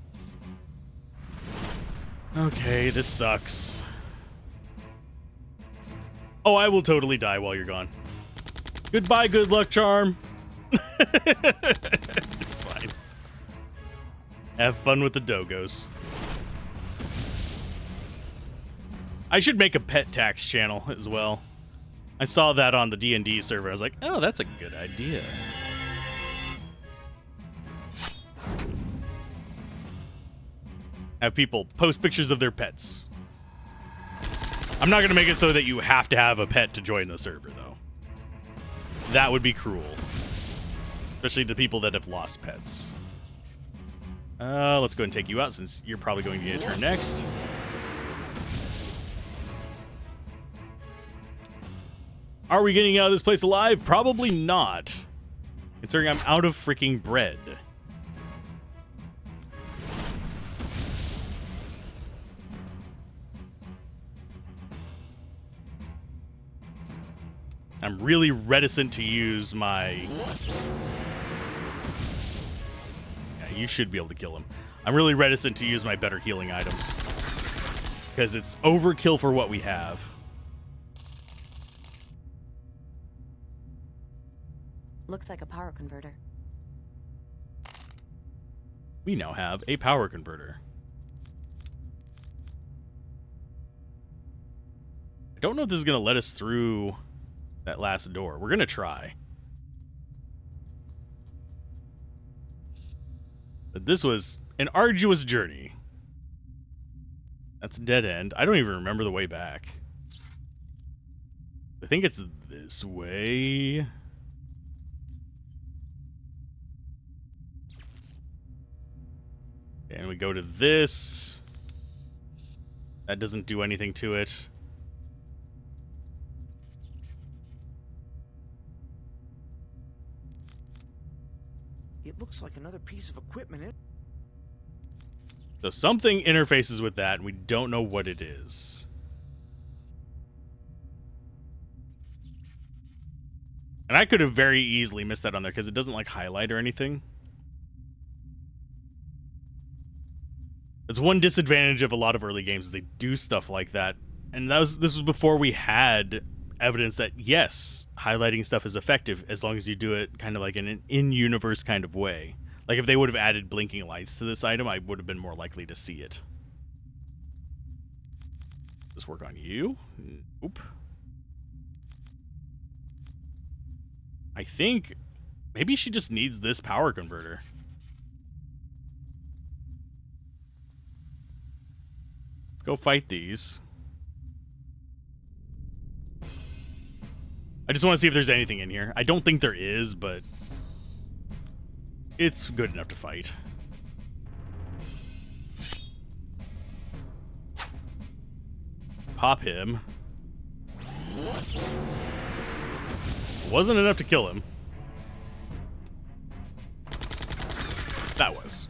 Okay, this sucks. Oh, I will totally die while you're gone. Goodbye, good luck charm. It's fine. Have fun with the dogos. I should make a pet tax channel as well. I saw that on the D&D server. I was like, oh, that's a good idea. Have people post pictures of their pets. I'm not going to make it so that you have to have a pet to join the server, though. That would be cruel. Especially to people that have lost pets. Let's go ahead and take you out since you're probably going to get a turn next. Are we getting out of this place alive? Probably not. Considering I'm out of freaking bread. I'm really reticent to use my... Yeah, you should be able to kill him. I'm really reticent to use my better healing items. Because it's overkill for what we have. Looks like a power converter. We now have a power converter. I don't know if this is going to let us through that last door. We're going to try. But this was an arduous journey. That's a dead end. I don't even remember the way back. I think it's this way. And we go to this. That doesn't do anything to it. It looks like another piece of equipment. So something interfaces with that, and we don't know what it is. And I could have very easily missed that on there because it doesn't like highlight or anything. That's one disadvantage of a lot of early games is they do stuff like that. And this was before we had evidence that, yes, highlighting stuff is effective as long as you do it kind of like in an in-universe kind of way. Like if they would have added blinking lights to this item, I would have been more likely to see it. Does this work on you? Nope. I think maybe she just needs this power converter. Let's go fight these. I just want to see if there's anything in here. I don't think there is, but it's good enough to fight. Pop him. Wasn't enough to kill him. That was.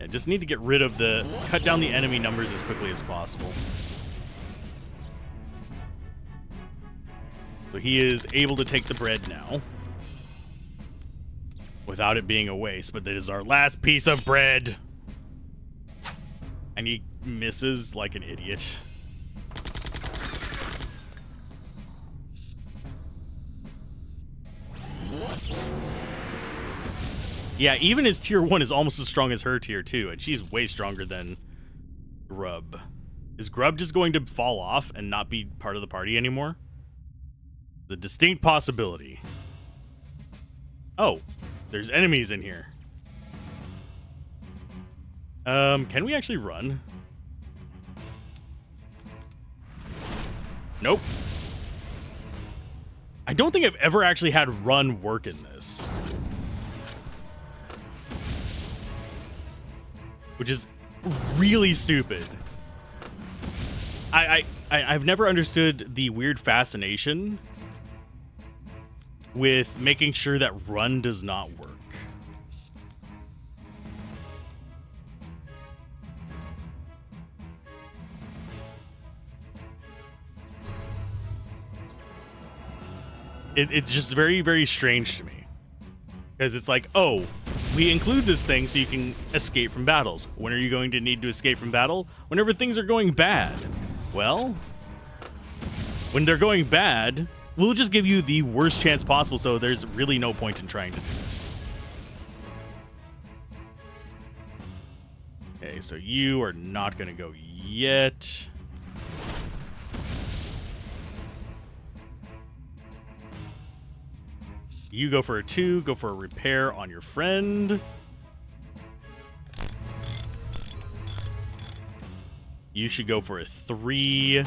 Yeah, just need to get rid of cut down the enemy numbers as quickly as possible. So he is able to take the bread now. Without it being a waste, but that is our last piece of bread. And he misses like an idiot. Yeah, even his tier 1 is almost as strong as her tier 2, and she's way stronger than Grub. Is Grub just going to fall off and not be part of the party anymore? The distinct possibility. Oh, there's enemies in here. Can we actually run? Nope. I don't think I've ever actually had run work in this. Which is really stupid. I've never understood the weird fascination with making sure that run does not work. It's just very, very strange to me. Because it's like, oh, we include this thing so you can escape from battles. When are you going to need to escape from battle? Whenever things are going bad. Well, when they're going bad, we'll just give you the worst chance possible, so there's really no point in trying to do it. Okay, so you are not going to go yet. You go for a 2, go for a repair on your friend. You should go for a 3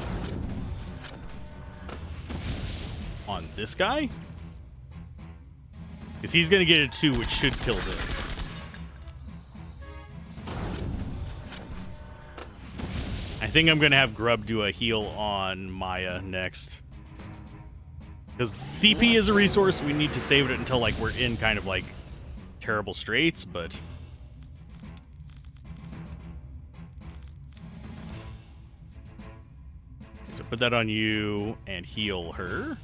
on this guy. Because he's going to get a 2, which should kill this. I think I'm going to have Grub do a heal on Maya next. Because CP is a resource, we need to save it until, like, we're in kind of, like, terrible straits, but... So put that on you and heal her.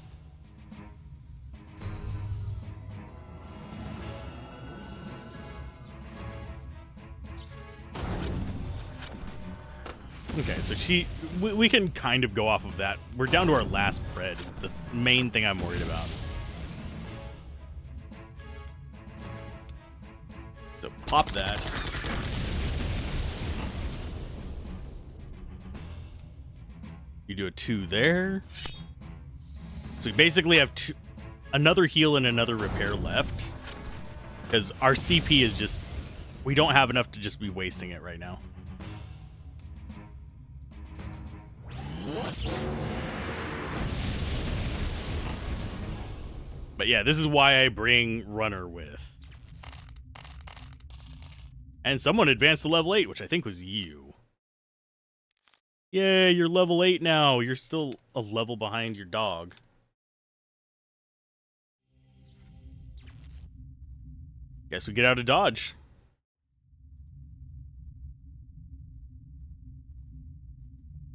Okay, so we can kind of go off of that. We're down to our last bread is the main thing I'm worried about. So pop that. You do a 2 there. So we basically have another heal and another repair left. Because our CP is just... We don't have enough to just be wasting it right now. But yeah, this is why I bring Runner with. And someone advanced to level 8, which I think was you. Yeah, you're level 8 now. You're still a level behind your dog. Guess we get out of Dodge.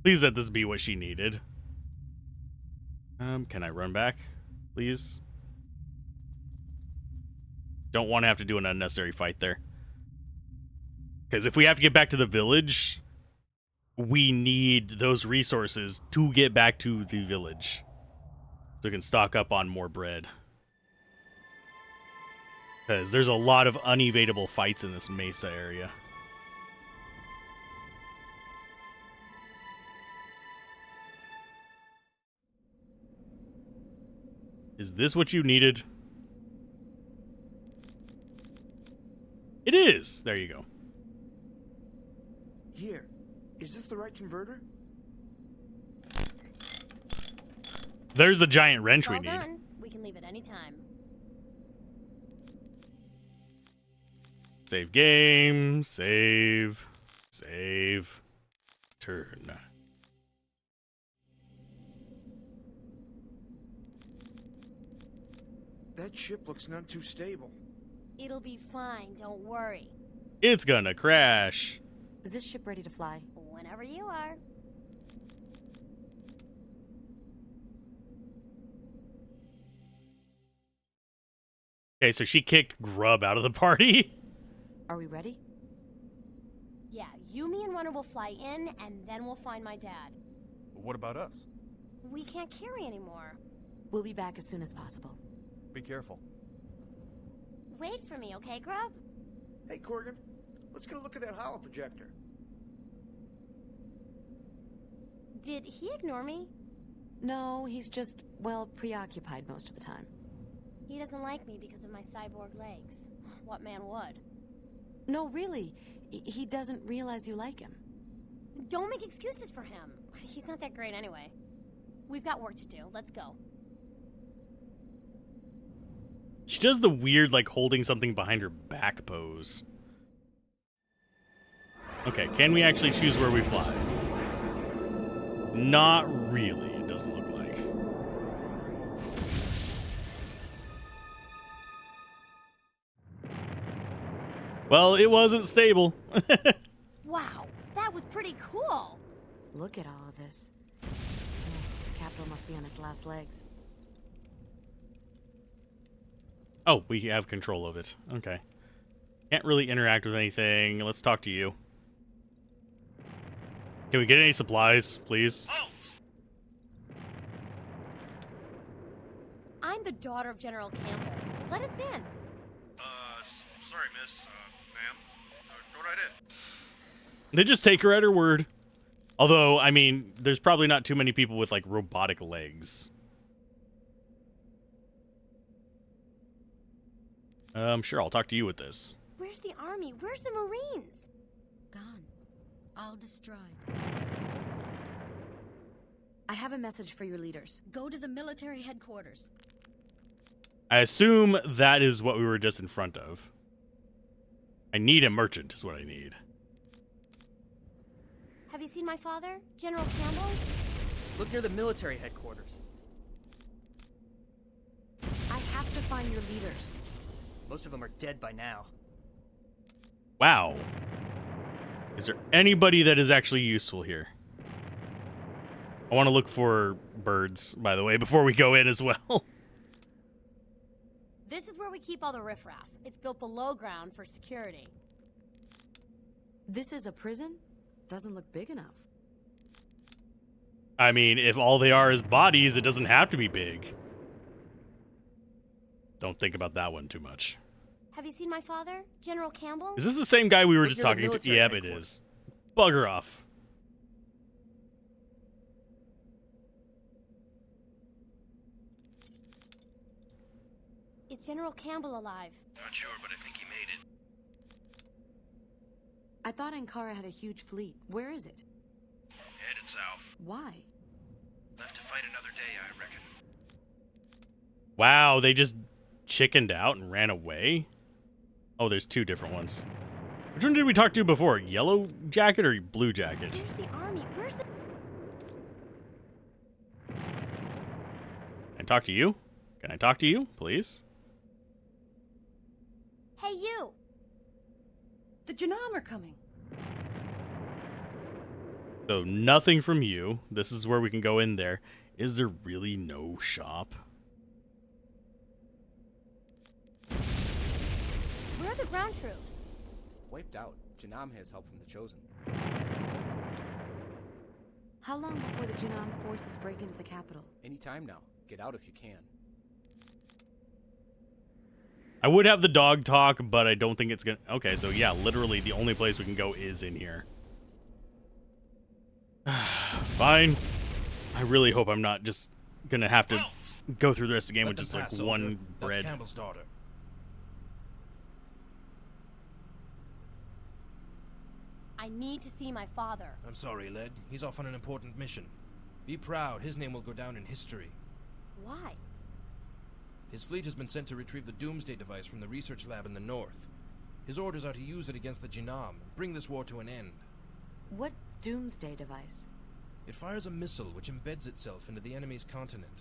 Please let this be what she needed. Can I run back, please? Don't want to have to do an unnecessary fight there. Because if we have to get back to the village, we need those resources to get back to the village. So we can stock up on more bread. Because there's a lot of unevadable fights in this mesa area. Is this what you needed? It is! There you go. Here. Is this the right converter? There's the giant wrench we All need. done. We can leave at any time. Save game. Save. Save. Turn. That ship looks none too stable. It'll be fine, don't worry. It's gonna crash. Is this ship ready to fly? Whenever you are. Okay, so she kicked Grub out of the party. Are we ready? Yeah, you, me, and Runner will fly in, and then we'll find my dad. What about us? We can't carry anymore. We'll be back as soon as possible. Be careful. Wait for me, okay, Grub? Hey, Corgan. Let's get a look at that holo projector. Did he ignore me? No, he's just, well, preoccupied most of the time. He doesn't like me because of my cyborg legs. What man would? No, really. He doesn't realize you like him. Don't make excuses for him. He's not that great anyway. We've got work to do. Let's go. She does the weird, like, holding something behind her back pose. Okay, can we actually choose where we fly? Not really, it doesn't look like. Well, it wasn't stable. Wow, that was pretty cool. Look at all of this. The capital must be on its last legs. Oh, we have control of it. Okay. Can't really interact with anything. Let's talk to you. Can we get any supplies, please? I'm the daughter of General Campbell. Let us in. Sorry, miss, ma'am. Go right in. They just take her at her word. Although, I mean, there's probably not too many people with, like, robotic legs. Sure, I'll talk to you with this. Where's the army? Where's the Marines? Gone. All destroyed. I have a message for your leaders. Go to the military headquarters. I assume that is what we were just in front of. I need a merchant is what I need. Have you seen my father, General Campbell? Look near the military headquarters. I have to find your leaders. Most of them are dead by now. Wow. Is there anybody that is actually useful here? I want to look for birds, by the way, before we go in as well. This is where we keep all the riffraff. It's built below ground for security. This is a prison? Doesn't look big enough. I mean, if all they are is bodies, it doesn't have to be big. Don't think about that one too much. Have you seen my father, General Campbell? Is this the same guy we were Look just near the talking to? military Yep, it is. Bugger off. Is General Campbell alive? Not sure, but I think he made it. I thought Ankara had a huge fleet. Where is it? Headed south. Why? Left to fight another day, I reckon. Wow, they just chickened out and ran away? Oh, there's two different ones. Which one did we talk to before? Yellow jacket or blue jacket? Where's the army? Where's the... Can I talk to you? Can I talk to you, please? Hey, you! The Janam are coming. So nothing from you. This is where we can go in there. Is there really no shop? Where are the ground troops? Wiped out. Janam has help from the Chosen. How long before the Janam forces break into the capital? Any time now. Get out if you can. I would have the dog talk, but I don't think it's gonna... Okay, so yeah, literally the only place we can go is in here. Fine. I really hope I'm not just gonna have to go through the rest of the game with just like one bread. That's Campbell's daughter. I need to see my father. I'm sorry, Led. He's off on an important mission. Be proud. His name will go down in history. Why? His fleet has been sent to retrieve the Doomsday device from the research lab in the north. His orders are to use it against the Janam and bring this war to an end. What Doomsday device? It fires a missile which embeds itself into the enemy's continent.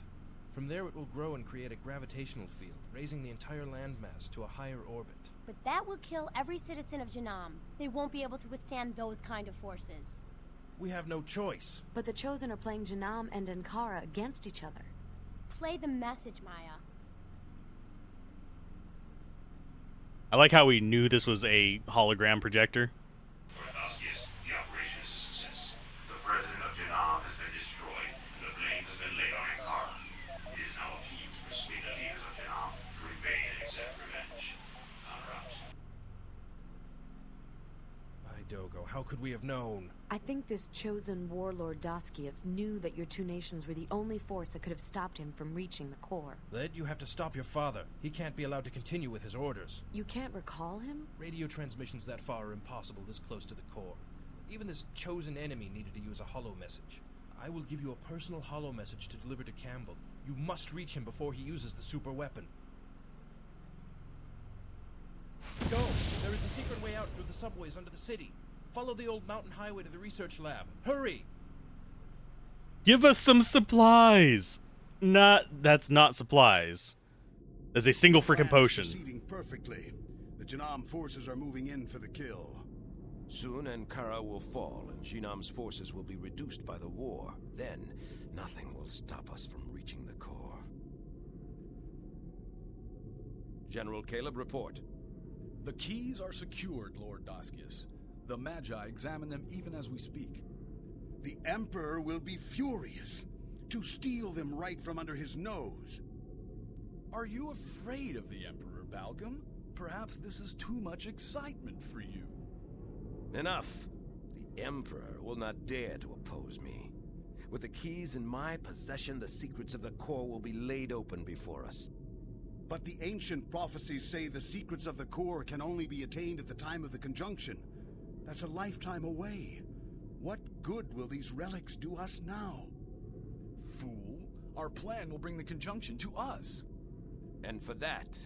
From there it will grow and create a gravitational field, raising the entire landmass to a higher orbit. But that will kill every citizen of Janam. They won't be able to withstand those kind of forces. We have no choice. But the Chosen are playing Janam and Ankara against each other. Play the message, Maya. I like how we knew this was a hologram projector. Yes, the operation is a success. The president of Janab has been destroyed, and the blame has been laid on Ankara. It is now up to you to persuade the leaders of Janab to invade and accept revenge. Dogo. How could we have known? I think this chosen warlord Daskius knew that your two nations were the only force that could have stopped him from reaching the core. Then you have to stop your father. He can't be allowed to continue with his orders. You can't recall him? Radio transmissions that far are impossible this close to the core. Even this chosen enemy needed to use a holo message. I will give you a personal holo message to deliver to Campbell. You must reach him before he uses the super weapon. Go! There is a secret way out through the subways under the city. Follow the old mountain highway to the research lab. Hurry! Give us some supplies. That's not supplies. There's a single freaking potion. Proceeding perfectly. The Janam forces are moving in for the kill. Soon Ankara will fall, and Jinam's forces will be reduced by the war. Then, nothing will stop us from reaching the core. General Caleb, report. The keys are secured, Lord Daskius. The Magi examine them even as we speak. The Emperor will be furious to steal them right from under his nose. Are you afraid of the Emperor, Balgam? Perhaps this is too much excitement for you. Enough. The Emperor will not dare to oppose me. With the keys in my possession, the secrets of the core will be laid open before us. But the ancient prophecies say the secrets of the core can only be attained at the time of the conjunction. That's a lifetime away. What good will these relics do us now? Fool, our plan will bring the conjunction to us. And for that,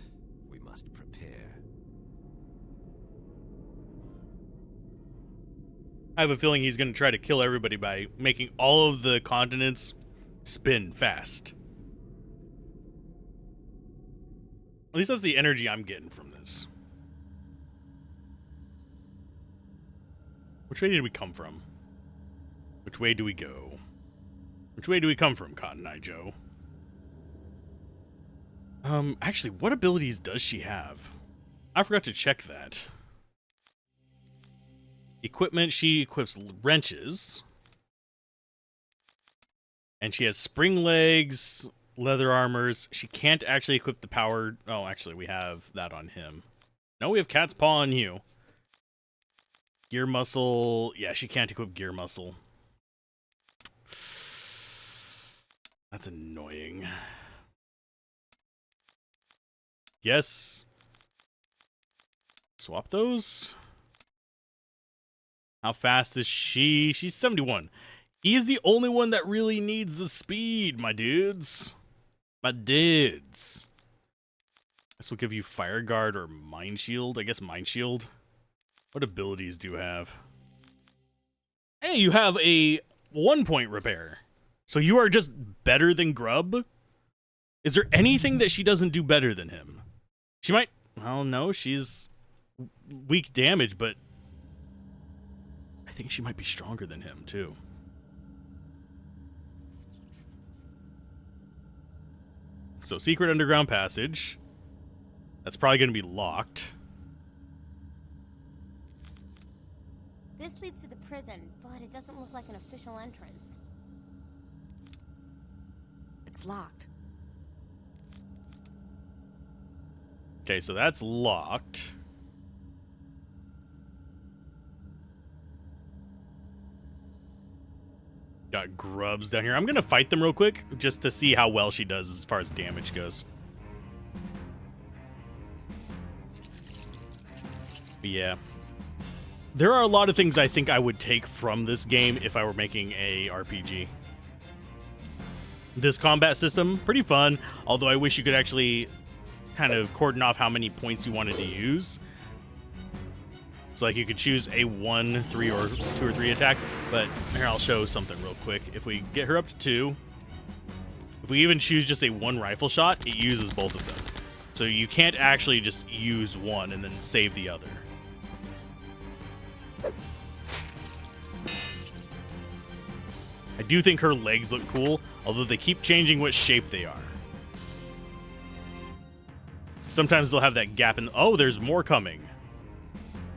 we must prepare. I have a feeling he's going to try to kill everybody by making all of the continents spin fast. At least that's the energy I'm getting from this. Which way did we come from? Which way do we go? Which way do we come from, Cotton Eye Joe? Actually, what abilities does she have? I forgot to check that. Equipment, she equips wrenches. And she has spring legs, leather armors. She can't actually equip the power. Oh, actually, we have that on him. No, we have cat's paw on you. Gear muscle. Yeah, she can't equip gear muscle. That's annoying. Yes. Swap those. How fast is she? She's 71. He is the only one that really needs the speed, my dudes. My dudes. This will give you Fire Guard or Mind Shield. I guess Mind Shield. What abilities do you have? Hey, you have a 1-point repair. So you are just better than Grub? Is there anything that she doesn't do better than him? She might... Well, no, she's weak damage, but... I think she might be stronger than him, too. So, secret underground passage. That's probably going to be locked. This leads to the prison, but it doesn't look like an official entrance. It's locked. Okay, so that's locked. Got grubs down here. I'm going to fight them real quick just to see how well she does as far as damage goes. But yeah. There are a lot of things I think I would take from this game if I were making a RPG. This combat system, pretty fun, although I wish you could actually kind of cordon off how many points you wanted to use. So like you could choose a 1, 3, or 2 or 3 attack, but here I'll show something real quick. If we get her up to 2, if we even choose just a 1 rifle shot, it uses both of them. So you can't actually just use one and then save the other. I do think her legs look cool, although they keep changing what shape they are. Sometimes they'll have that gap in... Oh, there's more coming.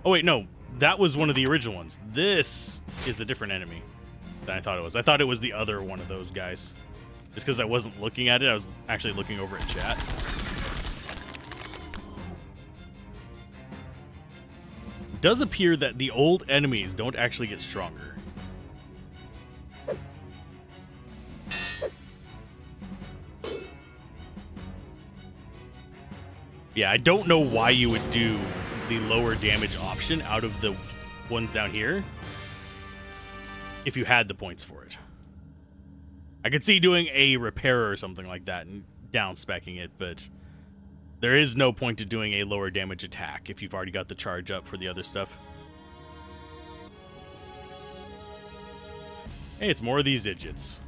Oh, wait, no. That was one of the original ones. This is a different enemy than I thought it was. I thought it was the other one of those guys. Just because I wasn't looking at it, I was actually looking over at chat. does appear that the old enemies don't actually get stronger. Yeah, I don't know why you would do the lower damage option out of the ones down here if you had the points for it. I could see doing a repair or something like that and down-speccing it, but there is no point to doing a lower damage attack if you've already got the charge up for the other stuff. Hey, it's more of these idiots.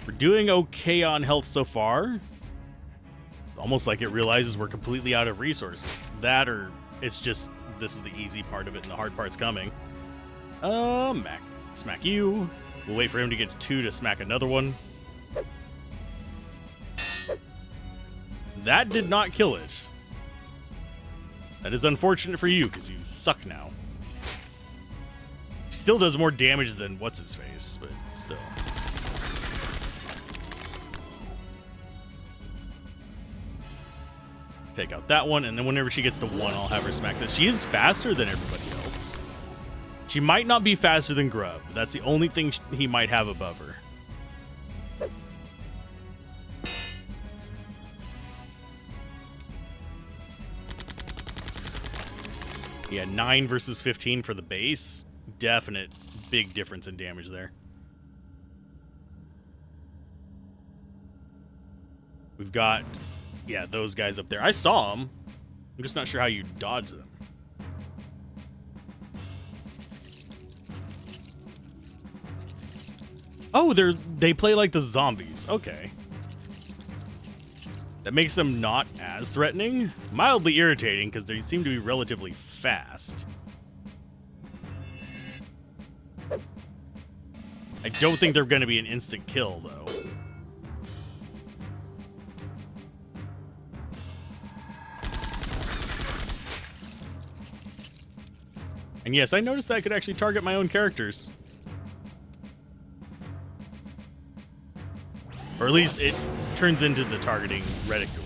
We're doing okay on health so far. It's almost like it realizes we're completely out of resources. That, or it's just this is the easy part of it and the hard part's coming. Smack you. We'll wait for him to get to 2 to smack another one. That did not kill it. That is unfortunate for you, because you suck now. She still does more damage than what's-his-face, but still. Take out that one, and then whenever she gets to 1, I'll have her smack this. She is faster than everybody else. She might not be faster than Grub. But that's the only thing he might have above her. Yeah, 9 versus 15 for the base. Definite big difference in damage there. We've got, yeah, those guys up there. I saw them. I'm just not sure how you dodge them. Oh, they play like the zombies. Okay. That makes them not as threatening. Mildly irritating because they seem to be relatively fast. I don't think they're going to be an instant kill, though. And yes, I noticed that I could actually target my own characters. Or at least it turns into the targeting reticule.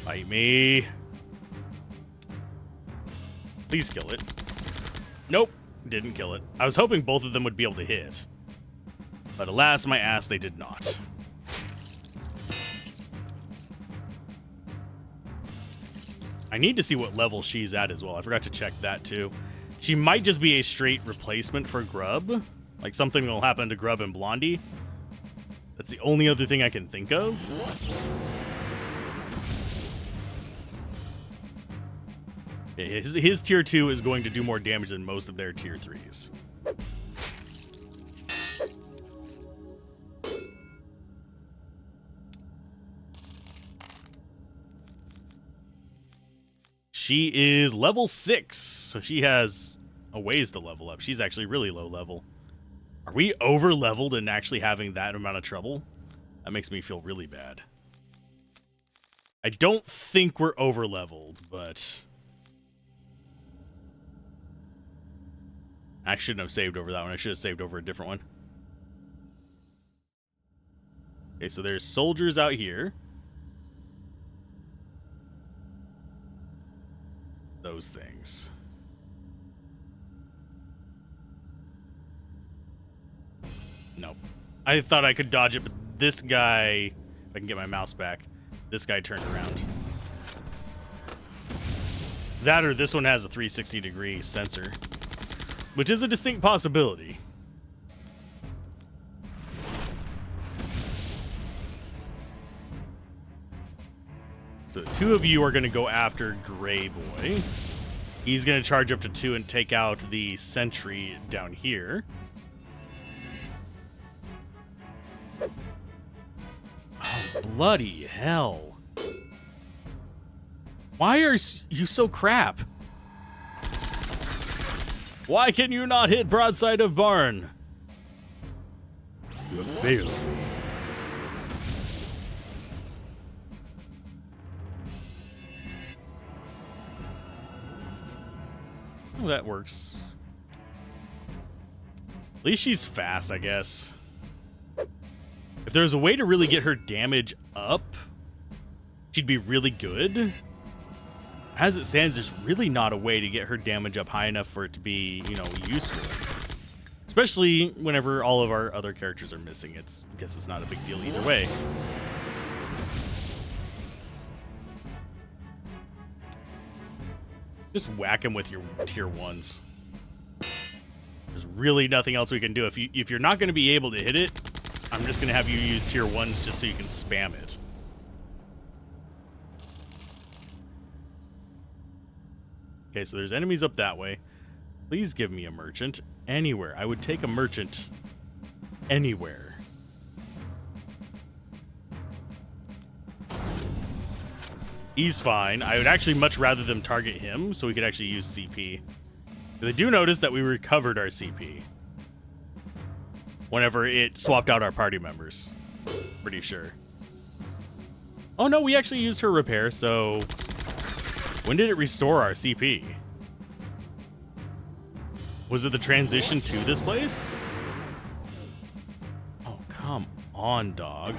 Fight me. Please kill it. Nope, didn't kill it. I was hoping both of them would be able to hit. But alas, my ass, they did not. I need to see what level she's at as well. I forgot to check that too. She might just be a straight replacement for Grub. Like something will happen to Grub and Blondie. That's the only other thing I can think of. His tier 2 is going to do more damage than most of their tier 3s. She is level 6, so she has a ways to level up. She's actually really low level. Are we over leveled and actually having that amount of trouble? That makes me feel really bad. I don't think we're over leveled, but I shouldn't have saved over that one. I should have saved over a different one. Okay, so there's soldiers out here. Those things. Nope. I thought I could dodge it, but this guy, if I can get my mouse back, this guy turned around. That or this one has a 360-degree sensor, which is a distinct possibility. So 2 of you are going to go after Gray Boy. He's going to charge up to 2 and take out the sentry down here. Oh, bloody hell. Why are you so crap? Why can you not hit broadside of barn? You have failed me. Oh, that works. At least she's fast, I guess. If there's a way to really get her damage up, she'd be really good. As it stands, there's really not a way to get her damage up high enough for it to be, you know, useful. Especially whenever all of our other characters are missing. I guess it's not a big deal either way. Just whack him with your tier 1s. There's really nothing else we can do. If you're not going to be able to hit it, I'm just going to have you use tier 1s just so you can spam it. Okay, so there's enemies up that way. Please give me a merchant anywhere. I would take a merchant anywhere. He's fine. I would actually much rather them target him so we could actually use CP. But I do notice that we recovered our CP whenever it swapped out our party members. Pretty sure. Oh no, we actually used her repair, so when did it restore our CP? Was it the transition to this place? Oh, come on, dog.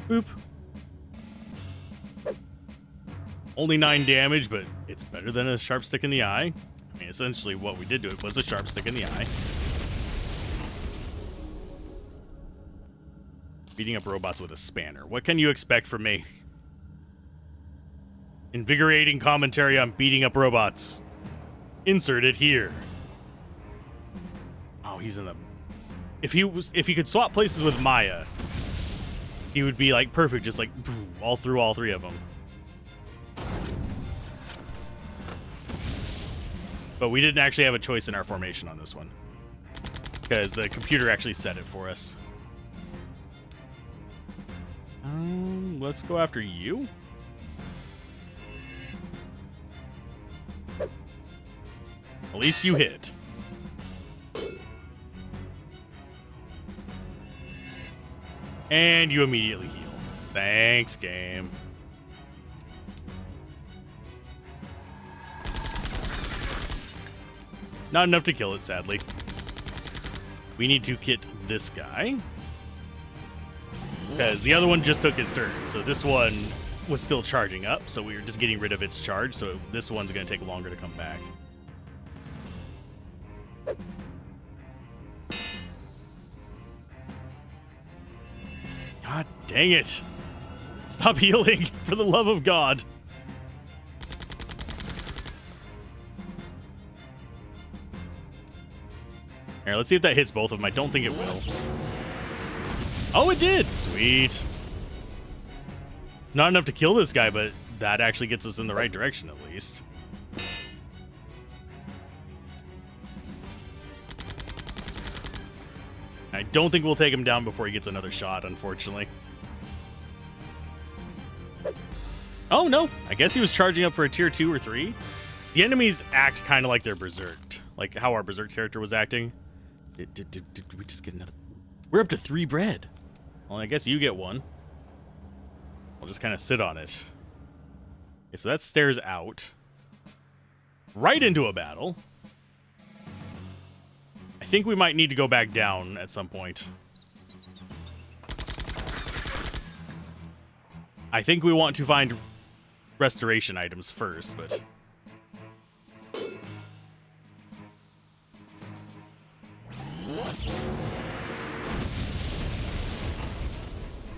Boop. Only 9 damage, but it's better than a sharp stick in the eye. I mean, essentially what we did to it was a sharp stick in the eye. Beating up robots with a spanner. What can you expect from me? Invigorating commentary on beating up robots. Insert it here. Oh, he's in the... If he could swap places with Maya, he would be like perfect, just like all through all 3 of them. But we didn't actually have a choice in our formation on this one, because the computer actually set it for us. Let's go after you. At least you hit. And you immediately heal. Thanks, game. Not enough to kill it, sadly. We need to hit this guy, because the other one just took his turn. So this one was still charging up, so we were just getting rid of its charge. So this one's going to take longer to come back. God dang it. Stop healing, for the love of God. Here, let's see if that hits both of them. I don't think it will. Oh, it did! Sweet. It's not enough to kill this guy, but that actually gets us in the right direction, at least. I don't think we'll take him down before he gets another shot, unfortunately. Oh, no. I guess he was charging up for a tier 2 or 3. The enemies act kind of like they're berserked, like how our berserk character was acting. Did we just get another? We're up to 3 bread. Well, I guess you get 1. I'll just kind of sit on it. Okay, so that stares out. Right into a battle. I think we might need to go back down at some point. I think we want to find restoration items first, but...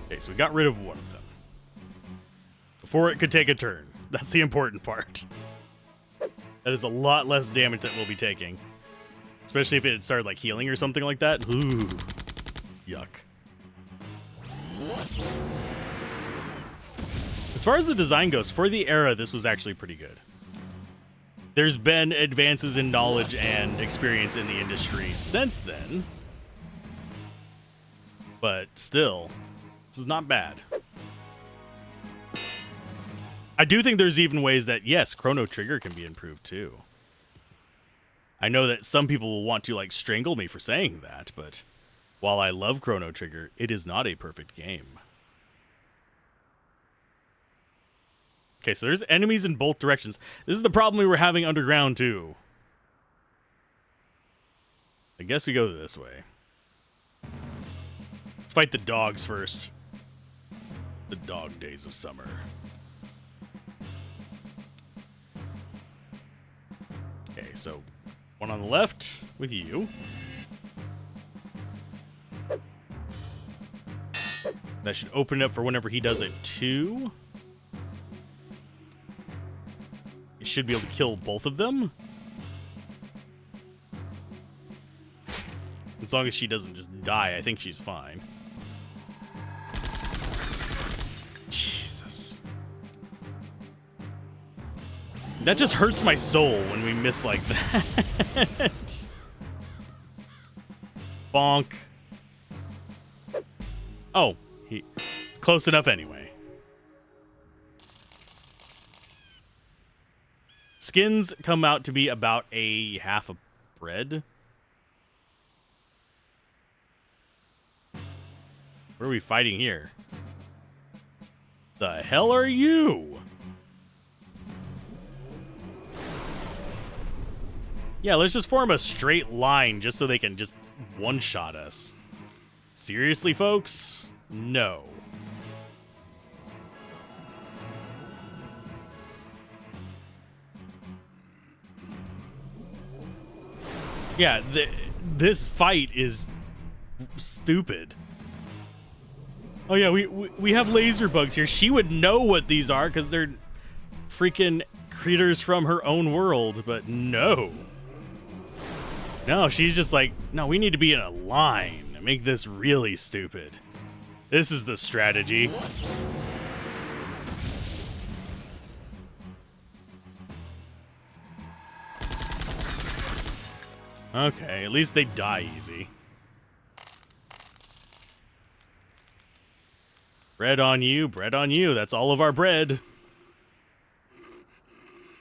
Okay, so we got rid of one of them before it could take a turn. That's the important part. That is a lot less damage that we'll be taking, especially if it had started like healing or something like that. Ooh, yuck. As far as the design goes, for the era, this was actually pretty good. There's been advances in knowledge and experience in the industry since then, but still, this is not bad. I do think there's even ways that, yes, Chrono Trigger can be improved too. I know that some people will want to like strangle me for saying that, but while I love Chrono Trigger, it is not a perfect game. Okay, so there's enemies in both directions. This is the problem we were having underground, too. I guess we go this way. Let's fight the dogs first. The dog days of summer. Okay, so one on the left with you. That should open up for whenever he does it, too. You should be able to kill both of them. As long as she doesn't just die, I think she's fine. Jesus. That just hurts my soul when we miss like that. Bonk. Oh, it's close enough anyway. Skins come out to be about a half a bread. What are we fighting here? The hell are you? Yeah, let's just form a straight line just so they can just one-shot us. Seriously, folks? No. Yeah, this fight is stupid. Oh yeah, we have laser bugs here. She would know what these are because they're freaking critters from her own world, but no. No, she's just like, no, we need to be in a line and make this really stupid. This is the strategy. Okay, at least they die easy. Bread on you, bread on you. That's all of our bread.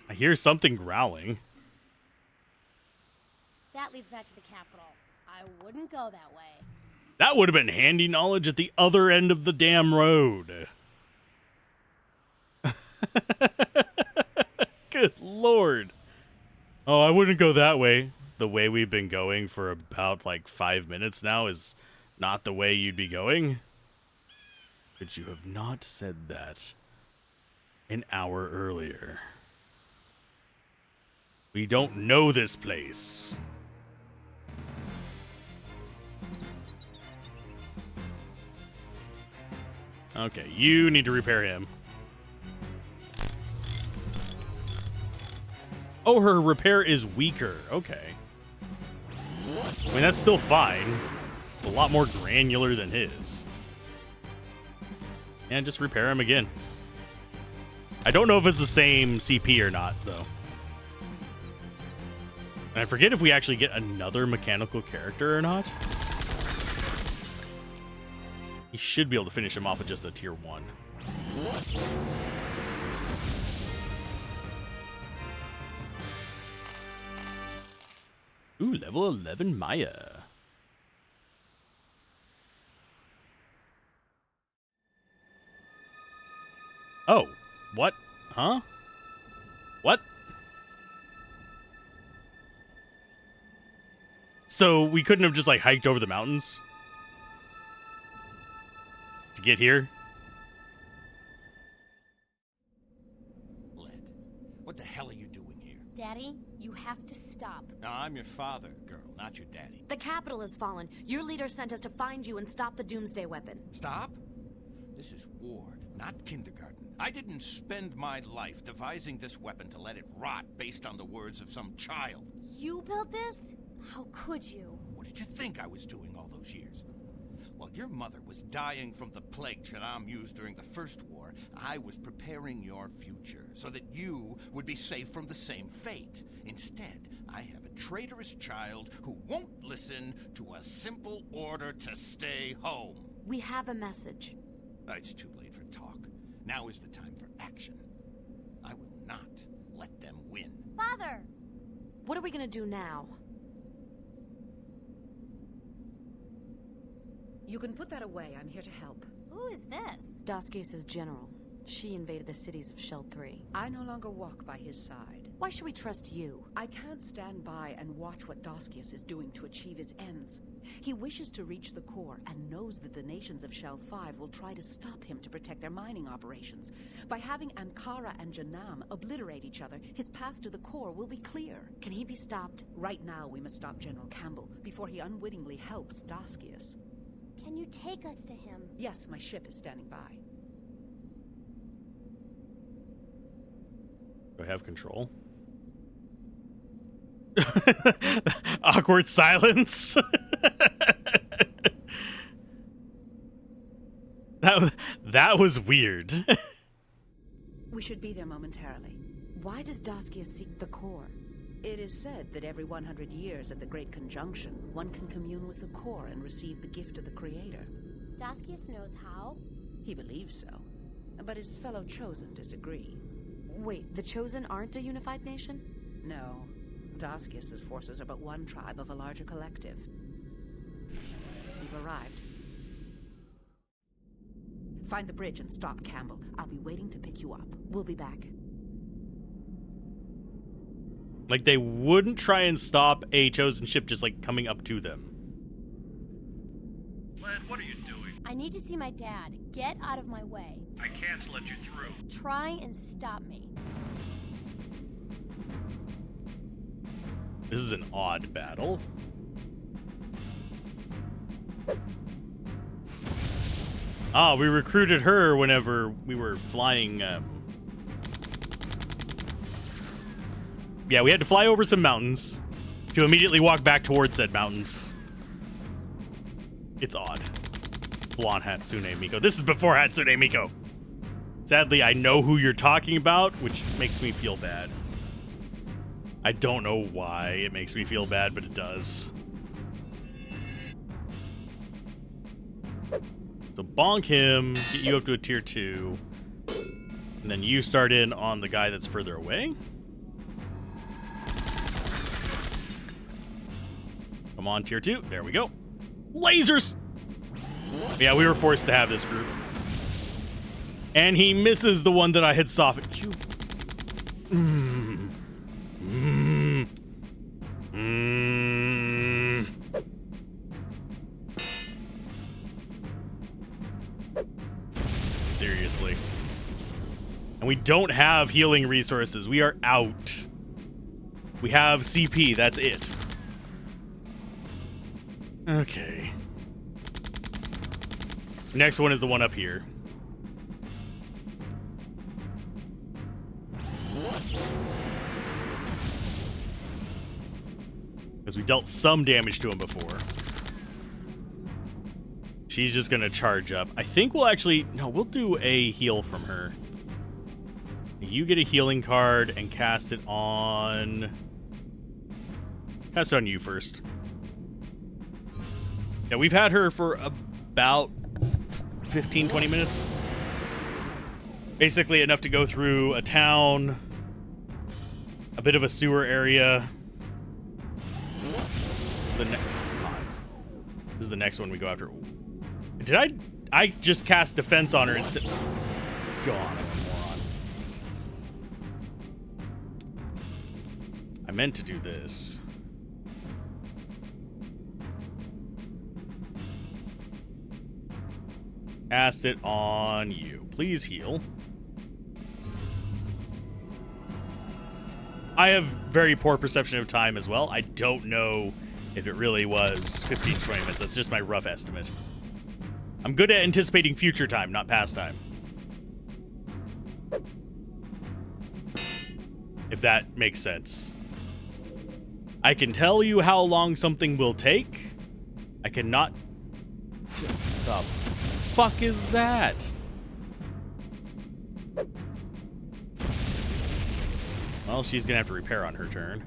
I hear something growling. That leads back to the capital. I wouldn't go that way. That would have been handy knowledge at the other end of the damn road. Good lord. Oh, I wouldn't go that way. The way we've been going for about like 5 minutes now is not the way you'd be going. But you have not said that an hour earlier. We don't know this place. Okay, you need to repair him. Oh, her repair is weaker. Okay. I mean, that's still fine. A lot more granular than his. And just repair him again. I don't know if it's the same CP or not, though. And I forget if we actually get another mechanical character or not. You should be able to finish him off with just a tier 1. Ooh, level 11 Maya. Oh, what? Huh? What? So we couldn't have just like hiked over the mountains to get here? What the hell are you doing here? Daddy, you have to stop. No, I'm your father, girl, not your daddy. The capital has fallen. Your leader sent us to find you and stop the Doomsday Weapon. Stop? This is war, not kindergarten. I didn't spend my life devising this weapon to let it rot based on the words of some child. You built this? How could you? What did you think I was doing all those years? While your mother was dying from the plague Janam used during the First War, I was preparing your future so that you would be safe from the same fate. Instead, I have a traitorous child who won't listen to a simple order to stay home. We have a message. It's too late for talk. Now is the time for action. I will not let them win. Father! What are we gonna do now? You can put that away. I'm here to help. Who is this? Daski's general. She invaded the cities of Shell 3. I no longer walk by his side. Why should we trust you? I can't stand by and watch what Daskius is doing to achieve his ends. He wishes to reach the core and knows that the nations of Shell 5 will try to stop him to protect their mining operations. By having Ankara and Janam obliterate each other, his path to the core will be clear. Can he be stopped? Right now, we must stop General Campbell before he unwittingly helps Daskius. Can you take us to him? Yes, my ship is standing by. Do I have control? Awkward silence. That was weird. We should be there momentarily. Why does Daskius seek the core? It is said that every 100 years at the Great Conjunction, one can commune with the core and receive the gift of the Creator. Daskius knows how? He believes so, but his fellow Chosen disagree. Wait, the Chosen aren't a unified nation? No. Daskius' forces are but one tribe of a larger collective. We've arrived. Find the bridge and stop Campbell. I'll be waiting to pick you up. We'll be back. Like, they wouldn't try and stop a Chosen ship just, like, coming up to them. Lad, what are you doing? I need to see my dad. Get out of my way. I can't let you through. Try and stop me. This is an odd battle. Ah, we recruited her whenever we were flying. Yeah, we had to fly over some mountains to immediately walk back towards said mountains. It's odd. Blonde Hatsune Miku. This is before Hatsune Miku. Sadly, I know who you're talking about, which makes me feel bad. I don't know why it makes me feel bad, but it does. So bonk him, get you up to a tier 2, and then you start in on the guy that's further away. Come on, tier 2. There we go. Lasers! Yeah, we were forced to have this group. And he misses the one that I had softened. Seriously. And we don't have healing resources. We are out. We have CP. That's it. Okay. Next one is the one up here. Because we dealt some damage to him before. She's just gonna charge up. I think we'll actually... No, we'll do a heal from her. You get a healing card and cast it on... Cast it on you first. Yeah, we've had her for about 15, 20 minutes. Basically enough to go through a town, a bit of a sewer area. This is the next one we go after. Did I just cast defense on her and sit... Go on, I'm a moron. I meant to do this. Cast it on you. Please heal. I have very poor perception of time as well. I don't know if it really was 15, 20 minutes. That's just my rough estimate. I'm good at anticipating future time, not past time. If that makes sense. I can tell you how long something will take. I cannot... The fuck is that? Well, she's gonna have to repair on her turn.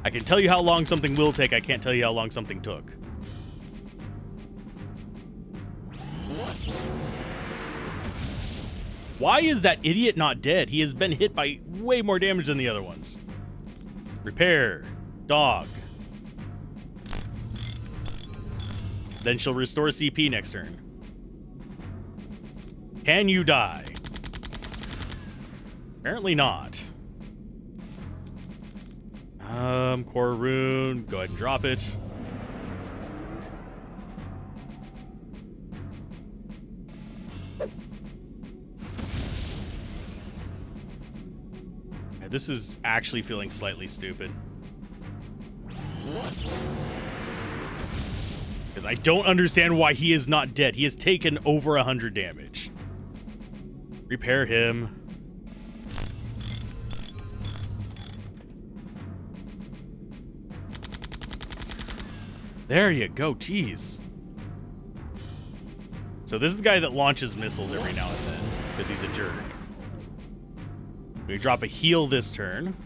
I can tell you how long something will take. I can't tell you how long something took. Why is that idiot not dead? He has been hit by way more damage than the other ones. Repair. Dog. Then she'll restore CP next turn. Can you die? Apparently not. Core rune. Go ahead and drop it. Yeah, this is actually feeling slightly stupid. Because I don't understand why he is not dead. He has taken over 100 damage. Repair him. There you go, jeez. So this is the guy that launches missiles every now and then, because he's a jerk. We drop a heal this turn.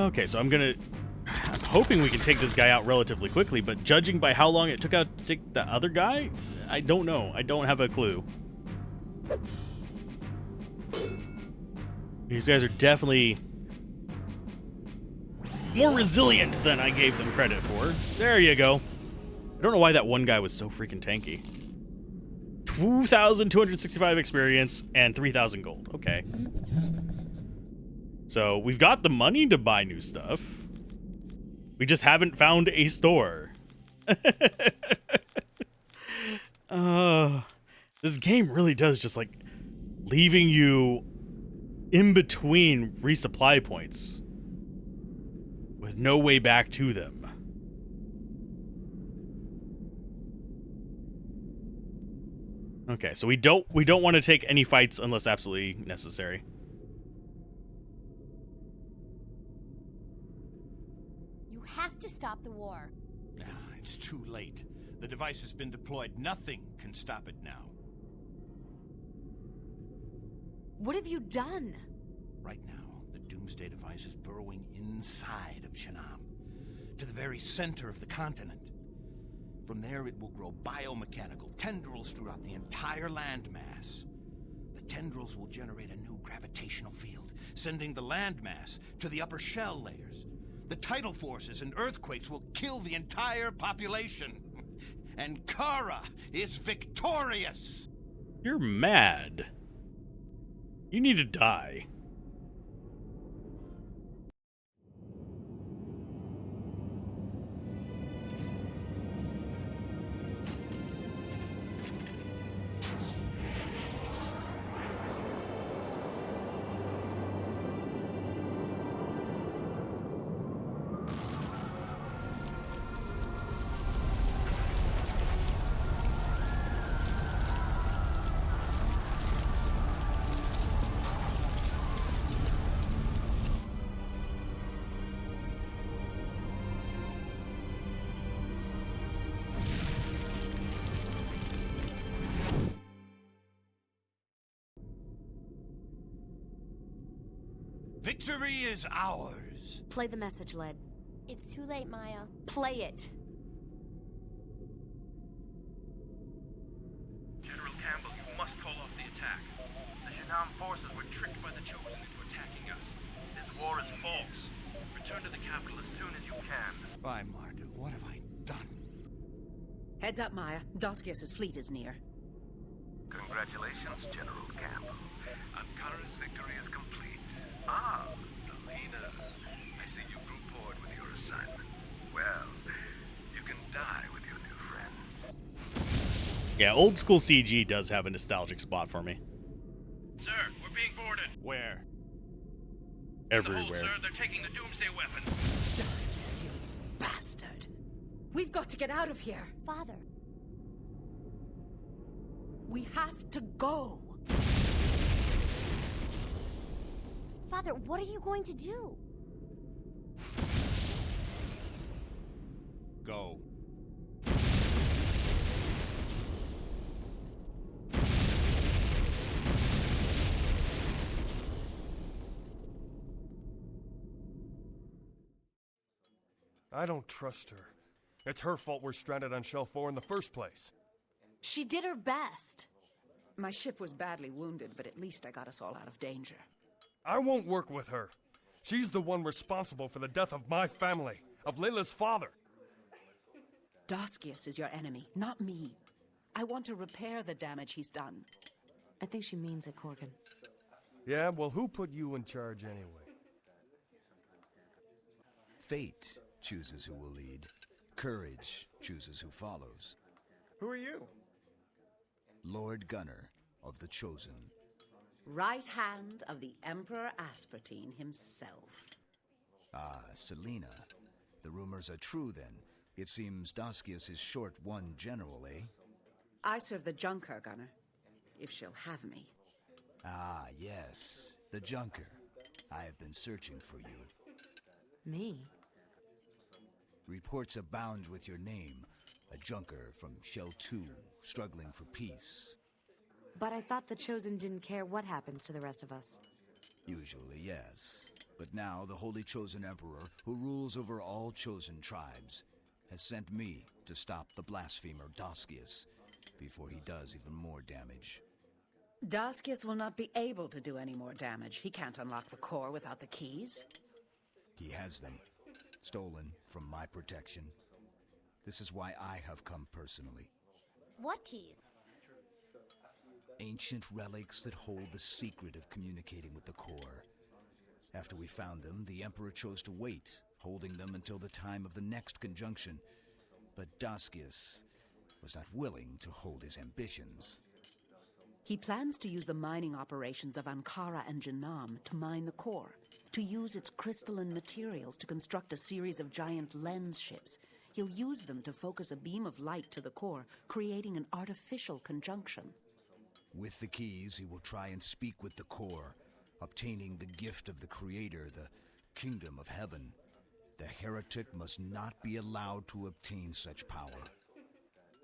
Okay, so I'm hoping we can take this guy out relatively quickly, but judging by how long it took out to take the other guy, I don't know. I don't have a clue. These guys are definitely more resilient than I gave them credit for. There you go. I don't know why that one guy was so freaking tanky. 2,265 experience and 3,000 gold. Okay. So we've got the money to buy new stuff. We just haven't found a store. This game really does just like leaving you in between resupply points with no way back to them. Okay, so we don't want to take any fights unless absolutely necessary. You have to stop the war. It's too late. The device has been deployed. Nothing can stop it now. What have you done? Right now, the Doomsday device is burrowing inside of Janam, to the very center of the continent. From there, it will grow biomechanical tendrils throughout the entire landmass. The tendrils will generate a new gravitational field, sending the landmass to the upper shell layers. The tidal forces and earthquakes will kill the entire population. And Kara is victorious! You're mad. You need to die. Victory is ours. Play the message, Led. It's too late, Maya. Play it. General Campbell, you must call off the attack. The Janam forces were tricked by the Chosen into attacking us. This war is false. Return to the capital as soon as you can. By Marduk, what have I done? Heads up, Maya. Doskius' fleet is near. Congratulations, General Campbell. Ankara's victory is complete. Ah, Selena. I see you grew bored with your assignment. Well, you can die with your new friends. Yeah, old school CG does have a nostalgic spot for me. Sir, we're being boarded. Where? Everywhere. In the hold, sir. They're taking the Doomsday weapon. Doskius, you bastard. We've got to get out of here. Father. We have to go. Father, what are you going to do? Go. I don't trust her. It's her fault we're stranded on Shelf 4 in the first place. She did her best. My ship was badly wounded, but at least I got us all out of danger. I won't work with her. She's the one responsible for the death of my family, of Layla's father. Daskius is your enemy, not me. I want to repair the damage he's done. I think she means it, Corgan. Yeah, well, who put you in charge anyway? Fate chooses who will lead. Courage chooses who follows. Who are you? Lord Gunner of the Chosen. Right hand of the Emperor Aspartine himself. Ah, Selena. The rumors are true, then. It seems Daskius is short one general, eh? I serve the Junker, Gunner, if she'll have me. Ah, yes. The Junker. I have been searching for you. Me? Reports abound with your name. A Junker from Shell 2, struggling for peace. But I thought the Chosen didn't care what happens to the rest of us. Usually, yes. But now the Holy Chosen Emperor, who rules over all Chosen tribes, has sent me to stop the blasphemer Daskius before he does even more damage. Daskius will not be able to do any more damage. He can't unlock the core without the keys. He has them, stolen from my protection. This is why I have come personally. What keys? Ancient relics that hold the secret of communicating with the core. After we found them, the Emperor chose to wait, holding them until the time of the next conjunction. But Daskius was not willing to hold his ambitions. He plans to use the mining operations of Ankara and Janam to mine the core, to use its crystalline materials to construct a series of giant lens ships. He'll use them to focus a beam of light to the core, creating an artificial conjunction. With the keys, he will try and speak with the core, obtaining the gift of the Creator, the kingdom of heaven. The heretic must not be allowed to obtain such power.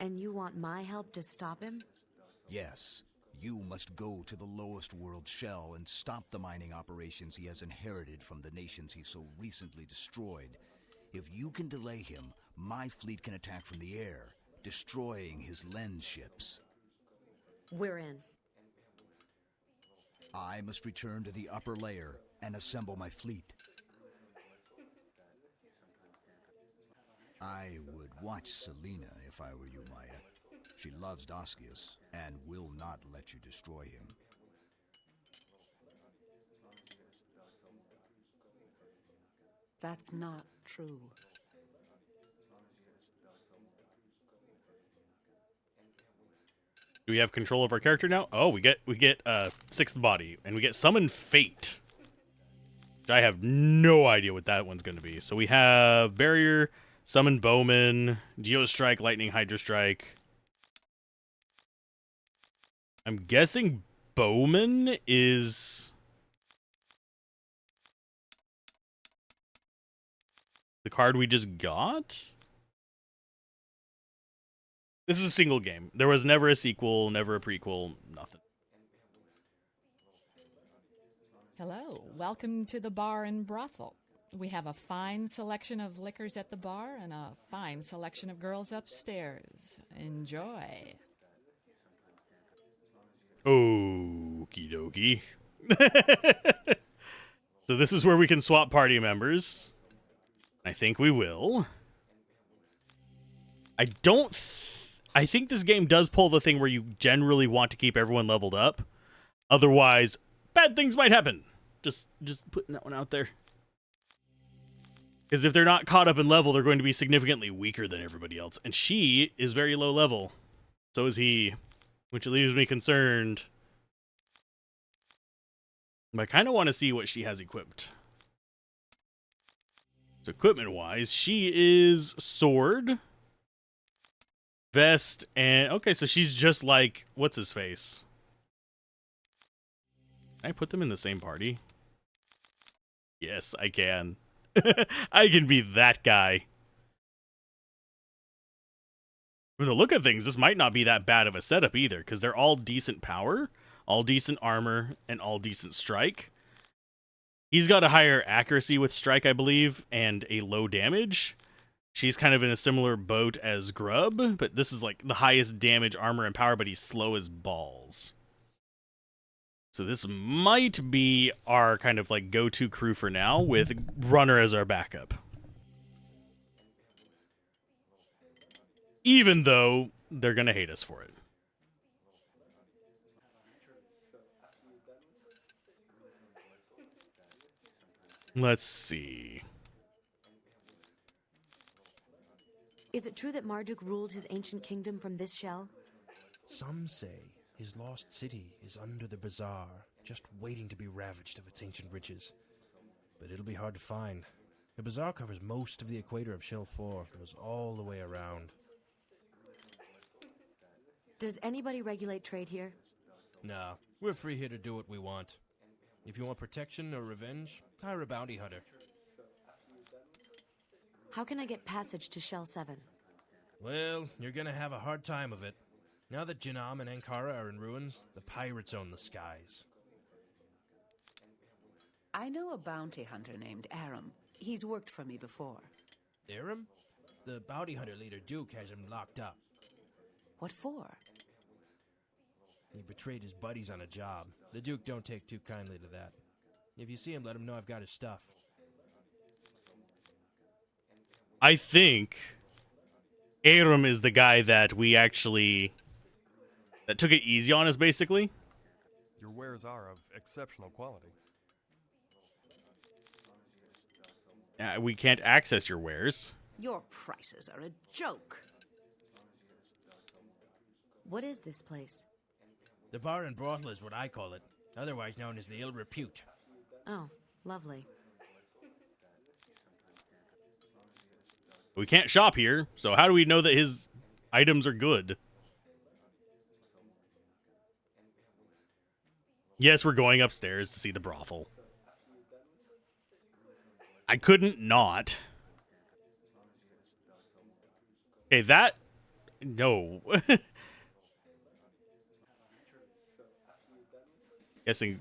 And you want my help to stop him? Yes. You must go to the lowest world shell and stop the mining operations he has inherited from the nations he so recently destroyed. If you can delay him, my fleet can attack from the air, destroying his lens ships. We're in. I must return to the upper layer and assemble my fleet. I would watch Selena if I were you, Maya. She loves Daskius and will not let you destroy him. That's not true. Do we have control of our character now? Oh, we get Sixth Body, and we get Summon Fate. I have no idea what that one's going to be. So we have Barrier, Summon Bowman, Geostrike, Lightning, Hydro Strike. I'm guessing Bowman is the card we just got? This is a single game. There was never a sequel, never a prequel, nothing. Hello, welcome to the bar and brothel. We have a fine selection of liquors at the bar and a fine selection of girls upstairs. Enjoy. Okie dokie. So this is where we can swap party members. I think we will. I think this game does pull the thing where you generally want to keep everyone leveled up. Otherwise, bad things might happen. Just putting that one out there. Because if they're not caught up in level, they're going to be significantly weaker than everybody else. And she is very low level. So is he. Which leaves me concerned. But I kind of want to see what she has equipped. So equipment-wise, she is sword, vest, and... Okay, so she's just like... What's-his-face? Can I put them in the same party? Yes, I can. I can be that guy. From the look of things, this might not be that bad of a setup either, because they're all decent power, all decent armor, and all decent strike. He's got a higher accuracy with strike, I believe, and a low damage. She's kind of in a similar boat as Grub, but this is like the highest damage, armor, and power, but he's slow as balls. So this might be our kind of like go-to crew for now, with Runner as our backup. Even though they're gonna hate us for it. Let's see. Is it true that Marduk ruled his ancient kingdom from this shell? Some say his lost city is under the bazaar, just waiting to be ravaged of its ancient riches. But it'll be hard to find. The bazaar covers most of the equator of Shell 4, goes all the way around. Does anybody regulate trade here? Nah, we're free here to do what we want. If you want protection or revenge, hire a bounty hunter. How can I get passage to Shell 7? Well, you're gonna have a hard time of it. Now that Janam and Ankara are in ruins, the pirates own the skies. I know a bounty hunter named Aram. He's worked for me before. Aram? The bounty hunter leader Duke has him locked up. What for? He betrayed his buddies on a job. The Duke don't take too kindly to that. If you see him, let him know I've got his stuff. I think Aram is the guy that took it easy on us, basically. Your wares are of exceptional quality. We can't access your wares. Your prices are a joke. What is this place? The bar and brothel is what I call it, otherwise known as the Ill Repute. Oh, lovely. We can't shop here, so how do we know that his items are good? Yes, we're going upstairs to see the brothel. I couldn't not. Okay, that... No. Guessing...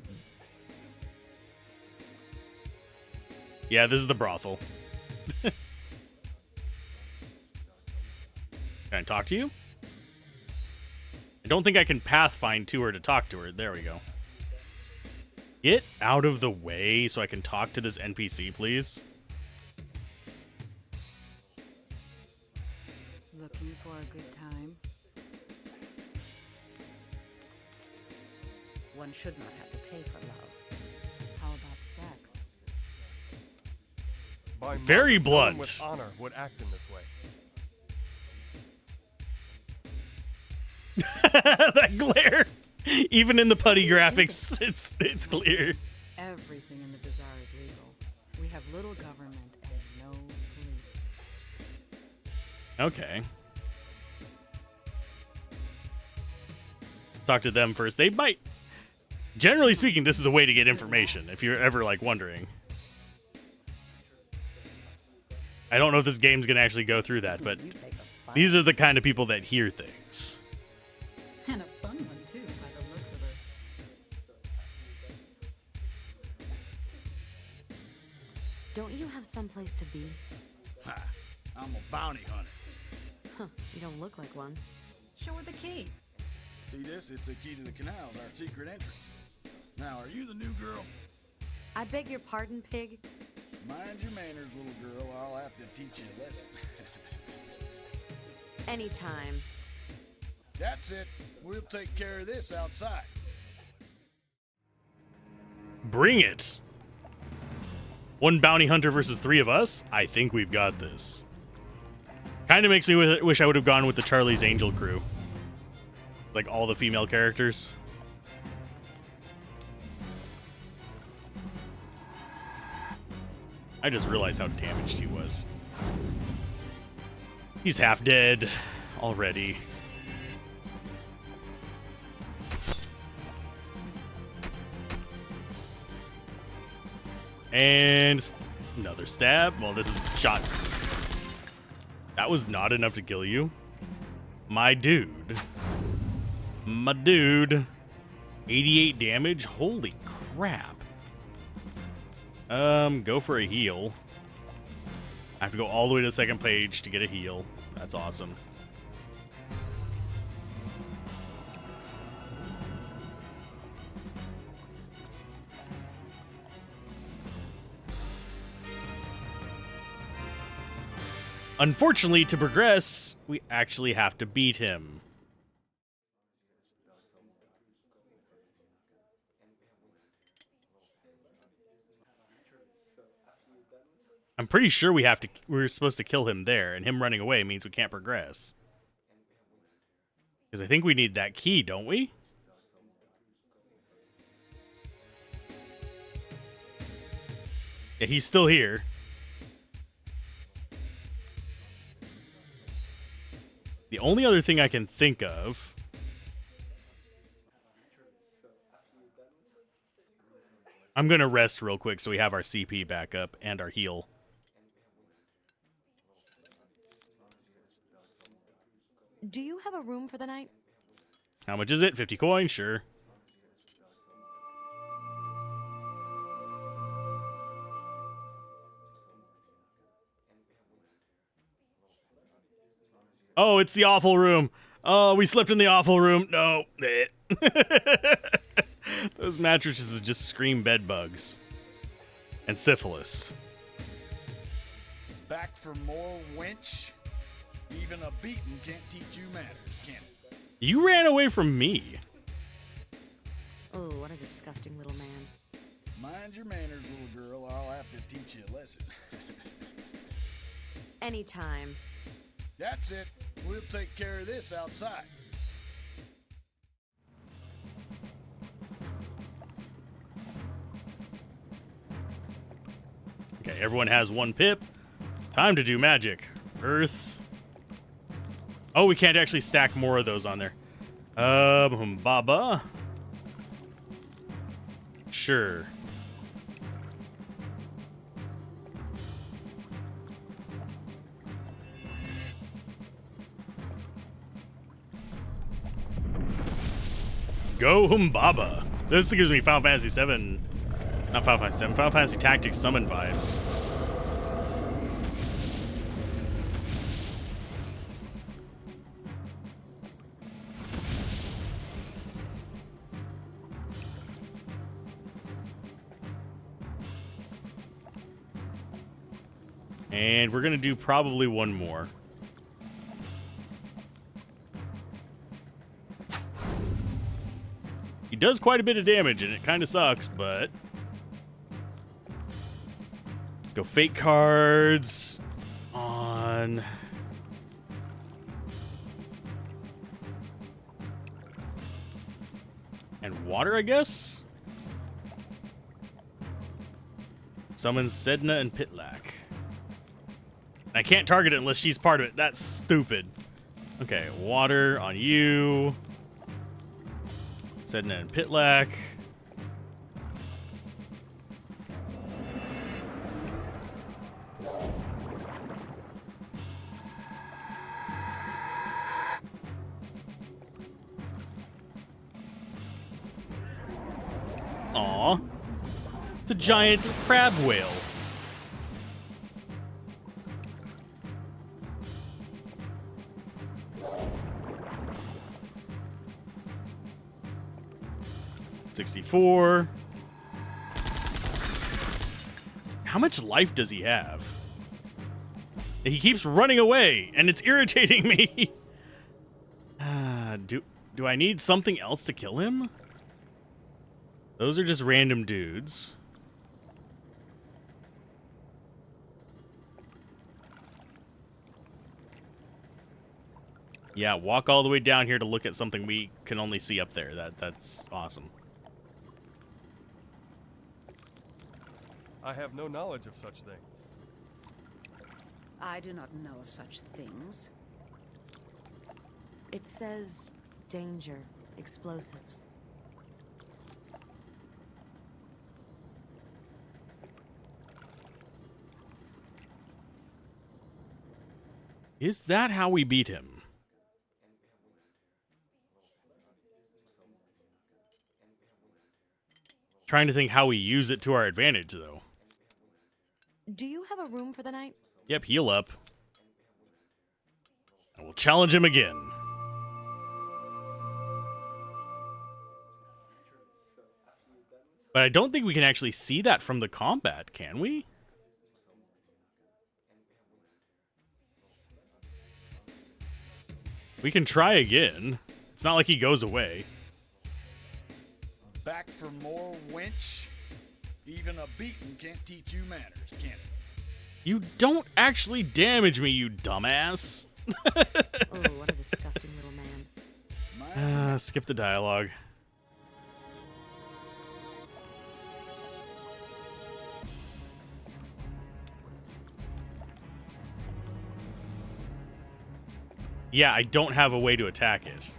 Yeah, this is the brothel. Can I talk to you? I don't think I can pathfind to her to talk to her. There we go. Get out of the way so I can talk to this NPC, please. Looking for a good time? One should not have to pay for love. How about sex? By Very mother, no one blunt. with honor would act in this way. That glare. Even in the putty graphics, it's clear. Everything in the bazaar is legal. We have little government and no police. Okay. Talk to them first. They might. Generally speaking, this is a way to get information, if you're ever, like, wondering. I don't know if this game's going to actually go through that, but these are the kind of people that hear things. And a fun one, too, by the looks of her. Don't you have someplace to be? Ha! I'm a bounty hunter. Huh, you don't look like one. Show her the key. See this? It's a key to the canal, our secret entrance. Now, are you the new girl? I beg your pardon, pig? Mind your manners, little girl. I'll have to teach you a lesson. Anytime. That's it. We'll take care of this outside. Bring it. One bounty hunter versus 3 of us? I think we've got this. Kind of makes me wish I would have gone with the Charlie's Angel crew. Like all the female characters. I just realized how damaged he was. He's half dead already. And another stab. Well, this is shot. That was not enough to kill you. My dude. My dude. 88 damage? Holy crap. Go for a heal. I have to go all the way to the second page to get a heal. That's awesome. Unfortunately, to progress, we actually have to beat him. I'm pretty sure we're supposed to kill him there, and him running away means we can't progress. Because I think we need that key, don't we? Yeah, he's still here. The only other thing I can think of... I'm going to rest real quick so we have our CP back up and our heal. Do you have a room for the night? How much is it? 50 coins? Sure. Oh, it's the awful room. Oh, we slept in the awful room. No. Those mattresses just scream bed bugs. And syphilis. Back for more, wench? Even a beating can't teach you manners, can it? You ran away from me. Oh, what a disgusting little man. Mind your manners, little girl, or I'll have to teach you a lesson. Anytime. That's it. We'll take care of this outside. Okay, everyone has one pip. Time to do magic. Earth. Oh, we can't actually stack more of those on there. Baba. Sure. Go Humbaba. This gives me Final Fantasy 7. Not Final Fantasy 7. Final Fantasy Tactics Summon vibes. And we're going to do probably one more. He does quite a bit of damage, and it kind of sucks, but... Let's go fate cards on... And water, I guess? Summon Sedna and Pitlak. I can't target it unless she's part of it. That's stupid. Okay, water on you. Sedna and Pitlak. Aw. It's a giant crab whale. $64. How much life does he have? He keeps running away, and it's irritating me. Do I need something else to kill him? Those are just random dudes. Yeah, walk all the way down here to look at something we can only see up there. That's awesome. I have no knowledge of such things. I do not know of such things. It says danger, explosives. Is that how we beat him? Trying to think how we use it to our advantage, though. Do you have a room for the night? Yep, heal up. And we'll challenge him again. But I don't think we can actually see that from the combat, can we? We can try again. It's not like he goes away. Back for more, wench? Even a beating can't teach you manners, can it? You don't actually damage me, you dumbass. Oh, what a disgusting little man. Skip the dialogue. Yeah, I don't have a way to attack it.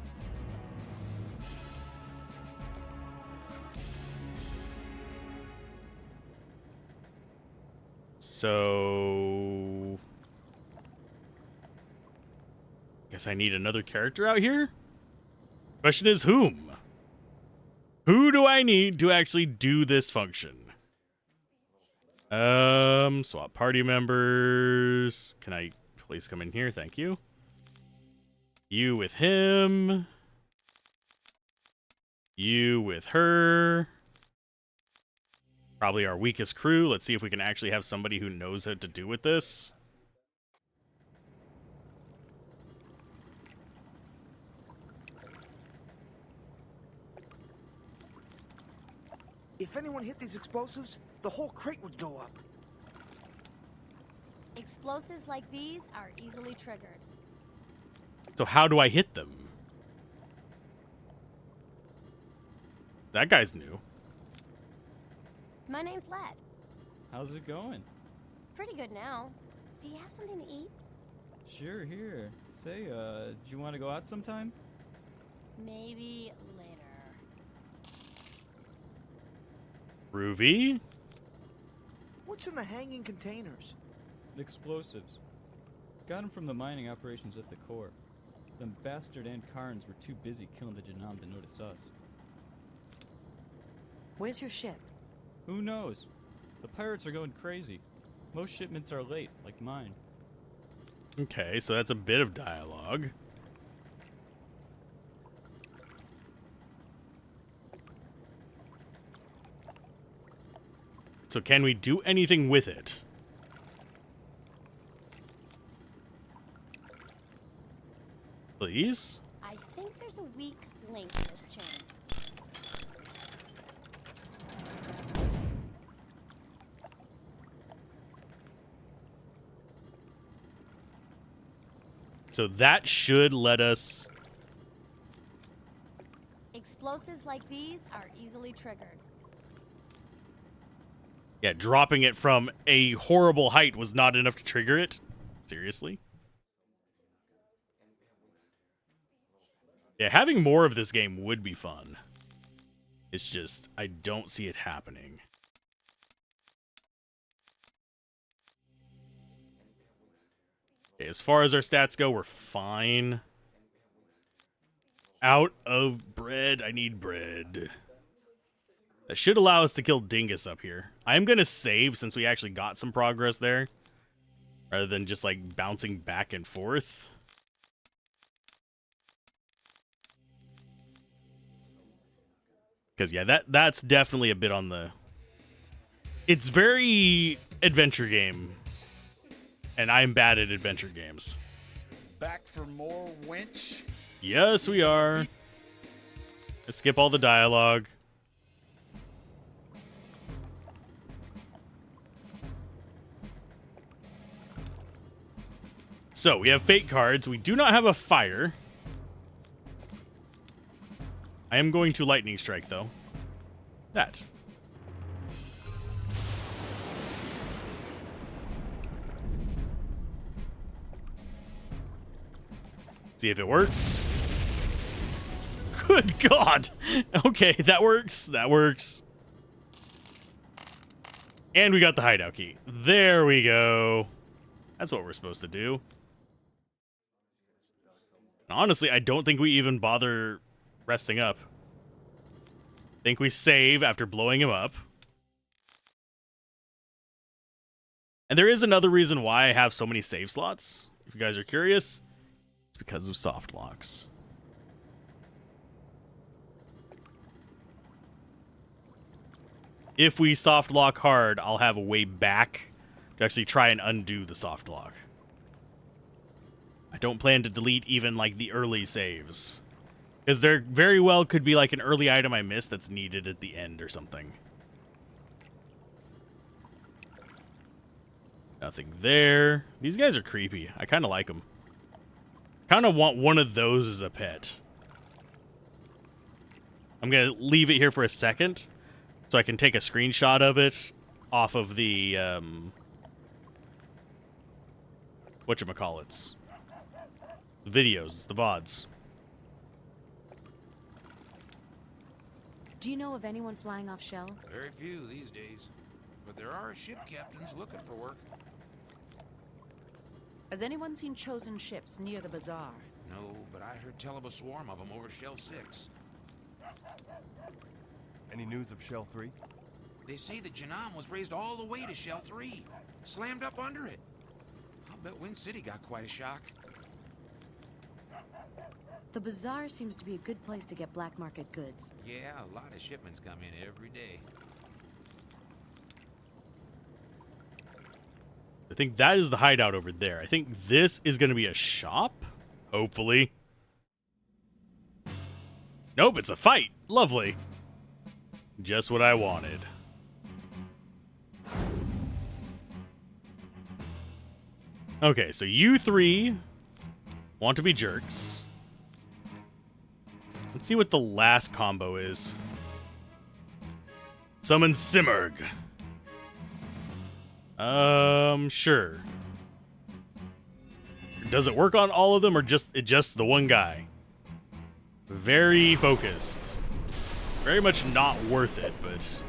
So... guess I need another character out here? Question is whom? Who do I need to actually do this function? Swap party members. Can I please come in here? Thank you. You with him. You with her. Probably our weakest crew. Let's see if we can actually have somebody who knows how to do with this. If anyone hit these explosives, the whole crate would go up. Explosives like these are easily triggered. So how do I hit them? That guy's new. My name's Led. How's it going? Pretty good now. Do you have something to eat? Sure, here. Say, do you want to go out sometime? Maybe later. Groovy. What's in the hanging containers? Explosives. Got them from the mining operations at the core. Them bastard Ankarans were too busy killing the Janam to notice us. Where's your ship? Who knows? The pirates are going crazy. Most shipments are late, like mine. Okay, so that's a bit of dialogue. So can we do anything with it? Please? I think there's a weak link in this chain. So that should let us... Explosives like these are easily triggered. Yeah, dropping it from a horrible height was not enough to trigger it? Seriously? Yeah, having more of this game would be fun. It's just, I don't see it happening. Okay, as far as our stats go, we're fine. Out of bread. I need bread. That should allow us to kill Dingus up here. I'm going to save since we actually got some progress there. Rather than just like bouncing back and forth. Because yeah, that's definitely a bit on the... It's very adventure game. And I'm bad at adventure games. Back for more, wench? Yes, we are. Let's skip all the dialogue. So, we have fate cards. We do not have a fire. I am going to lightning strike, though. That. See if it works. Good God. Okay, that works. That works. And we got the hideout key. There we go. That's what we're supposed to do. Honestly, I don't think we even bother resting up. I think we save after blowing him up. And there is another reason why I have so many save slots. If you guys are curious, it's because of soft locks. If we soft lock hard, I'll have a way back to actually try and undo the soft lock. I don't plan to delete even, like, the early saves. Because there very well could be, like, an early item I missed that's needed at the end or something. Nothing there. These guys are creepy. I kind of like them. Kind of want one of those as a pet. I'm going to leave it here for a second so I can take a screenshot of it off of the, whatchamacallits. The videos, the VODs. Do you know of anyone flying off Shell? Very few these days. But there are ship captains looking for work. Has anyone seen chosen ships near the bazaar? No, but I heard tell of a swarm of them over Shell 6. Any news of Shell 3? They say that Janam was raised all the way to Shell 3. Slammed up under it. I'll bet Wind City got quite a shock. The bazaar seems to be a good place to get black market goods. Yeah, a lot of shipments come in every day. I think that is the hideout over there. I think this is going to be a shop, hopefully. Nope, it's a fight. Lovely. Just what I wanted. Okay, so you three want to be jerks. Let's see what the last combo is. Summon Simurg. Sure. Does it work on all of them or just the one guy? Very focused. Very much not worth it, but...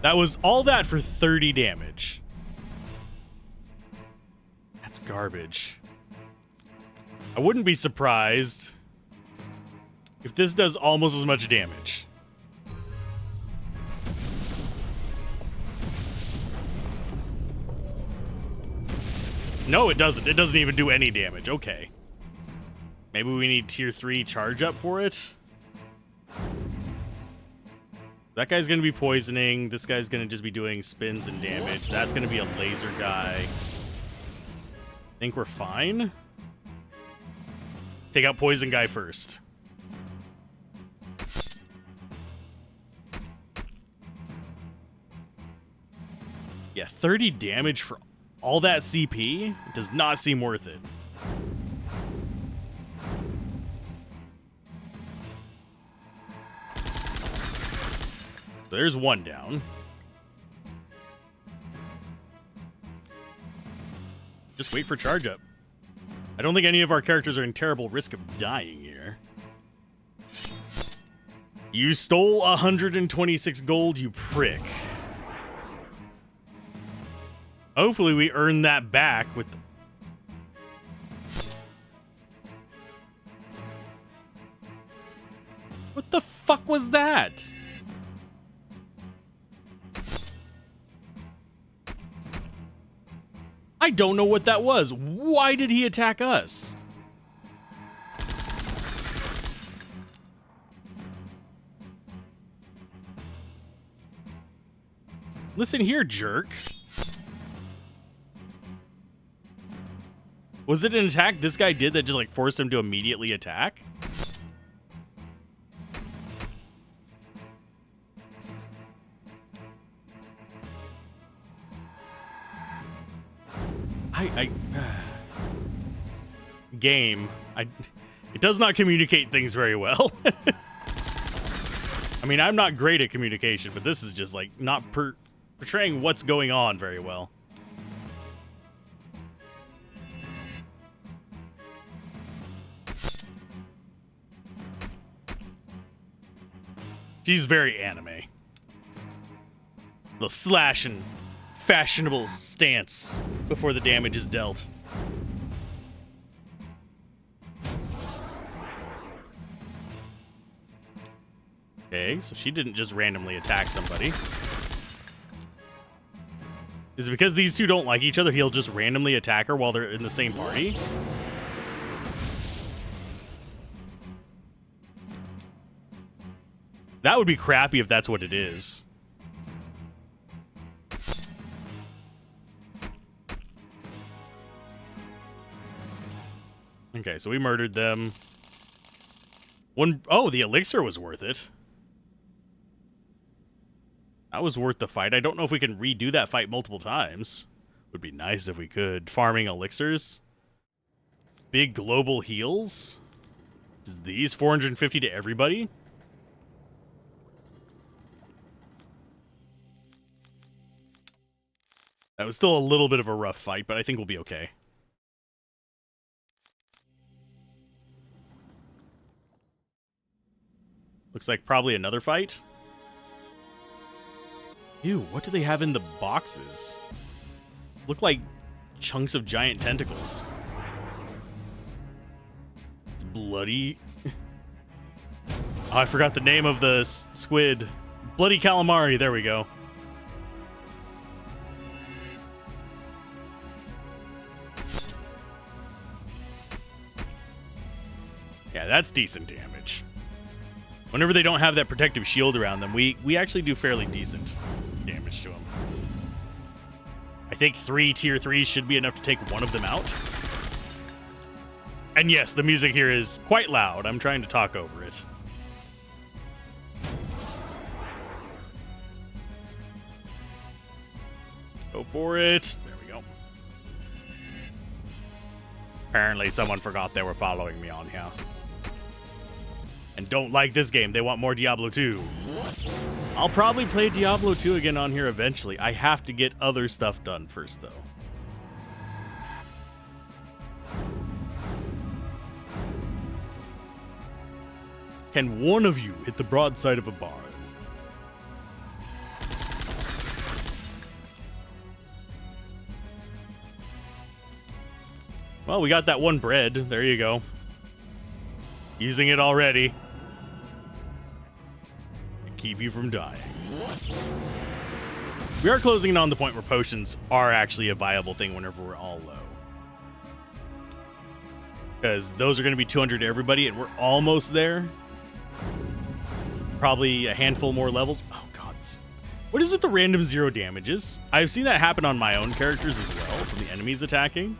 That was all that for 30 damage. That's garbage. I wouldn't be surprised if this does almost as much damage. No, it doesn't. It doesn't even do any damage. Okay. Maybe we need tier 3 charge up for it. That guy's going to be poisoning. This guy's going to just be doing spins and damage. That's going to be a laser guy. Think we're fine? Take out poison guy first. Yeah, 30 damage for all that CP does not seem worth it. There's one down. Just wait for charge up. I don't think any of our characters are in terrible risk of dying here. You stole 126 gold, you prick. Hopefully we earn that back with... What the fuck was that? I don't know what that was. Why did he attack us? Listen here, jerk. Was it an attack this guy did that just like forced him to immediately attack? Game. It does not communicate things very well. I mean, I'm not great at communication, but this is just like not portraying what's going on very well. She's very anime. The slash and fashionable stance before the damage is dealt. Okay, so she didn't just randomly attack somebody. Is it because these two don't like each other, he'll just randomly attack her while they're in the same party? That would be crappy if that's what it is. Okay, so we murdered them. Oh, the elixir was worth it. That was worth the fight. I don't know if we can redo that fight multiple times. Would be nice if we could. Farming elixirs. Big global heals. Is these 450 to everybody? That was still a little bit of a rough fight, but I think we'll be okay. Looks like probably another fight. Ew, what do they have in the boxes? Look like chunks of giant tentacles. It's bloody. Oh, I forgot the name of the squid. Bloody calamari, there we go. Yeah, that's decent damage. Whenever they don't have that protective shield around them, we actually do fairly decent damage to them. I think 3 tier 3s should be enough to take one of them out. And yes, the music here is quite loud. I'm trying to talk over it. Go for it. There we go. Apparently someone forgot they were following me on here. And don't like this game. They want more Diablo 2. I'll probably play Diablo 2 again on here eventually. I have to get other stuff done first, though. Can one of you hit the broadside of a barn? Well, we got that one bread. There you go. Using it already. Keep you from dying. We are closing in on the point where potions are actually a viable thing whenever we're all low. Because those are going to be 200 to everybody, and we're almost there. Probably a handful more levels. Oh, gods. What is with the random 0 damages? I've seen that happen on my own characters as well, from the enemies attacking.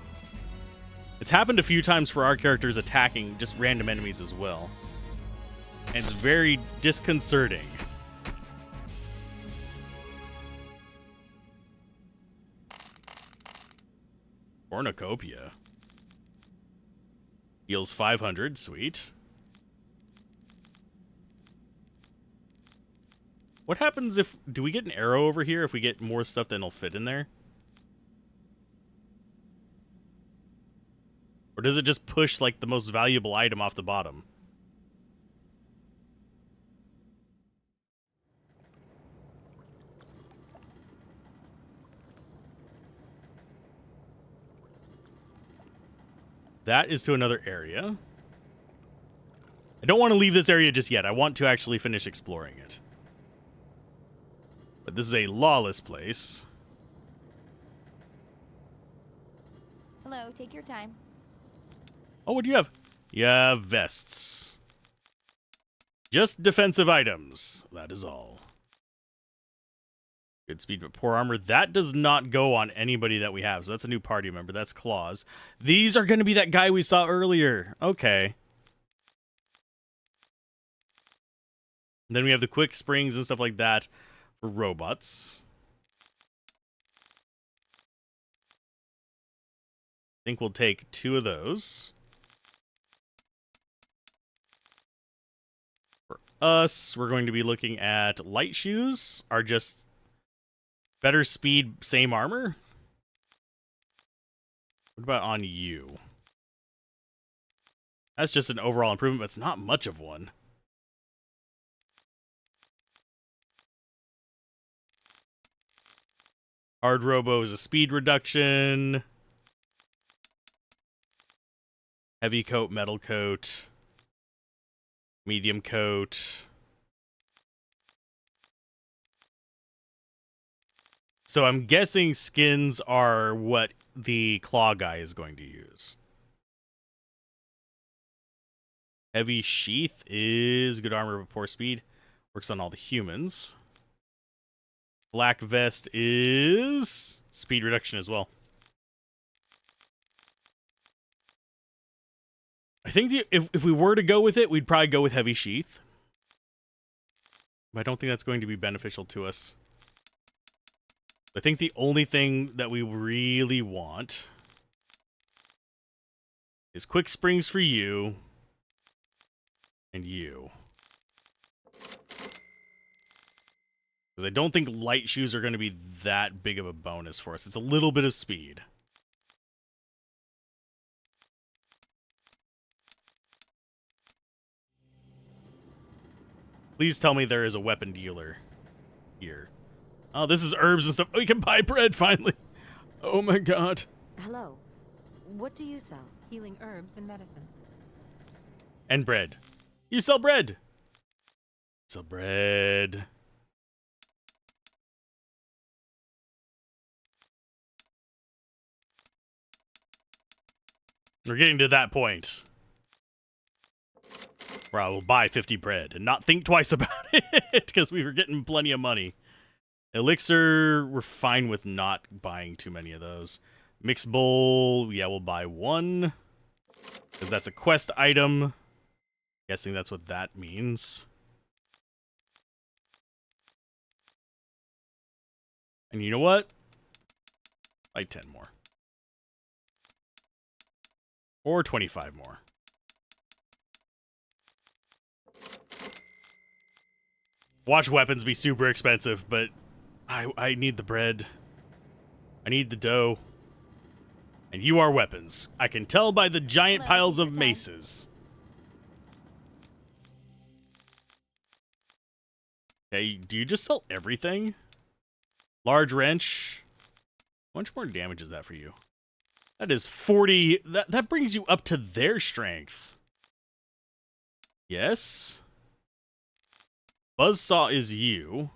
It's happened a few times for our characters attacking just random enemies as well. And it's very disconcerting. Cornucopia. Heals 500, sweet. What happens if... Do we get an arrow over here if we get more stuff than will fit in there? Or does it just push, like, the most valuable item off the bottom? That is to another area. I don't want to leave this area just yet. I want to actually finish exploring it. But this is a lawless place. Hello, take your time. Oh, what do you have? You have vests. Just defensive items. That is all. Good speed but poor armor. That does not go on anybody that we have. So that's a new party member. That's Claws. These are going to be that guy we saw earlier. Okay. And then we have the quick springs and stuff like that for robots. I think we'll take 2 of those. For us, we're going to be looking at light shoes. Are just better speed, same armor. What about on you? That's just an overall improvement, but it's not much of one. Hard Robo is a speed reduction. Heavy coat, metal coat. Medium coat. So I'm guessing skins are what the claw guy is going to use. Heavy sheath is good armor but poor speed. Works on all the humans. Black vest is speed reduction as well. I think if we were to go with it, we'd probably go with heavy sheath. But I don't think that's going to be beneficial to us. I think the only thing that we really want is quick springs for you and you. Because I don't think light shoes are going to be that big of a bonus for us. It's a little bit of speed. Please tell me there is a weapon dealer here. Oh, this is herbs and stuff. We can buy bread, finally. Oh my god. Hello. What do you sell? Healing herbs and medicine. And bread. You sell bread. Sell bread. We're getting to that point where I will buy 50 bread and not think twice about it because we were getting plenty of money. Elixir, we're fine with not buying too many of those. Mixed bowl, yeah, we'll buy one because that's a quest item. Guessing that's what that means. And you know what? Buy 10 more. Or 25 more. Watch weapons be super expensive, but I need the bread. I need the dough. And you are weapons. I can tell by the giant piles of maces. Okay, do you just sell everything? Large wrench. How much more damage is that for you? That is 40. That brings you up to their strength. Yes. Buzzsaw is you.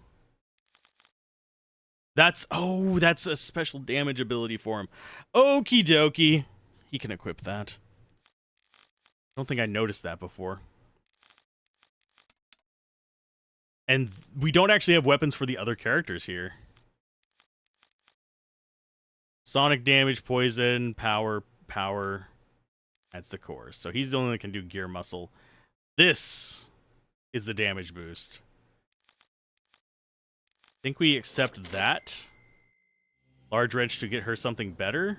That's a special damage ability for him. Okie dokie. He can equip that. I don't think I noticed that before. And we don't actually have weapons for the other characters here. Sonic damage, poison, power. That's the core. So he's the only one that can do gear muscle. This is the damage boost. I think we accept that. Large wrench to get her something better.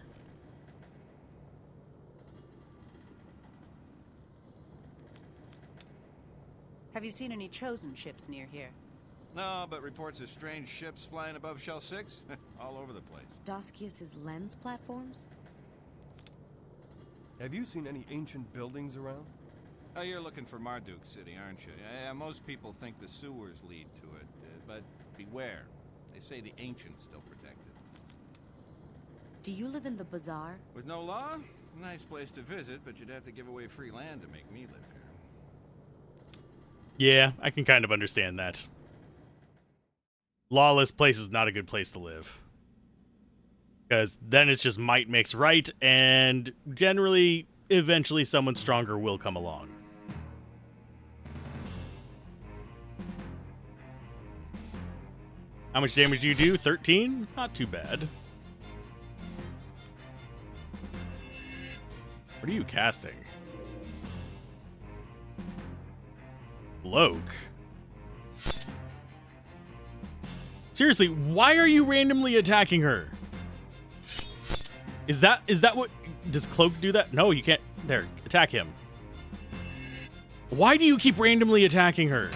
Have you seen any chosen ships near here? No, but reports of strange ships flying above Shell 6 all over the place. Daskius' lens platforms? Have you seen any ancient buildings around? Oh, you're looking for Marduk City, aren't you? Yeah, most people think the sewers lead to it, but beware. They say the ancients still protect it. Do you live in the bazaar? With no law? Nice place to visit, but you'd have to give away free land to make me live here. Yeah, I can kind of understand that. Lawless place is not a good place to live. Because then it's just might makes right, and generally, eventually someone stronger will come along. How much damage do you do? 13? Not too bad. What are you casting? Bloke. Seriously, why are you randomly attacking her? Is that what... Does Cloak do that? No, you can't... There, attack him. Why do you keep randomly attacking her?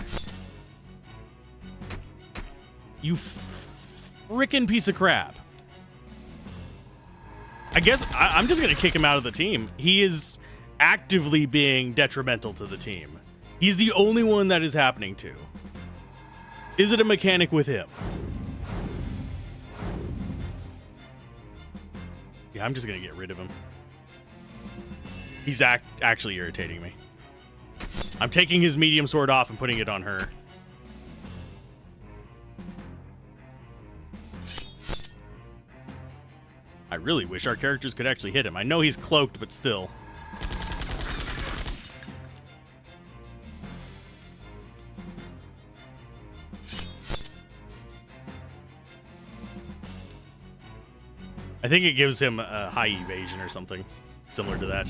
You frickin' piece of crap. I guess I'm just gonna kick him out of the team. He is actively being detrimental to the team. He's the only one that is happening to. Is it a mechanic with him? Yeah, I'm just gonna get rid of him. He's actually irritating me. I'm taking his medium sword off and putting it on her. I really wish our characters could actually hit him. I know he's cloaked, but still. I think it gives him a high evasion or something similar to that.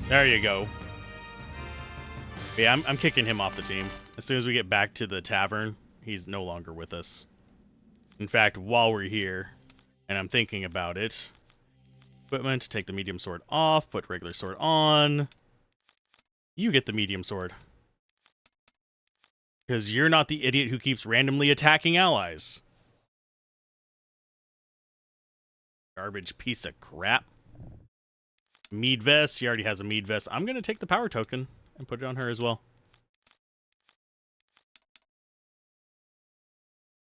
There you go. Yeah, I'm kicking him off the team. As soon as we get back to the tavern, he's no longer with us. In fact, while we're here, and I'm thinking about it, equipment, take the medium sword off, put regular sword on. You get the medium sword. Because you're not the idiot who keeps randomly attacking allies. Garbage piece of crap. Mead vest. She already has a mead vest. I'm going to take the power token and put it on her as well.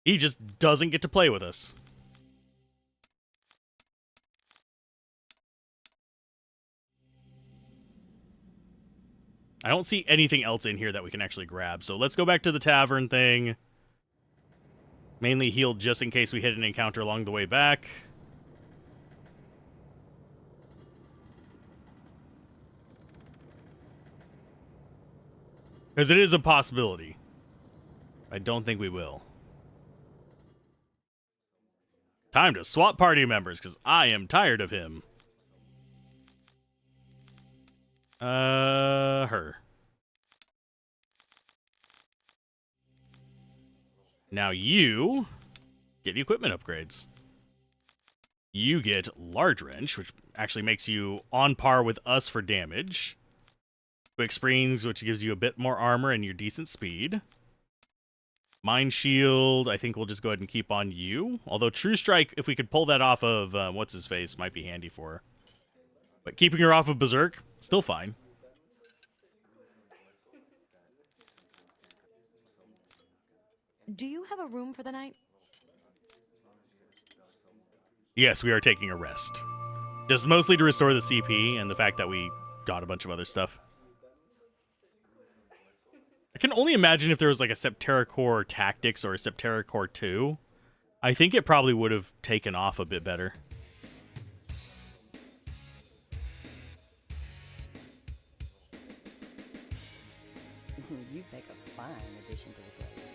He just doesn't get to play with us. I don't see anything else in here that we can actually grab. So let's go back to the tavern thing. Mainly heal just in case we hit an encounter along the way back. Because it is a possibility. I don't think we will. Time to swap party members, because I am tired of him. Her. Now you get equipment upgrades. You get Large Wrench, which actually makes you on par with us for damage. Quick Springs, which gives you a bit more armor and your decent speed. Mind Shield, I think we'll just go ahead and keep on you. Although True Strike, if we could pull that off of what's-his-face, might be handy for her. But keeping her off of Berserk, still fine. Do you have a room for the night? Yes, we are taking a rest. Just mostly to restore the CP and the fact that we got a bunch of other stuff. I can only imagine if there was like a Septerra Core Tactics or a Septerra Core 2. I think it probably would have taken off a bit better. You make a fine addition to the place.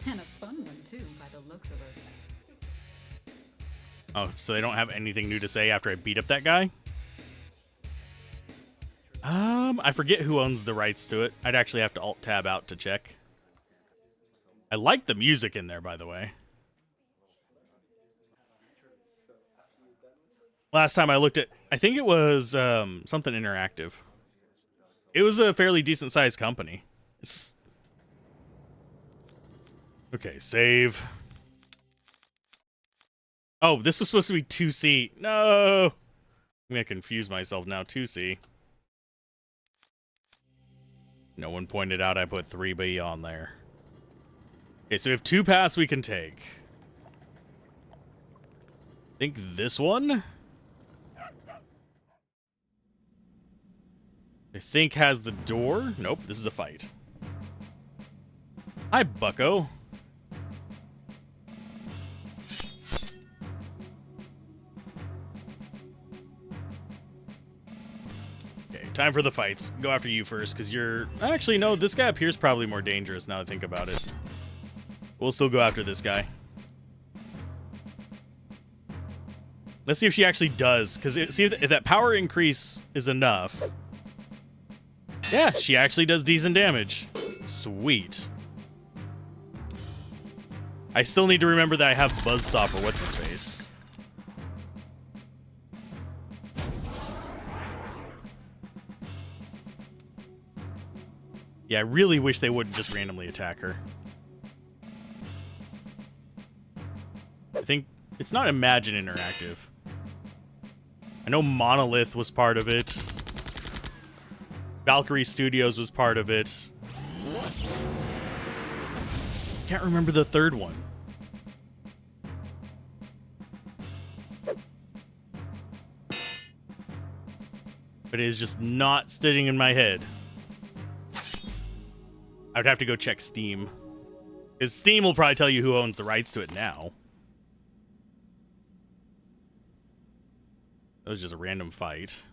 And a fun one, too, by the looks of it. Oh, so they don't have anything new to say after I beat up that guy? I forget who owns the rights to it. I'd actually have to Alt-Tab out to check. I like the music in there, by the way. Last time I looked at, I think it was something interactive. It was a fairly decent-sized company. Okay, save. Oh, this was supposed to be 2C. No! I'm going to confuse myself now. 2C. No one pointed out I put 3B on there. Okay, so we have two paths we can take. I think this one? I think has the door. Nope, this is a fight. Hi, bucko. Okay, time for the fights. Go after you first, because you're... Actually, no, this guy up here is probably more dangerous now that I think about it. We'll still go after this guy. Let's see if she actually does, because see if that power increase is enough. Yeah, she actually does decent damage. Sweet. I still need to remember that I have Buzzsaw for what's-his-face. Yeah, I really wish they wouldn't just randomly attack her. I think it's not Imagine Interactive. I know Monolith was part of it. Valkyrie Studios was part of it. Can't remember the third one. But it is just not sitting in my head. I would have to go check Steam. Because Steam will probably tell you who owns the rights to it now. That was just a random fight.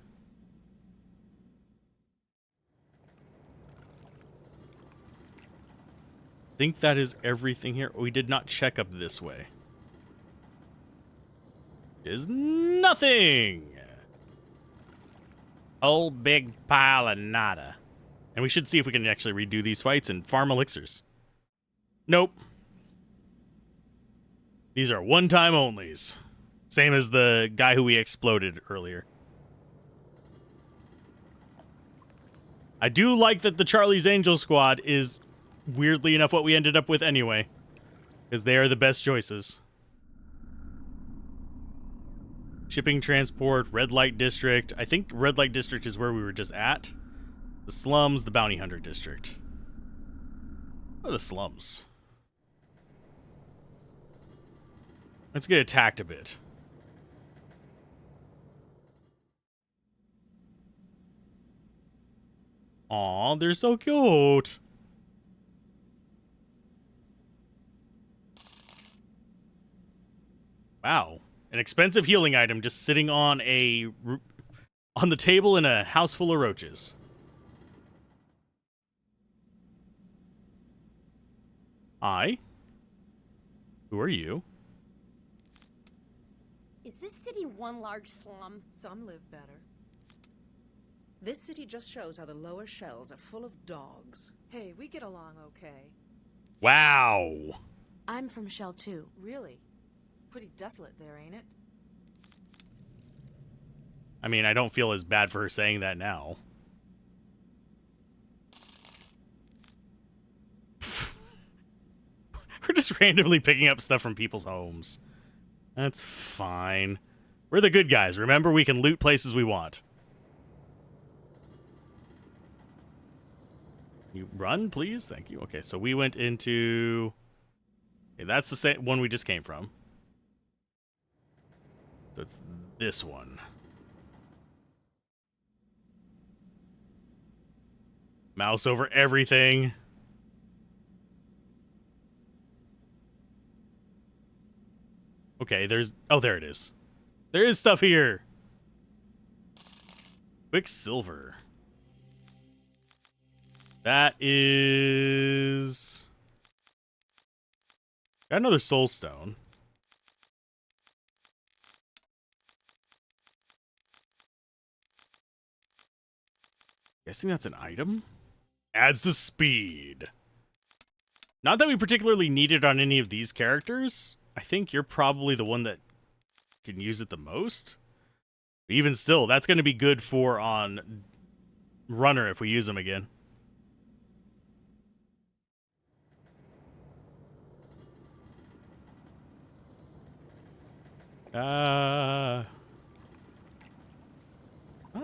I think that is everything here. We did not check up this way. is nothing. Whole big pile of nada. And we should see if we can actually redo these fights and farm elixirs. Nope. These are one-time onlys. Same as the guy who we exploded earlier. I do like that the Charlie's Angel Squad is, weirdly enough, what we ended up with anyway. Because they are the best choices. Shipping transport, red light district. I think red light district is where we were just at. The slums, the bounty hunter district. Oh, the slums. Let's get attacked a bit. Aw, they're so cute. Wow. An expensive healing item just sitting on the table in a house full of roaches. Hi. Who are you? Is this city one large slum? Some live better. This city just shows how the lower shells are full of dogs. Hey, we get along okay. Wow. I'm from Shell 2. Really? Pretty desolate there, ain't it? I mean, I don't feel as bad for her saying that now. We're just randomly picking up stuff from people's homes. That's fine. We're the good guys. Remember, we can loot places we want. You run, please? Thank you. Okay, so we went into... Okay, that's the same one we just came from. So it's this one. Mouse over everything. Okay, there's... Oh, there it is. There is stuff here. Quicksilver. That is... Got another soul stone. Guessing that's an item? Adds the speed. Not that we particularly need it on any of these characters. I think you're probably the one that can use it the most. But even still, that's going to be good for on Runner if we use him again. Not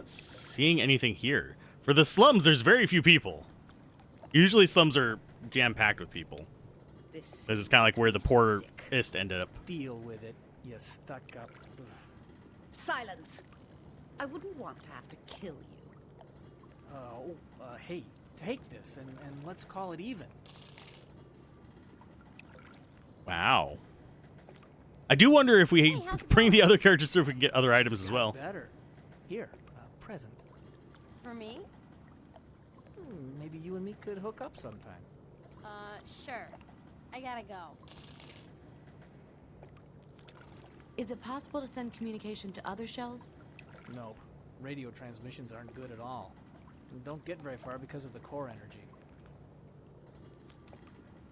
seeing anything here. For the slums, there's very few people. Usually slums are jam-packed with people. This is kind of like where the poorest ended up. Deal with it, you stuck up. Silence! I wouldn't want to have to kill you. Hey, take this and let's call it even. Wow. I do wonder if we bring the other characters through if we can get other items as well. Better. Here, present. For me? Maybe you and me could hook up sometime. Sure. I gotta go. Is it possible to send communication to other shells? Nope. Radio transmissions aren't good at all. And don't get very far because of the core energy.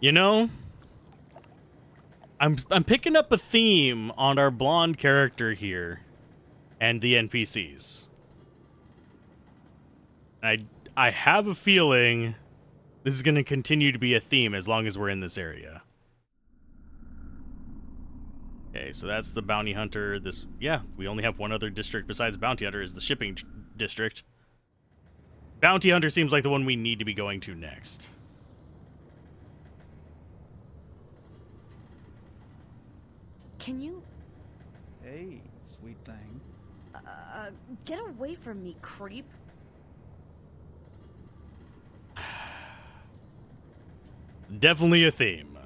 You know, I'm picking up a theme on our blonde character here and the NPCs. I have a feeling this is going to continue to be a theme as long as we're in this area. Okay, so that's the bounty hunter. We only have one other district besides bounty hunter is the shipping district. Bounty hunter seems like the one we need to be going to next. Can you... Hey, sweet thing. Get away from me, creep. Definitely a theme.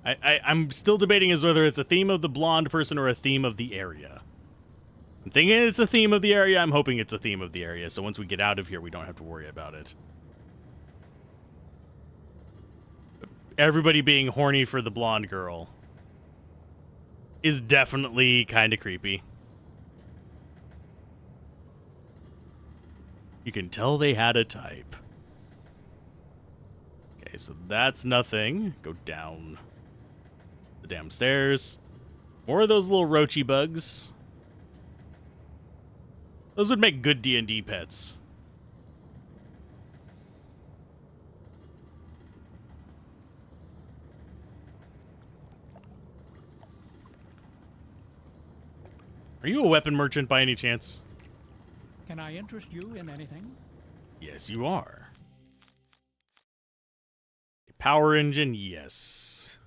I'm still debating as whether it's a theme of the blonde person or a theme of the area. I'm thinking it's a theme of the area. I'm hoping it's a theme of the area, so once we get out of here, we don't have to worry about it. Everybody being horny for the blonde girl. is definitely kind of creepy. You can tell they had a type. Okay, so that's nothing. Go down the damn stairs. More of those little roachy bugs. Those would make good D&D pets. Are you a weapon merchant by any chance? Can I interest you in anything? Yes, you are. A power engine, yes.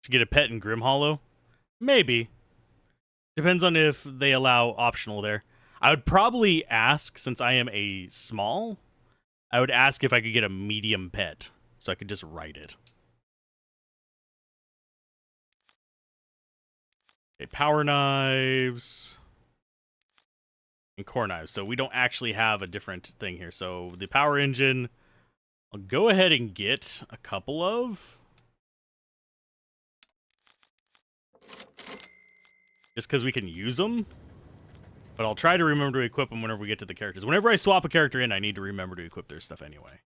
Should get a pet in Grim Hollow? Maybe. Depends on if they allow optional there. I would probably ask, since I am a small, I would ask if I could get a medium pet, so I could just ride it. Okay, power knives. And core knives. So we don't actually have a different thing here. So the power engine, I'll go ahead and get a couple of. Just because we can use them. But I'll try to remember to equip them whenever we get to the characters. Whenever I swap a character in, I need to remember to equip their stuff anyway.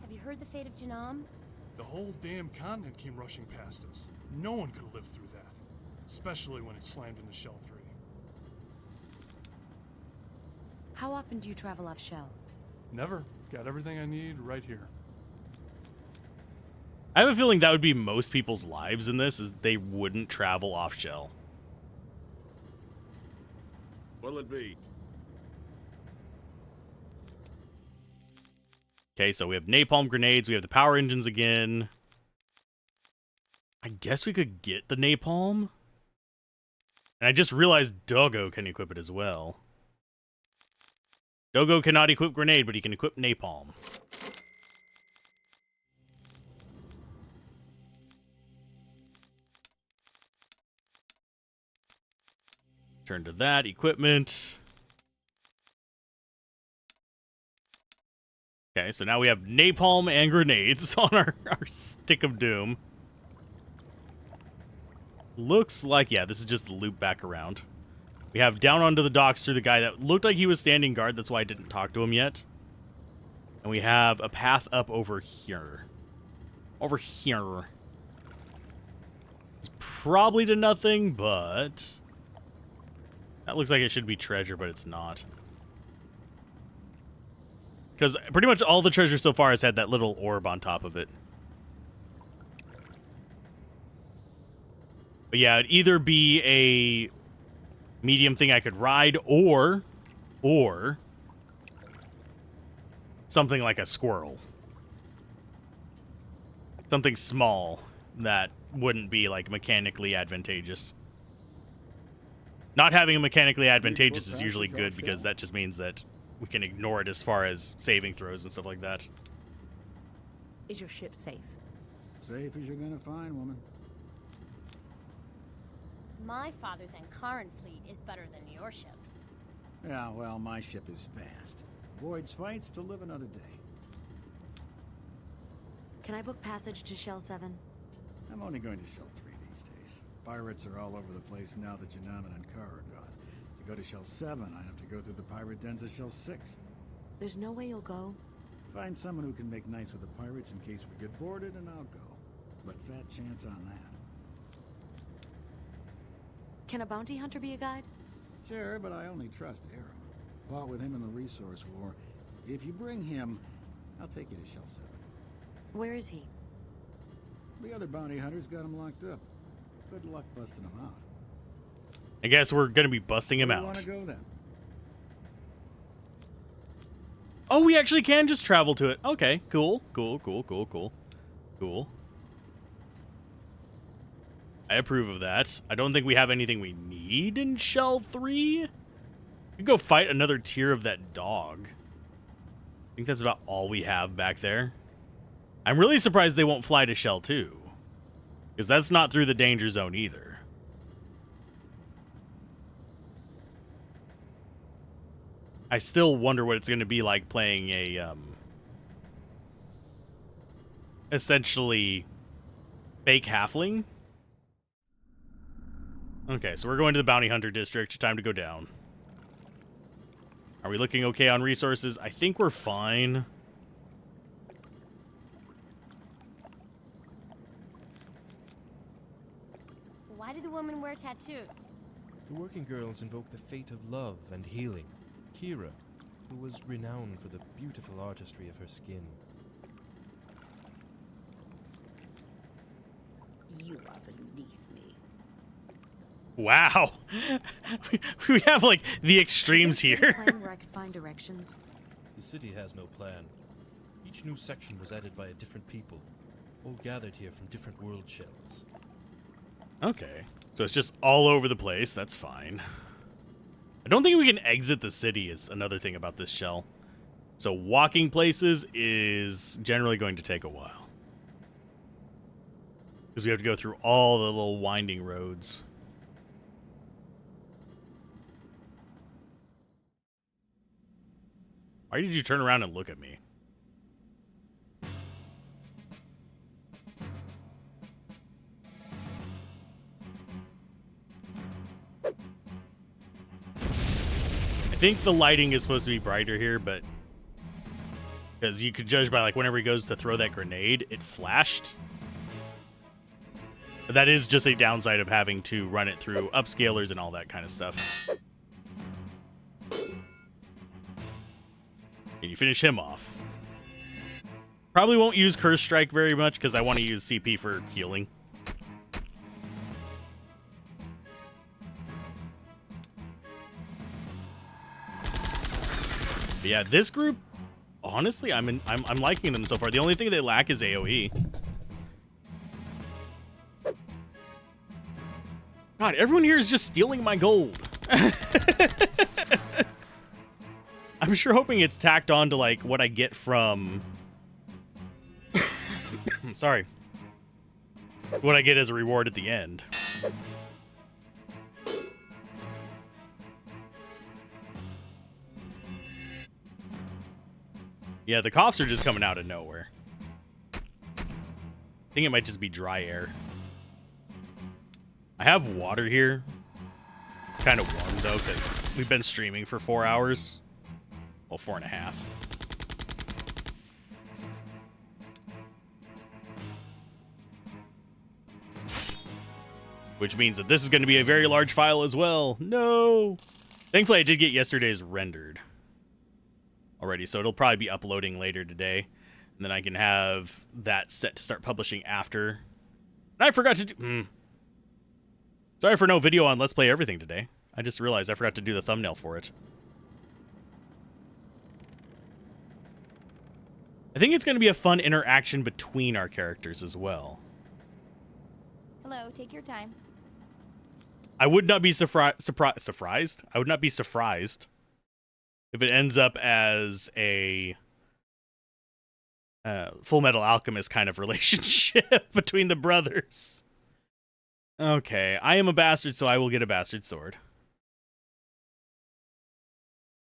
Have you heard the fate of Janam? The whole damn continent came rushing past us. No one could have lived through that. Especially when it's slammed into Shell 3. How often do you travel off Shell? Never. Got everything I need right here. I have a feeling that would be most people's lives in this, is they wouldn't travel off Shell. What'll it be? Okay, so we have napalm grenades, we have the power engines again. I guess we could get the napalm. And I just realized Doggo can equip it as well. Doggo cannot equip grenade, but he can equip napalm. Turn to that, equipment. Okay, so now we have napalm and grenades on our stick of doom. Looks like, yeah, this is just the loop back around. We have down onto the docks through the guy that looked like he was standing guard. That's why I didn't talk to him yet. And we have a path up over here. Over here. It's probably to nothing, but... that looks like it should be treasure, but it's not. Because pretty much all the treasure so far has had that little orb on top of it. But yeah, it'd either be a medium thing I could ride, or something like a squirrel. Something small that wouldn't be, like, mechanically advantageous. Not having a mechanically advantageous is usually good, because that just means that we can ignore it as far as saving throws and stuff like that. Is your ship safe? Safe as you're gonna find, woman. My father's Ankaran fleet is better than your ship's. Yeah, well, my ship is fast. Avoids fights to live another day. Can I book passage to Shell 7? I'm only going to Shell 3 these days. Pirates are all over the place now that Janam and Ankara are gone. To go to Shell 7, I have to go through the pirate dens of Shell 6. There's no way you'll go? Find someone who can make nice with the pirates in case we get boarded, and I'll go. But fat chance on that. Can a bounty hunter be a guide? Sure, but I only trust Aram. Fought with him in the resource war. If you bring him, I'll take you to Shell 7. Where is he? The other bounty hunters got him locked up. Good luck busting him out. I guess we're going to be busting him Where out. do you want to go then? Oh, we actually can just travel to it. Okay, cool. Cool. I approve of that. I don't think we have anything we need in Shell 3. We could go fight another tier of that dog. I think that's about all we have back there. I'm really surprised they won't fly to Shell 2. Because that's not through the danger zone either. I still wonder what it's going to be like playing a, essentially fake halfling. Okay, so we're going to the Bounty Hunter District. Time to go down. Are we looking okay on resources? I think we're fine. Why do the women wear tattoos? The working girls invoke the fate of love and healing. Kira, who was renowned for the beautiful artistry of her skin. You are beneath me. Wow. We have, like, the extremes here. Plan where I could find directions. The city has no plan. Each new section was added by a different people, all gathered here from different world shells. Okay. So it's just all over the place. That's fine. I don't think we can exit the city is another thing about this shell. So walking places is generally going to take a while. Because we have to go through all the little winding roads. Why did you turn around and look at me? I think the lighting is supposed to be brighter here, but because you could judge by, like, whenever he goes to throw that grenade, it flashed. But that is just a downside of having to run it through upscalers and all that kind of stuff. Can you finish him off? Probably won't use Curse Strike very much because I want to use CP for healing. But yeah, this group, honestly, I'm liking them so far. The only thing they lack is AoE. God, everyone here is just stealing my gold. I'm sure hoping it's tacked on to, like, what I get from... Sorry. What I get as a reward at the end. Yeah, the coughs are just coming out of nowhere. I think it might just be dry air. I have water here. It's kind of warm, though, because we've been streaming for 4 hours. Well, 4.5. Which means that this is going to be a very large file as well. No! Thankfully, I did get yesterday's rendered already, so it'll probably be uploading later today. And then I can have that set to start publishing after. And I forgot to do... Sorry for no video on Let's Play Everything today. I just realized I forgot to do the thumbnail for it. I think it's going to be a fun interaction between our characters as well. Hello, take your time. I would not be surprised. I would not be surprised if it ends up as a Full Metal Alchemist kind of relationship between the brothers. Okay, I am a bastard, so I will get a bastard sword.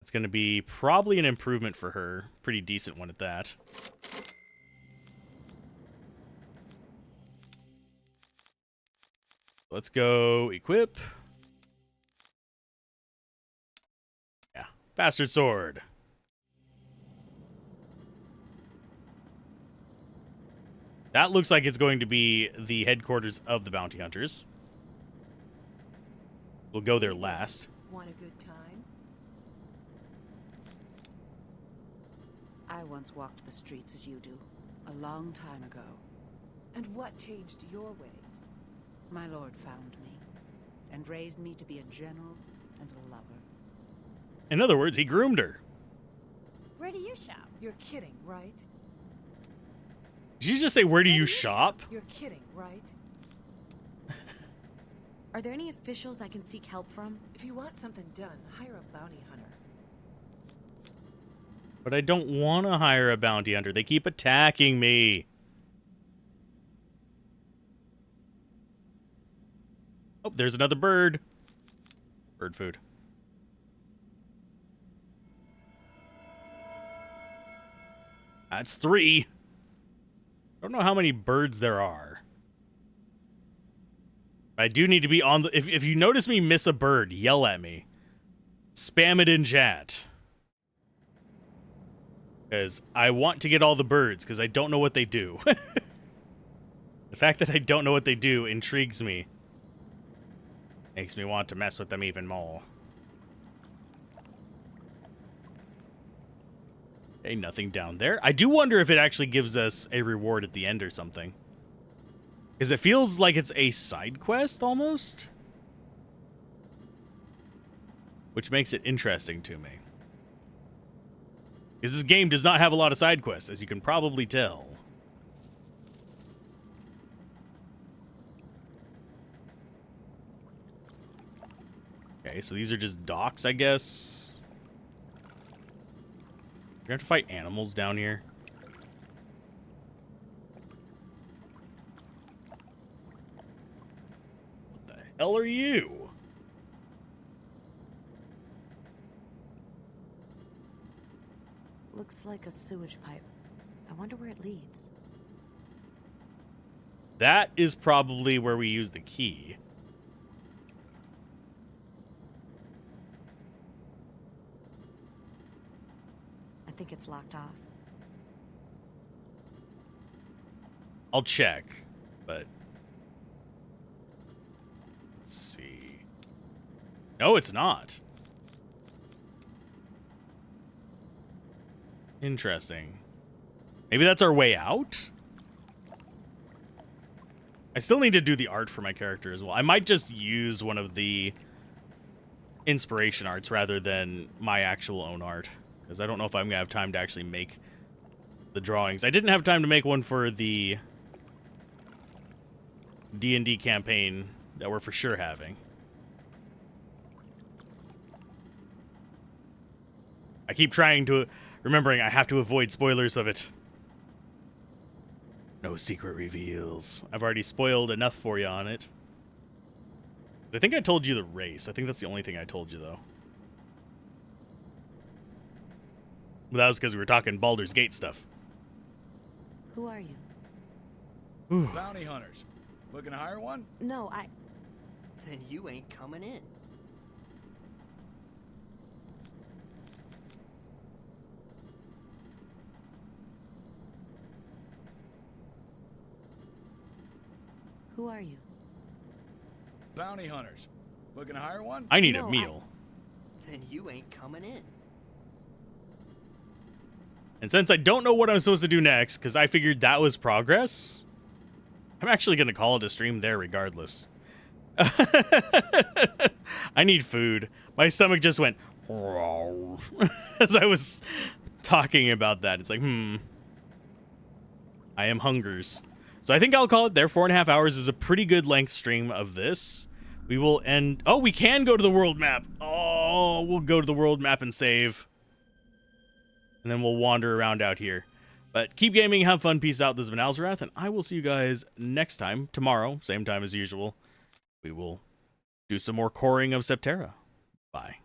It's going to be probably an improvement for her. Pretty decent one at that. Let's go equip. Yeah, bastard sword. That looks like it's going to be the headquarters of the bounty hunters. We'll go there last. Want a good time? I once walked the streets as you do, a long time ago. And what changed your ways? My lord found me, and raised me to be a general and a lover. In other words, he groomed her. Where do you shop? You're kidding, right? Did you just say, where do you shop? You're kidding, right? Are there any officials I can seek help from? If you want something done, hire a bounty hunter. But I don't want to hire a bounty hunter. They keep attacking me. Oh, there's another bird. Bird food. That's 3. I don't know how many birds there are. I do need to be on the... If you notice me miss a bird, yell at me. Spam it in chat. Because I want to get all the birds, because I don't know what they do. The fact that I don't know what they do intrigues me. Makes me want to mess with them even more. Okay, nothing down there. I do wonder if it actually gives us a reward at the end or something. Because it feels like it's a side quest, almost. Which makes it interesting to me. Because this game does not have a lot of side quests, as you can probably tell. Okay, so these are just docks, I guess. You have to fight animals down here. What the hell are you? Looks like a sewage pipe. I wonder where it leads. That is probably where we use the key. I think it's locked off. I'll check, but let's see. No, it's not. Interesting. Maybe that's our way out? I still need to do the art for my character as well. I might just use one of the inspiration arts rather than my actual own art, because I don't know if I'm going to have time to actually make the drawings. I didn't have time to make one for the D&D campaign that we're for sure having. I keep trying to... remembering I have to avoid spoilers of it. No secret reveals. I've already spoiled enough for you on it. I think I told you the race. I think that's the only thing I told you, though. Well, that was because we were talking Baldur's Gate stuff. Who are you? Ooh. Bounty hunters. Looking to hire one? No, Then you ain't coming in. Who are you? Bounty hunters. Looking to hire one? I need a meal. Then you ain't coming in. And since I don't know what I'm supposed to do next, because I figured that was progress, I'm actually going to call it a stream there regardless. I need food. My stomach just went as I was talking about that. It's like, I am hungers. So I think I'll call it there. 4.5 hours is a pretty good length stream of this. We will end... Oh, we can go to the world map. Oh, we'll go to the world map and save. And then we'll wander around out here. But keep gaming, have fun, peace out. This has been Alzorath, and I will see you guys next time. Tomorrow, same time as usual. We will do some more coring of Septerra. Bye.